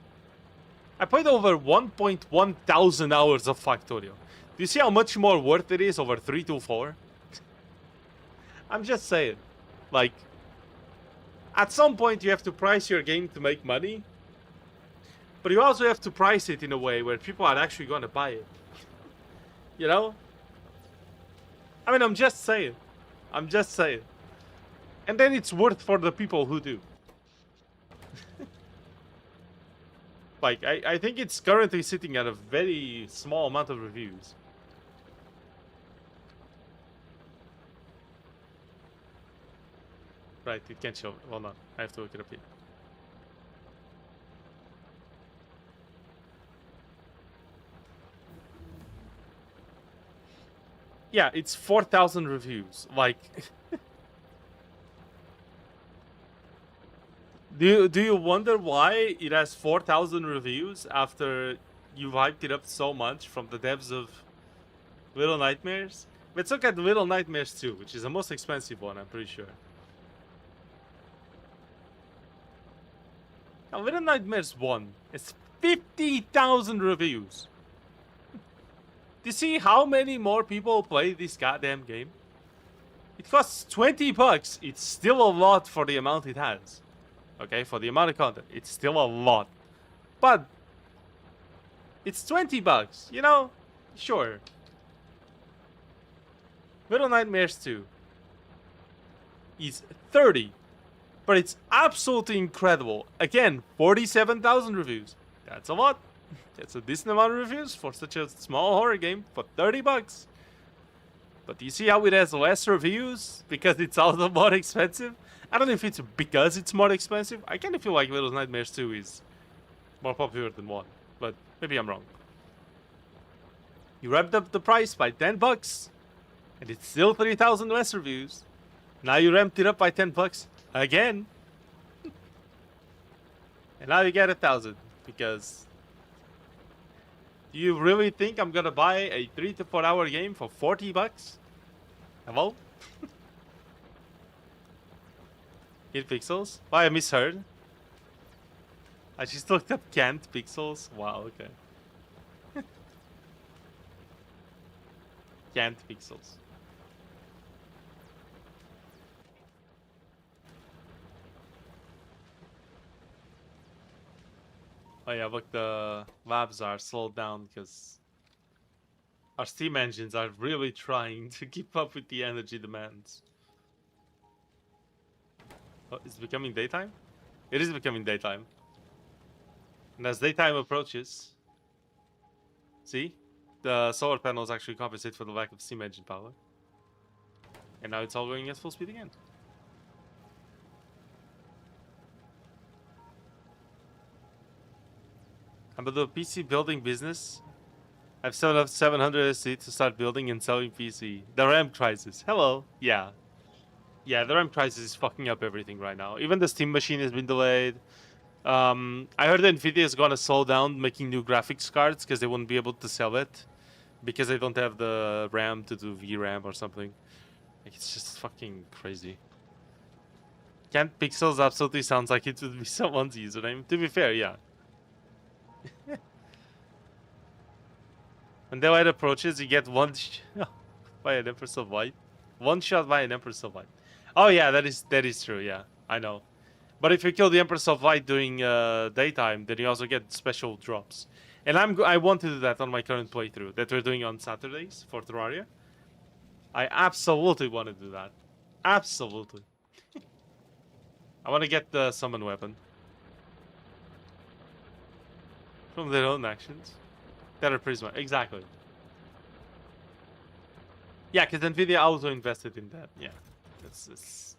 I played over 1.1 thousand hours of Factorio. Do you see how much more worth it is over 3 to 4? I'm just saying. Like, at some point you have to price your game to make money. But you also have to price it in a way where people are actually going to buy it. You know? I mean, I'm just saying. I'm just saying. And then it's worth for the people who do. Like, I think it's currently sitting at a very small amount of reviews. Right, it can't show. Hold on, I have to look it up here. Yeah, it's 4,000 reviews. Like... Do you wonder why it has 4,000 reviews after you hyped it up so much from the devs of Little Nightmares? Let's look at Little Nightmares 2, which is the most expensive one, I'm pretty sure. Now, Little Nightmares 1 has 50,000 reviews. Do you see how many more people play this goddamn game? It costs $20. It's still a lot for the amount it has. Okay, for the amount of content, it's still a lot. But it's $20, you know? Sure. Little Nightmares 2 is 30, but it's absolutely incredible. Again, 47,000 reviews. That's a lot. That's a decent amount of reviews for such a small horror game for $30. But you see how it has less reviews because it's also more expensive? I don't know if it's because it's more expensive. I kind of feel like Little Nightmares 2 is more popular than 1, but maybe I'm wrong. You ramped up the price by 10 bucks, and it's still 3,000 less reviews. Now you ramped it up by 10 bucks again, and now you get 1,000 because. Do you really think I'm gonna buy a 3 to 4 hour game for 40 bucks? Hello? 8 pixels? Why, I misheard? I just looked up canned pixels. Wow, okay. Canned pixels. Oh yeah, look, the labs are slowed down because our steam engines are really trying to keep up with the energy demands. Oh, it's becoming daytime? It is becoming daytime. And as daytime approaches, see? The solar panels actually compensate for the lack of steam engine power. And now it's all going at full speed again. I'm the PC building business. I've set up 700 SC to start building and selling PC. The RAM crisis. Hello. Yeah. Yeah, the RAM crisis is fucking up everything right now. Even the Steam machine has been delayed. I heard that Nvidia is gonna slow down making new graphics cards because they won't be able to sell it because they don't have the RAM to do VRAM or something. Like, it's just fucking crazy. Can't Pixels absolutely sounds like it would be someone's username. To be fair, yeah. When daylight approaches, you get one by an Empress of Light. One shot by an Empress of Light. Oh yeah, that is true. Yeah, I know. But if you kill the Empress of Light during daytime, then you also get special drops. And I want to do that on my current playthrough that we're doing on Saturdays for Terraria. I absolutely want to do that. Absolutely. I want to get the summon weapon from their own actions. Better Prisma, exactly. Yeah, because Nvidia also invested in that. Yeah, it's.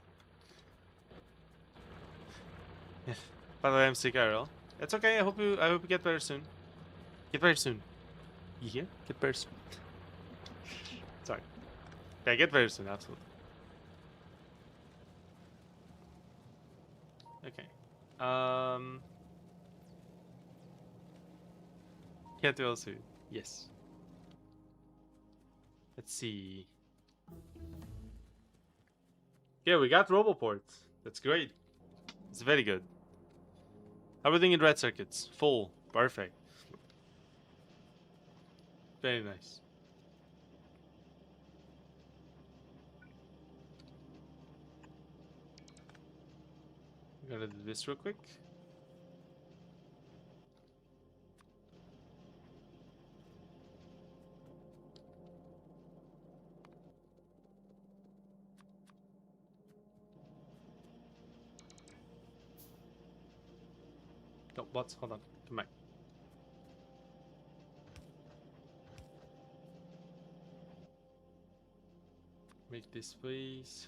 By the way, I'm sick, IRL. It's okay. I hope you get better soon. Get better soon. You hear? Get better soon. Sorry. Yeah, get better soon. Absolutely. Okay. Can't do soon. Yes. Let's see. Yeah, we got Roboport. That's great. It's very good. Everything in red circuits. Full. Perfect. Very nice. I'm gonna do this real quick. No, what? Hold on. Come back. Make this, please.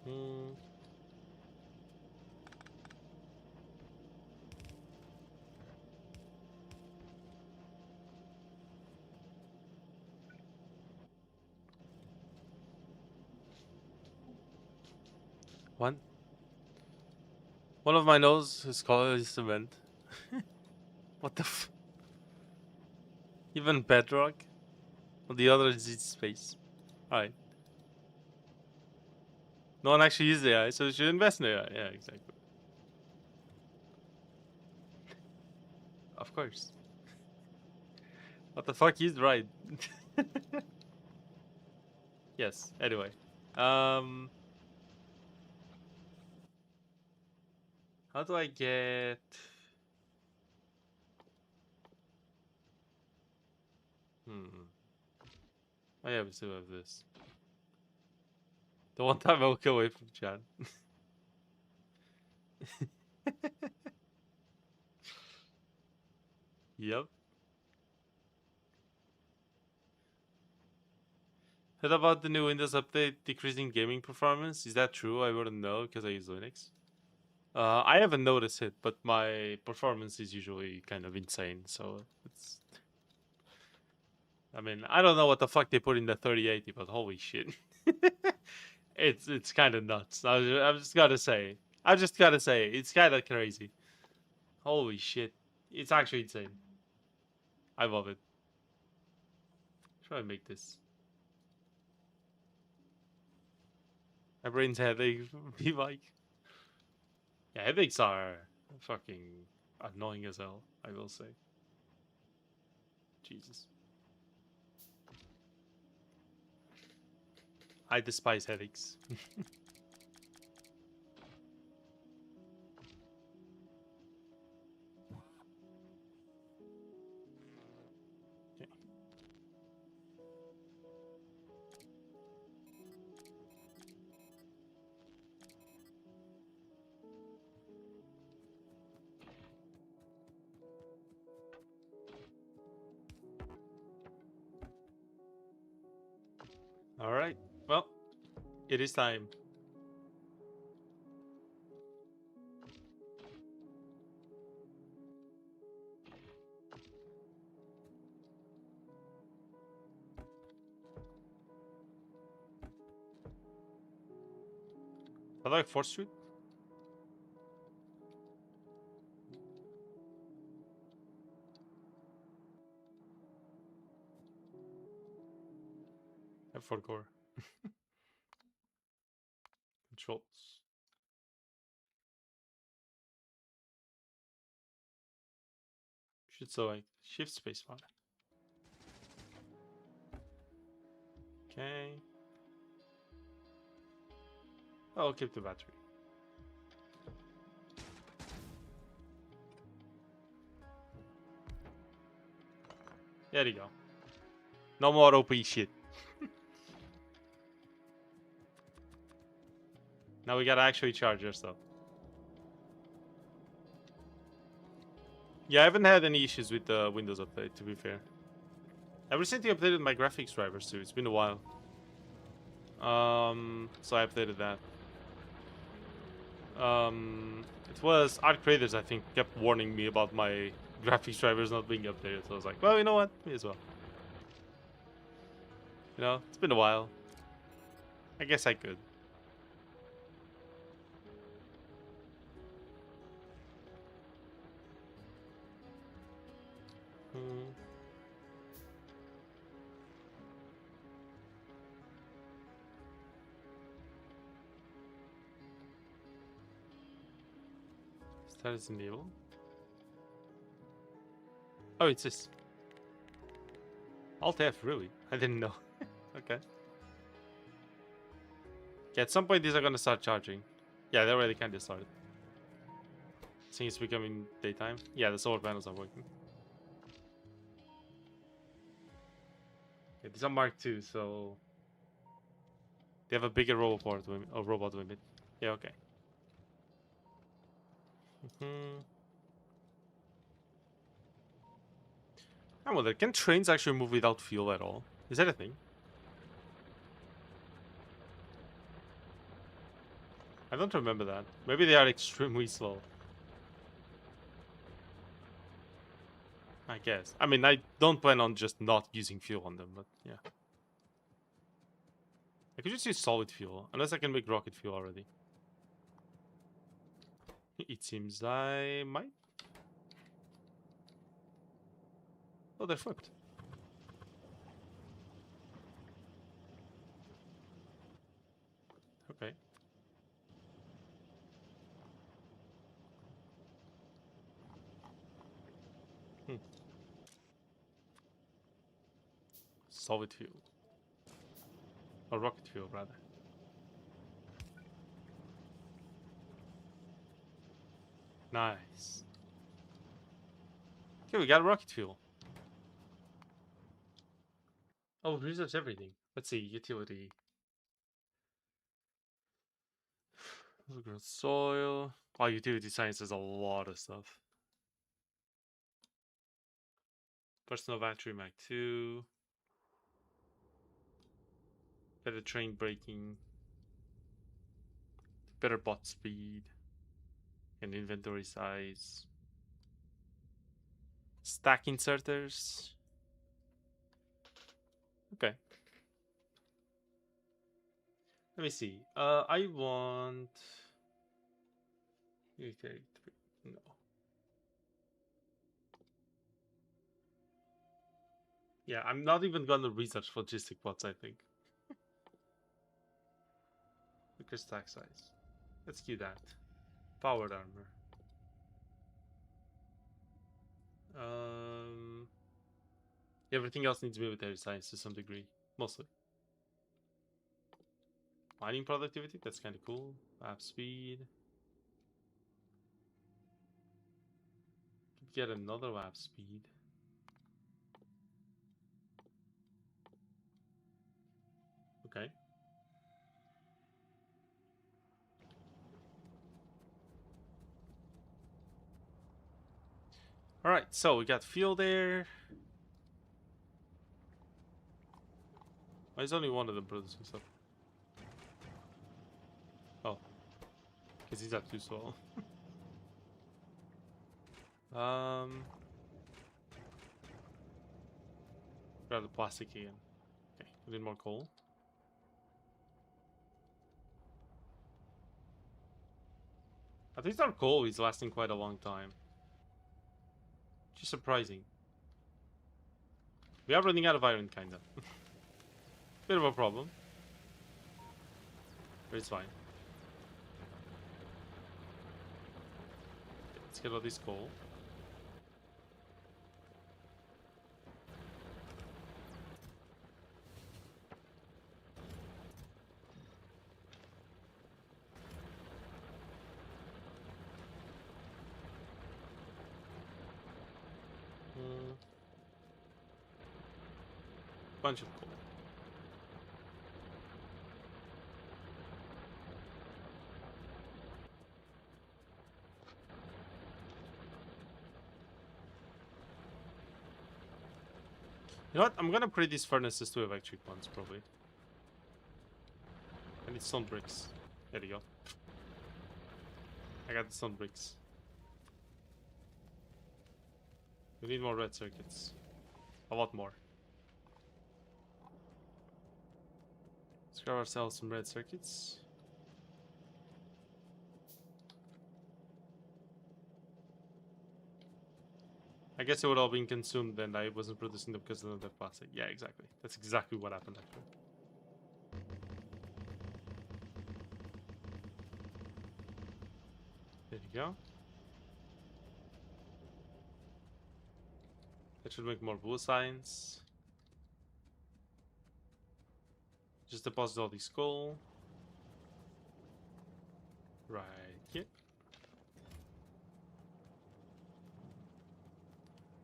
Hmm. One of my nose is called cement. What the f? Even bedrock? Well, the other is space. Alright. No one actually uses AI, so you should invest in AI. Yeah, exactly. Of course. What the fuck? He's right. Yes, anyway. How do I get... Oh yeah, we still have this. The one time I walk away from chat. Yep. Heard about the new Windows update decreasing gaming performance? Is that true? I wouldn't know because I use Linux. I haven't noticed it, but my performance is usually kind of insane. So it's. I mean, I don't know what the fuck they put in the 3080, but holy shit, it's kind of nuts. I just gotta say, it's kind of crazy. Holy shit, it's actually insane. I love it. Try to make this. My brain's headache. Be like, yeah, headaches are fucking annoying as hell. I will say. Jesus, I despise headaches. Okay. All right. Well, it is time. I like 4th Street. F4 core. Controls. Should select shift spacebar. Okay. I'll keep the battery. There you go. No more OP shit. Now we gotta actually charge our stuff. Yeah, I haven't had any issues with the Windows update, to be fair. I recently updated my graphics drivers too. It's been a while. So I updated that. It was Art Creators, I think, kept warning me about my graphics drivers not being updated. So I was like, well, you know what? Me as well. You know, it's been a while. I guess I could. Hmm. Status enable. Oh, it's this. Alt F, really? I didn't know. Okay. Yeah, at some point these are gonna start charging. Yeah, they already kind of started. Seeing it's becoming daytime. Yeah, the solar panels are working. Yeah, these are Mark II, so they have a bigger robot limit. Yeah, okay. Hmm. I wonder, can trains actually move without fuel at all? Is that a thing? I don't remember that. Maybe they are extremely slow. I guess. I mean, I don't plan on just not using fuel on them, but yeah. I could just use solid fuel, unless I can make rocket fuel already. It seems I might. Oh, they're flipped. Okay. Hmm. Solid fuel. Or rocket fuel, rather. Nice. Okay, we got rocket fuel. Oh, research everything. Let's see, utility. Overgrown soil. Oh, utility science has a lot of stuff. Personal battery Mac 2. Better train braking. Better bot speed. And inventory size. Stack inserters. Okay. Let me see. I want. Okay, no. Yeah, I'm not even gonna research logistic bots, I think. Look at stack size. Let's do that. Powered armor. Everything else needs military science to some degree. Mostly. Mining productivity, that's kind of cool. App speed. Could get another app speed. Okay. Alright, so we got field air. Why is only one of them producing stuff? Oh. Because he's at 2 soil. Grab the plastic again. Okay, we need more coal. At least our coal is lasting quite a long time. Which is surprising. We are running out of iron, kinda. Bit of a problem. But it's fine. Let's get all this coal. Bunch of coal. You know what? I'm gonna upgrade these furnaces to electric ones, probably. I need stone bricks. There you go. I got the stone bricks. We need more red circuits. A lot more. Let's grab ourselves some red circuits. I guess it would all been consumed and I wasn't producing them because of the plastic. Yeah, exactly. That's exactly what happened actually. There you go. That should make more blue signs. Just deposit all this coal. Right here.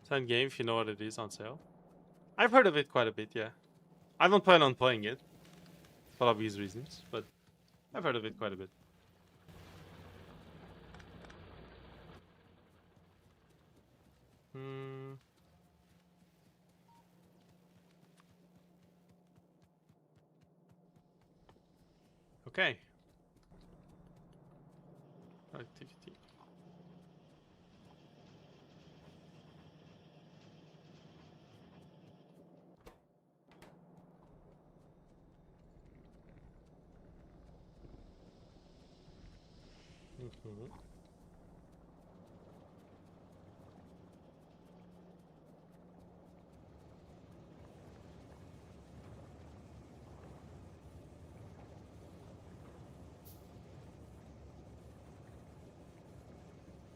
Time game, if you know what it is, on sale. I've heard of it quite a bit, yeah. I don't plan on playing it, for obvious reasons, but I've heard of it quite a bit. Okay. Activity.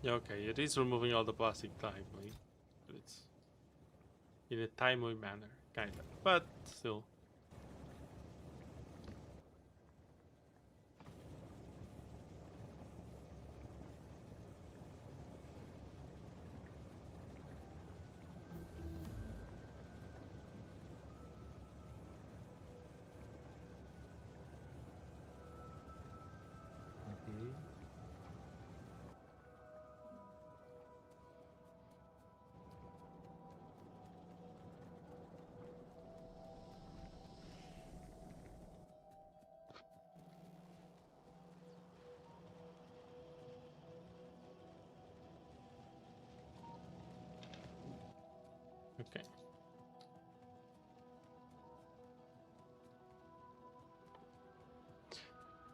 Yeah, okay, it is removing all the plastic timely, but it's in a timely manner, kinda. But still. Okay.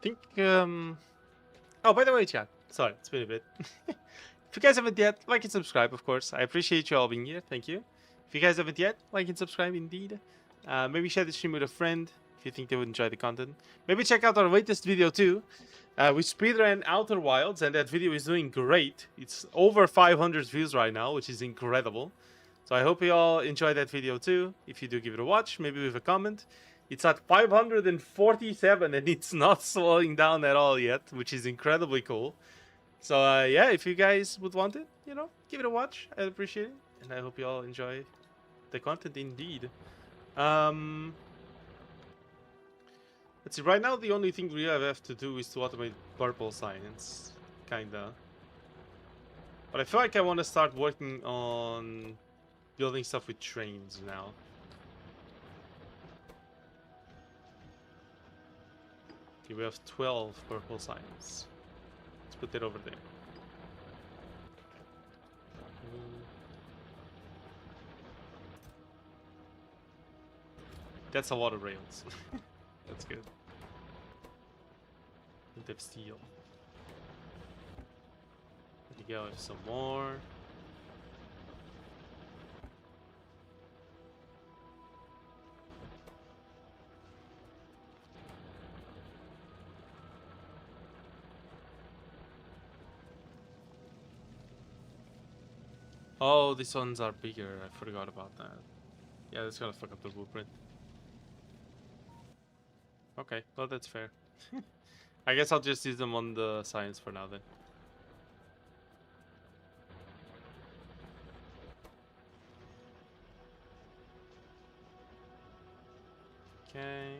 Think oh, by the way, chat. Sorry, it's been a bit. If you guys haven't yet, like and subscribe, of course. I appreciate you all being here. Thank you. If you guys haven't yet, like and subscribe indeed. Maybe share the stream with a friend if you think they would enjoy the content. Maybe check out our latest video too. We speedran Outer Wilds, and that video is doing great. It's over 500 views right now, which is incredible. So I hope you all enjoy that video too. If you do, give it a watch, maybe with a comment. It's at 547 and it's not slowing down at all yet, which is incredibly cool. So yeah, if you guys would want it, you know, give it a watch. I'd appreciate it, and I hope you all enjoy the content indeed. Let's see. Right now, the only thing we have to do is to automate purple science, kinda. But I feel like I want to start working on building stuff with trains now. Okay, we have 12 purple science. Let's put that over there. That's a lot of rails. That's good. And they have steel. There you go, some more. Oh, these ones are bigger. I forgot about that. Yeah, that's gonna fuck up the blueprint. Okay, well that's fair. I guess I'll just use them on the science for now then. Okay.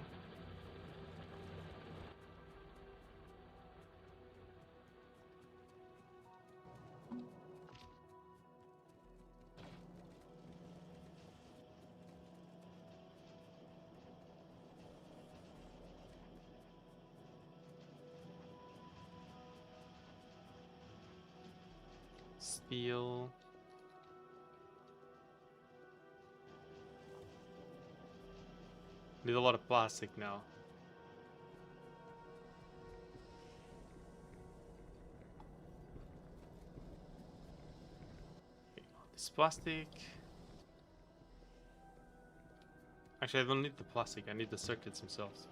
Steel. Need a lot of plastic now. Okay, this plastic. Actually, I don't need the plastic. I need the circuits themselves.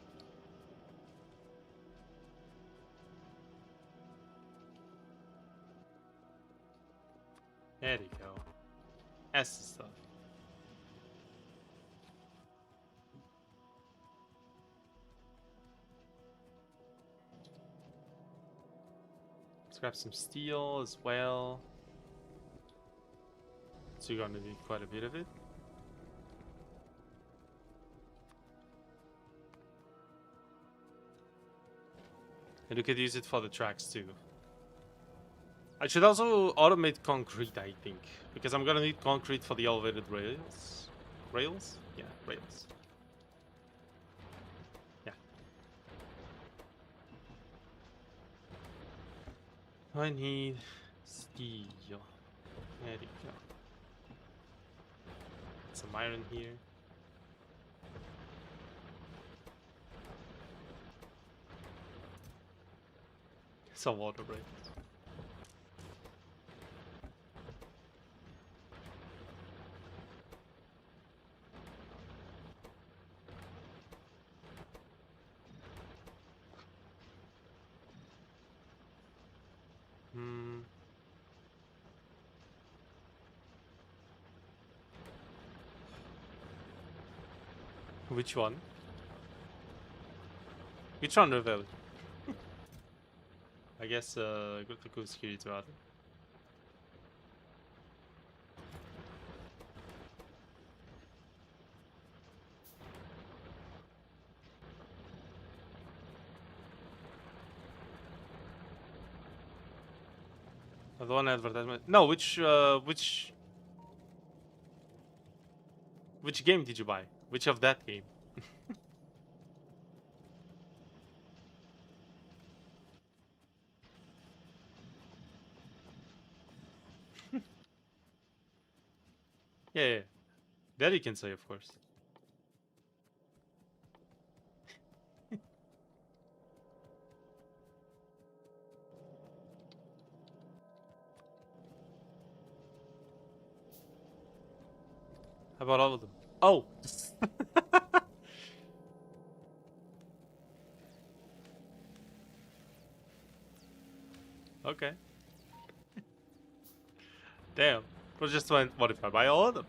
There you go. That's the stuff. Let's grab some steel as well. So you're gonna need quite a bit of it. And you could use it for the tracks too. I should also automate concrete, I think. Because I'm gonna need concrete for the elevated rails. Rails? Yeah, rails. Yeah. I need steel. There you go. Some iron here. Some water rails. Which one? Which one, Revel? I guess, good to go security rather. The one advertisement. No, which game did you buy? Which of that game? Yeah, yeah. That you can say, of course. How about all of them? Oh! Okay. Damn. Was just what if I buy all of them?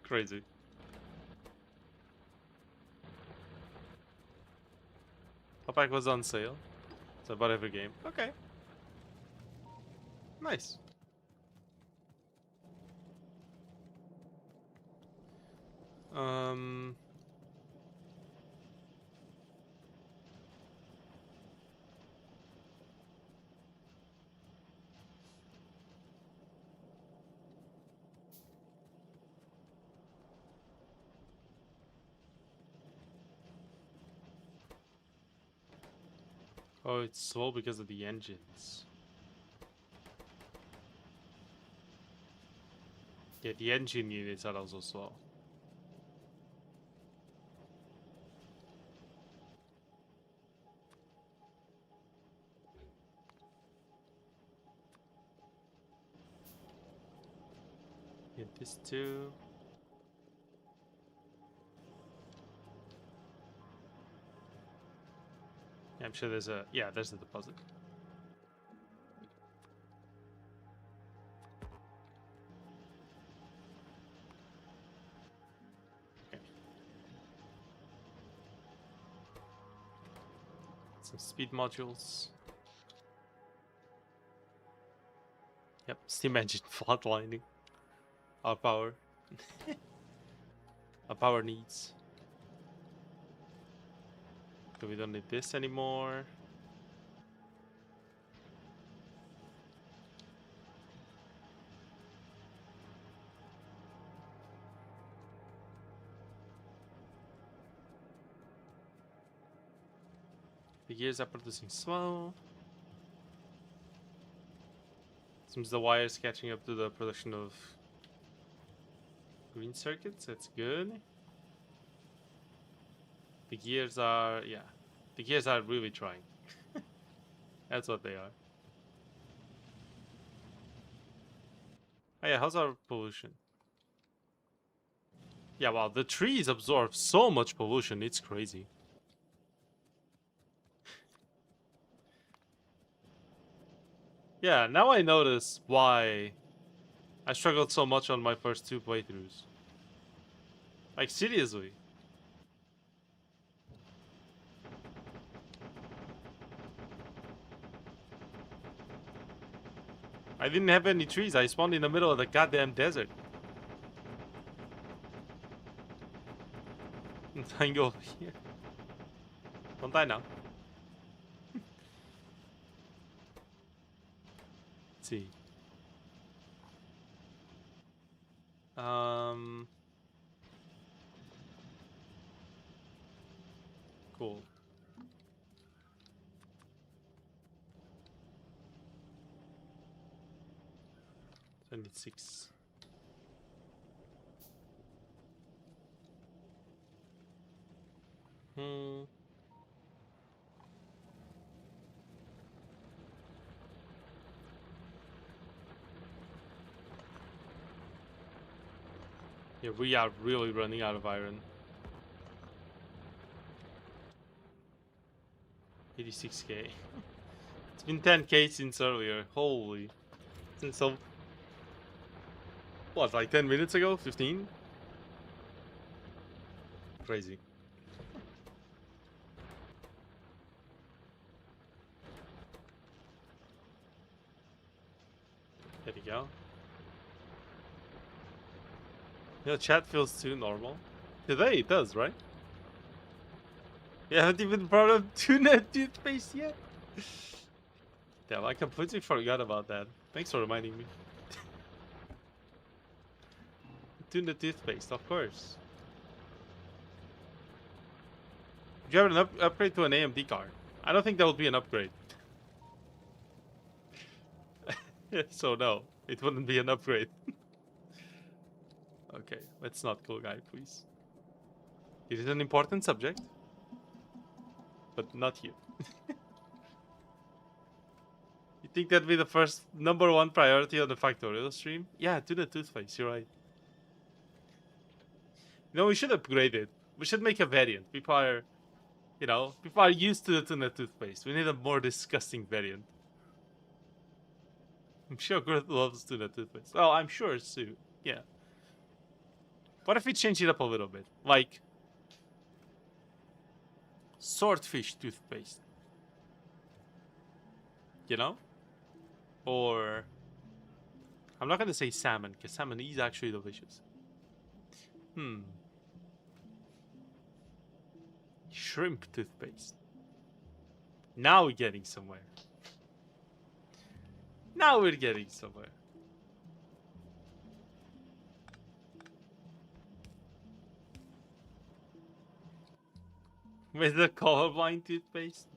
Crazy. Our pack was on sale. So I bought every game. Okay. Nice. Oh, it's slow because of the engines. Yeah, the engine units are also slow. Get this too. Yeah, I'm sure there's a... Yeah, there's a deposit. Okay. Some speed modules. Yep, steam engine flatlining. Our power. Our power needs. So we don't need this anymore. The gears are producing slow. Seems the wire is catching up to the production of green circuits. That's good. The gears are, yeah. The gears are really trying. That's what they are. Oh yeah, how's our pollution? Yeah, wow, the trees absorb so much pollution, it's crazy. Yeah, now I notice why I struggled so much on my first 2 playthroughs. Like, seriously. I didn't have any trees, I spawned in the middle of the goddamn desert. I go over here. Don't die now. Let's see. Cool. I need 6. Yeah, we are really running out of iron. 86k. It's been 10k since earlier. Holy. Since so... What, like 10 minutes ago? 15? Crazy. There you go. You know, chat feels too normal. Today it does, right? You haven't even brought up tuna toothpaste yet? Damn, I completely forgot about that. Thanks for reminding me. Tuna toothpaste, of course. Do you have an upgrade to an AMD card? I don't think that would be an upgrade. So no. It wouldn't be an upgrade. Okay, let's not kill guy, please. It is an important subject, but not here. You think that'd be the first #1 priority on the Factorio stream? Yeah, to the toothpaste, you're right. You know, we should upgrade it. We should make a variant. People are, you know, people are used to the tuna toothpaste. We need a more disgusting variant. I'm sure Groot loves tuna toothpaste. Oh, I'm sure Sue. Yeah. What if we change it up a little bit? Like swordfish toothpaste. You know? Or I'm not gonna say salmon, because salmon is actually delicious. Shrimp toothpaste. Now we're getting somewhere. Now we're getting somewhere. With the colorblind toothpaste?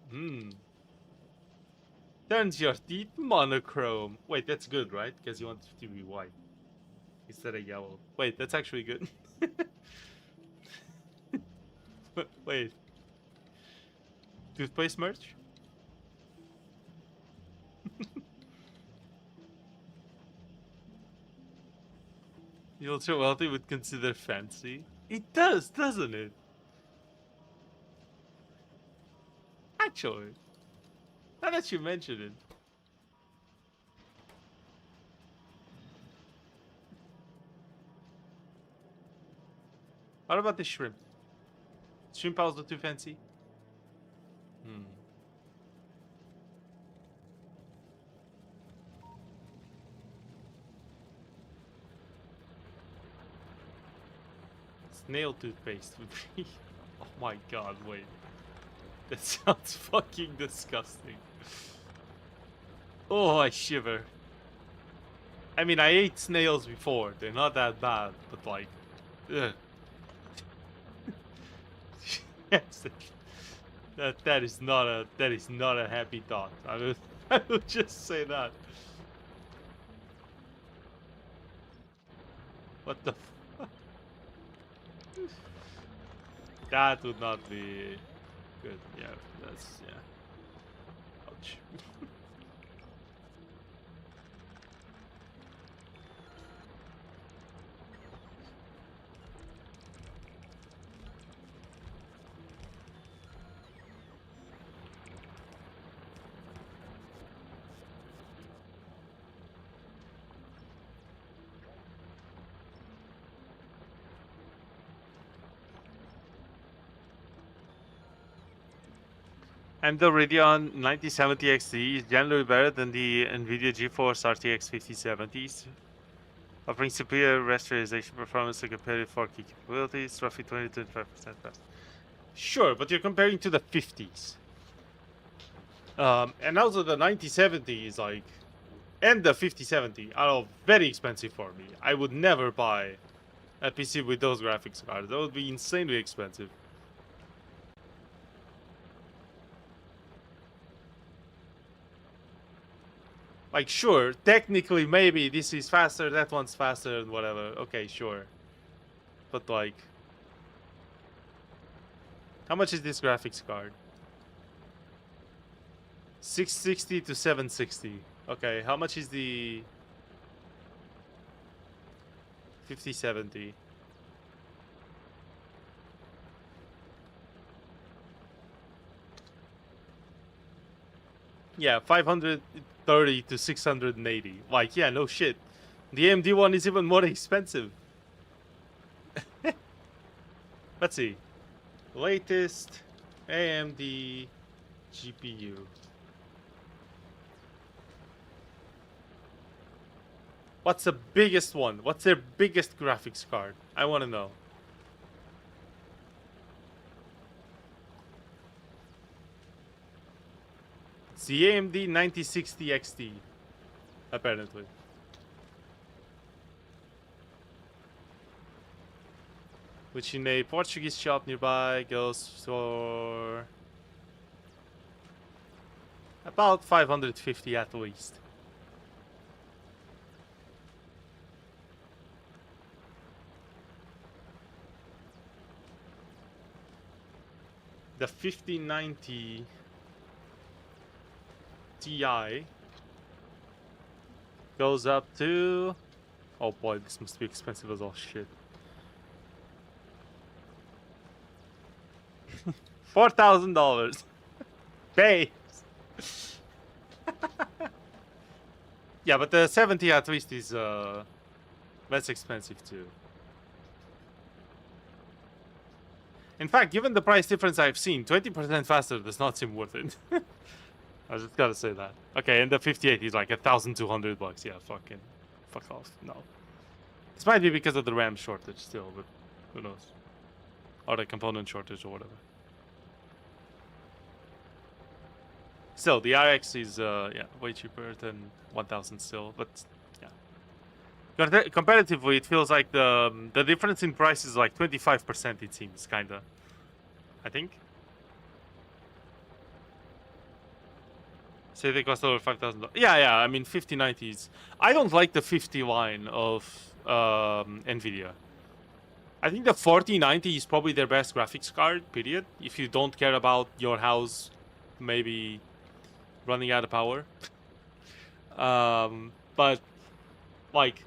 Turns your teeth monochrome. Wait, that's good, right? Because you want it to be white instead of yellow. Wait, that's actually good. Wait. Toothpaste merch? The ultra wealthy would consider fancy. It does, doesn't it? Actually. Now that you mention it. What about the shrimp? Shrimp also too fancy? Snail toothpaste would be... Oh my god, wait. That sounds fucking disgusting. Oh, I shiver. I mean, I ate snails before. They're not that bad, but like... Ugh. Yes, that is not a happy thought. I will just say that. What the fuck? That would not be good. Yeah, that's ouch. And the Radeon 9070 XT is generally better than the NVIDIA GeForce RTX 5070s, offering superior rasterization performance and competitive 4K capabilities, roughly 20-25% faster. Sure, but you're comparing to the 50s. And also the 9070 is like, and the 5070 are all very expensive for me. I would never buy a PC with those graphics cards. That would be insanely expensive. Like, sure, technically maybe this is faster, that one's faster, and whatever. Okay, sure. But like, how much is this graphics card? 660 to 760. Okay, how much is the 5070? Yeah, 530 to 680. Like, yeah, no shit. The AMD one is even more expensive. Let's see. Latest AMD GPU. What's the biggest one? What's their biggest graphics card? I want to know. It's the AMD 9060 XT, apparently. Which in a Portuguese shop nearby goes for about 550 at least. the 5090 Ti goes up to... Oh boy, this must be expensive as all shit. $4,000. Pay. Yeah, but the 70 at least is less expensive too. In fact, given the price difference I've seen, 20% faster does not seem worth it. I just gotta say that. Okay, and the 58 is like $1,200. Yeah, fuck off. No. This might be because of the RAM shortage still, but who knows? Or the component shortage or whatever. Still, the RX is yeah, way cheaper than 1,000 still, but yeah. Comparatively, it feels like the difference in price is like 25%. It seems kinda. I think. Say they cost over $5,000. Yeah. I mean, 5090s. I don't like the 50 line of Nvidia. I think the 4090 is probably their best graphics card. Period. If you don't care about your house, maybe running out of power. But like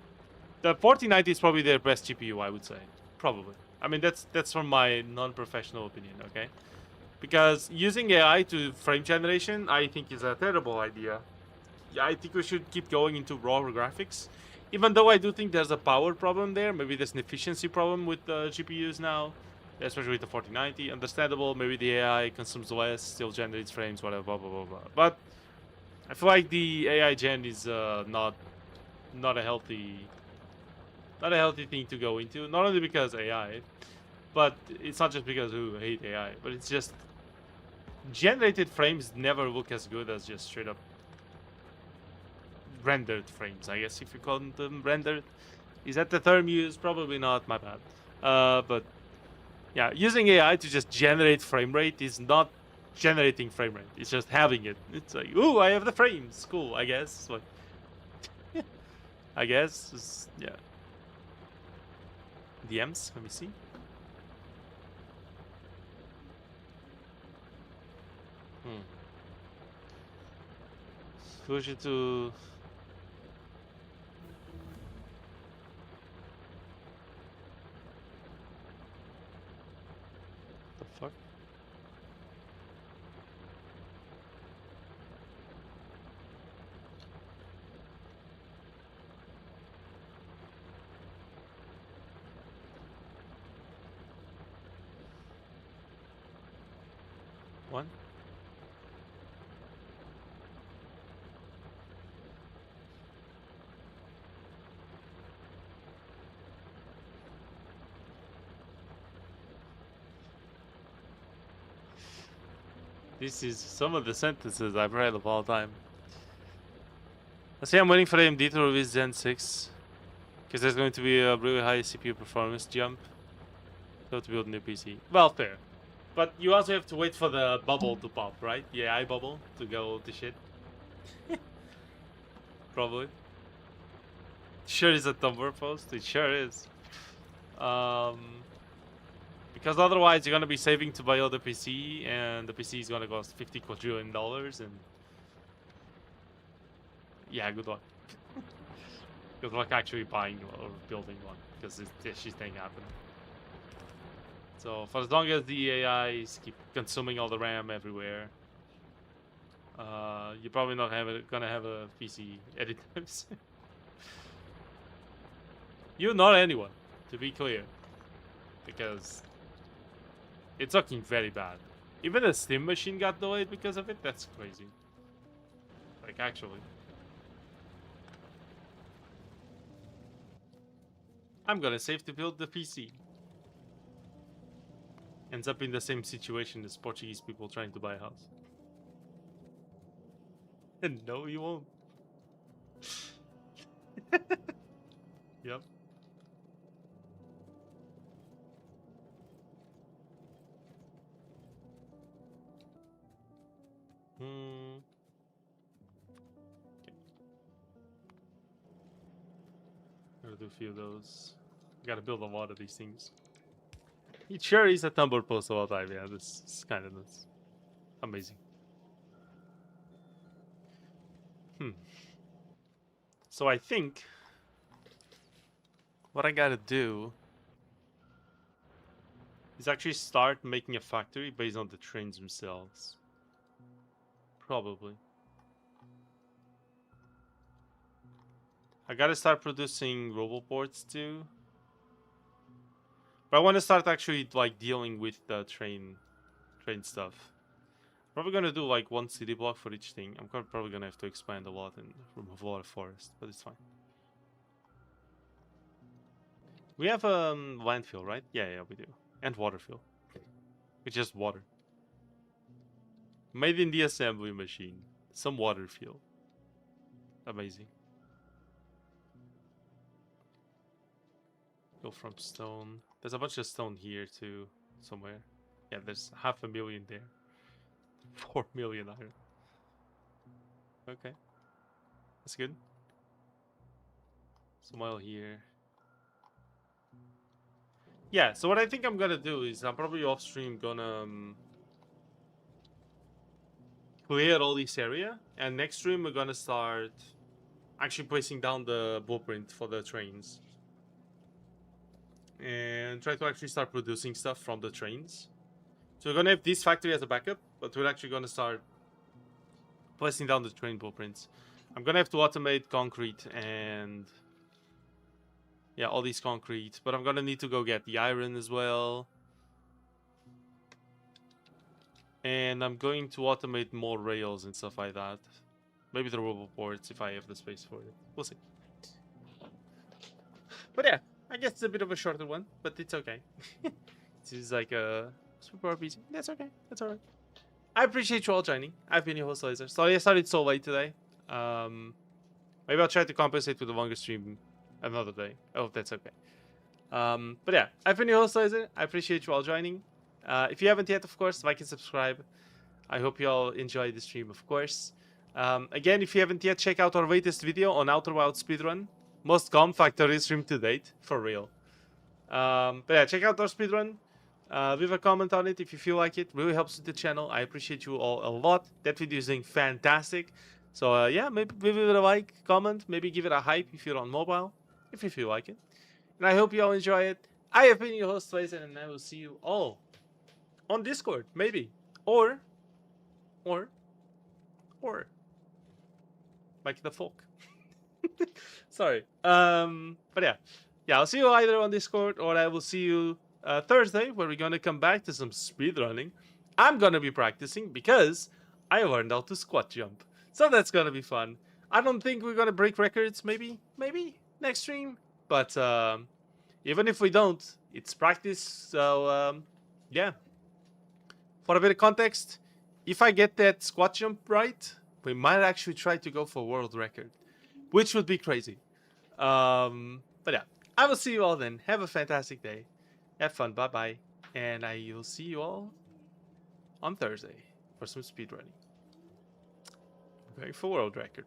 the 4090 is probably their best GPU, I would say. Probably. I mean, that's from my non-professional opinion, okay? Because using AI to frame generation, I think is a terrible idea. Yeah, I think we should keep going into raw graphics. Even though I do think there's a power problem there, maybe there's an efficiency problem with the GPUs now, especially with the 4090. Understandable, maybe the AI consumes less, still generates frames, whatever, blah, blah, blah, blah. But I feel like the AI gen is not a healthy thing to go into. Not only because AI, but it's not just because we hate AI, but it's just generated frames never look as good as just straight up rendered frames, I guess, if you call them rendered. Is that the term used? Probably not, my bad. But yeah, using AI to just generate frame rate is not generating frame rate. It's just having it. It's like, ooh, I have the frames. Cool, I guess. Like, I guess. Yeah. DMs, let me see. Fuji to... The fuck? One? This is some of the sentences I've read of all time. I say I'm waiting for AMD to release Zen 6. Because there's going to be a really high CPU performance jump. So to build a new PC. Well, fair. But you also have to wait for the bubble to pop, right? The AI bubble to go to shit. Probably. Sure is a Tumblr post. It sure is. Because otherwise you're gonna be saving to buy other PC, and the PC is gonna cost $50 quadrillion, and yeah, good luck. Good luck actually buying or building one, because this shit ain't happening. So for as long as the AIs keep consuming all the RAM everywhere, you're probably not gonna have a PC anytime soon. You, not anyone, to be clear, because it's looking very bad. Even the Steam machine got delayed because of it. That's crazy. Like, actually. I'm gonna save to build the PC. Ends up in the same situation as Portuguese people trying to buy a house. And no, you won't. Yep. Okay. Gotta do a few of those. Gotta build a lot of these things. It sure is a Tumblr post of all time. Yeah, this is kind of nuts. Amazing. So I think what I gotta do is actually start making a factory based on the trains themselves. Probably. I gotta start producing roboports too. But I want to start actually like dealing with the train stuff. Probably gonna do like one city block for each thing. I'm probably gonna have to expand a lot and remove a lot of forest, but it's fine. We have landfill, right? Yeah, we do, and waterfill. It's just water. Made in the assembly machine. Some waterfill. Amazing. Go from stone. There's a bunch of stone here too, somewhere. Yeah, there's 500,000 there. 4 million iron. Okay. That's good. Some oil here. Yeah, so what I think I'm gonna do is I'm probably off stream gonna clear all this area, and next stream we're gonna start actually placing down the blueprint for the trains. And try to actually start producing stuff from the trains. So we're gonna have this factory as a backup, but we're actually gonna start placing down the train blueprints. I'm gonna have to automate concrete and yeah, all these concrete, but I'm gonna need to go get the iron as well. And I'm going to automate more rails and stuff like that. Maybe the roboports if I have the space for it. We'll see. But yeah, I guess it's a bit of a shorter one, but it's okay. This is like a super RPG. That's okay. That's alright. I appreciate you all joining. I've been your host, Laser. Sorry I started so late today. Maybe I'll try to compensate with a longer stream another day. I hope that's okay. But yeah, I've been your host, Laser. I appreciate you all joining. If you haven't yet, of course, like and subscribe. I hope you all enjoyed the stream, of course. Again, if you haven't yet, check out our latest video on Outer Wild speedrun. Most calm Factorio stream to date, for real. But yeah, check out our speedrun. Leave a comment on it if you feel like it. Really helps with the channel. I appreciate you all a lot. That video is doing fantastic. So yeah, maybe give it a like, comment, maybe give it a hype if you're on mobile, if you feel like it. And I hope you all enjoy it. I have been your host, Faison, and I will see you all on Discord, maybe. Or like the folk. Sorry. But yeah. Yeah, I'll see you either on Discord or I will see you Thursday where we're gonna come back to some speedrunning. I'm gonna be practicing because I learned how to squat jump. So that's gonna be fun. I don't think we're gonna break records, maybe next stream. But even if we don't, it's practice. So yeah. For a bit of context, if I get that squat jump right, we might actually try to go for world record, which would be crazy. But yeah, I will see you all then. Have a fantastic day. Have fun. Bye bye. And I will see you all on Thursday for some speedrunning. Going for world record.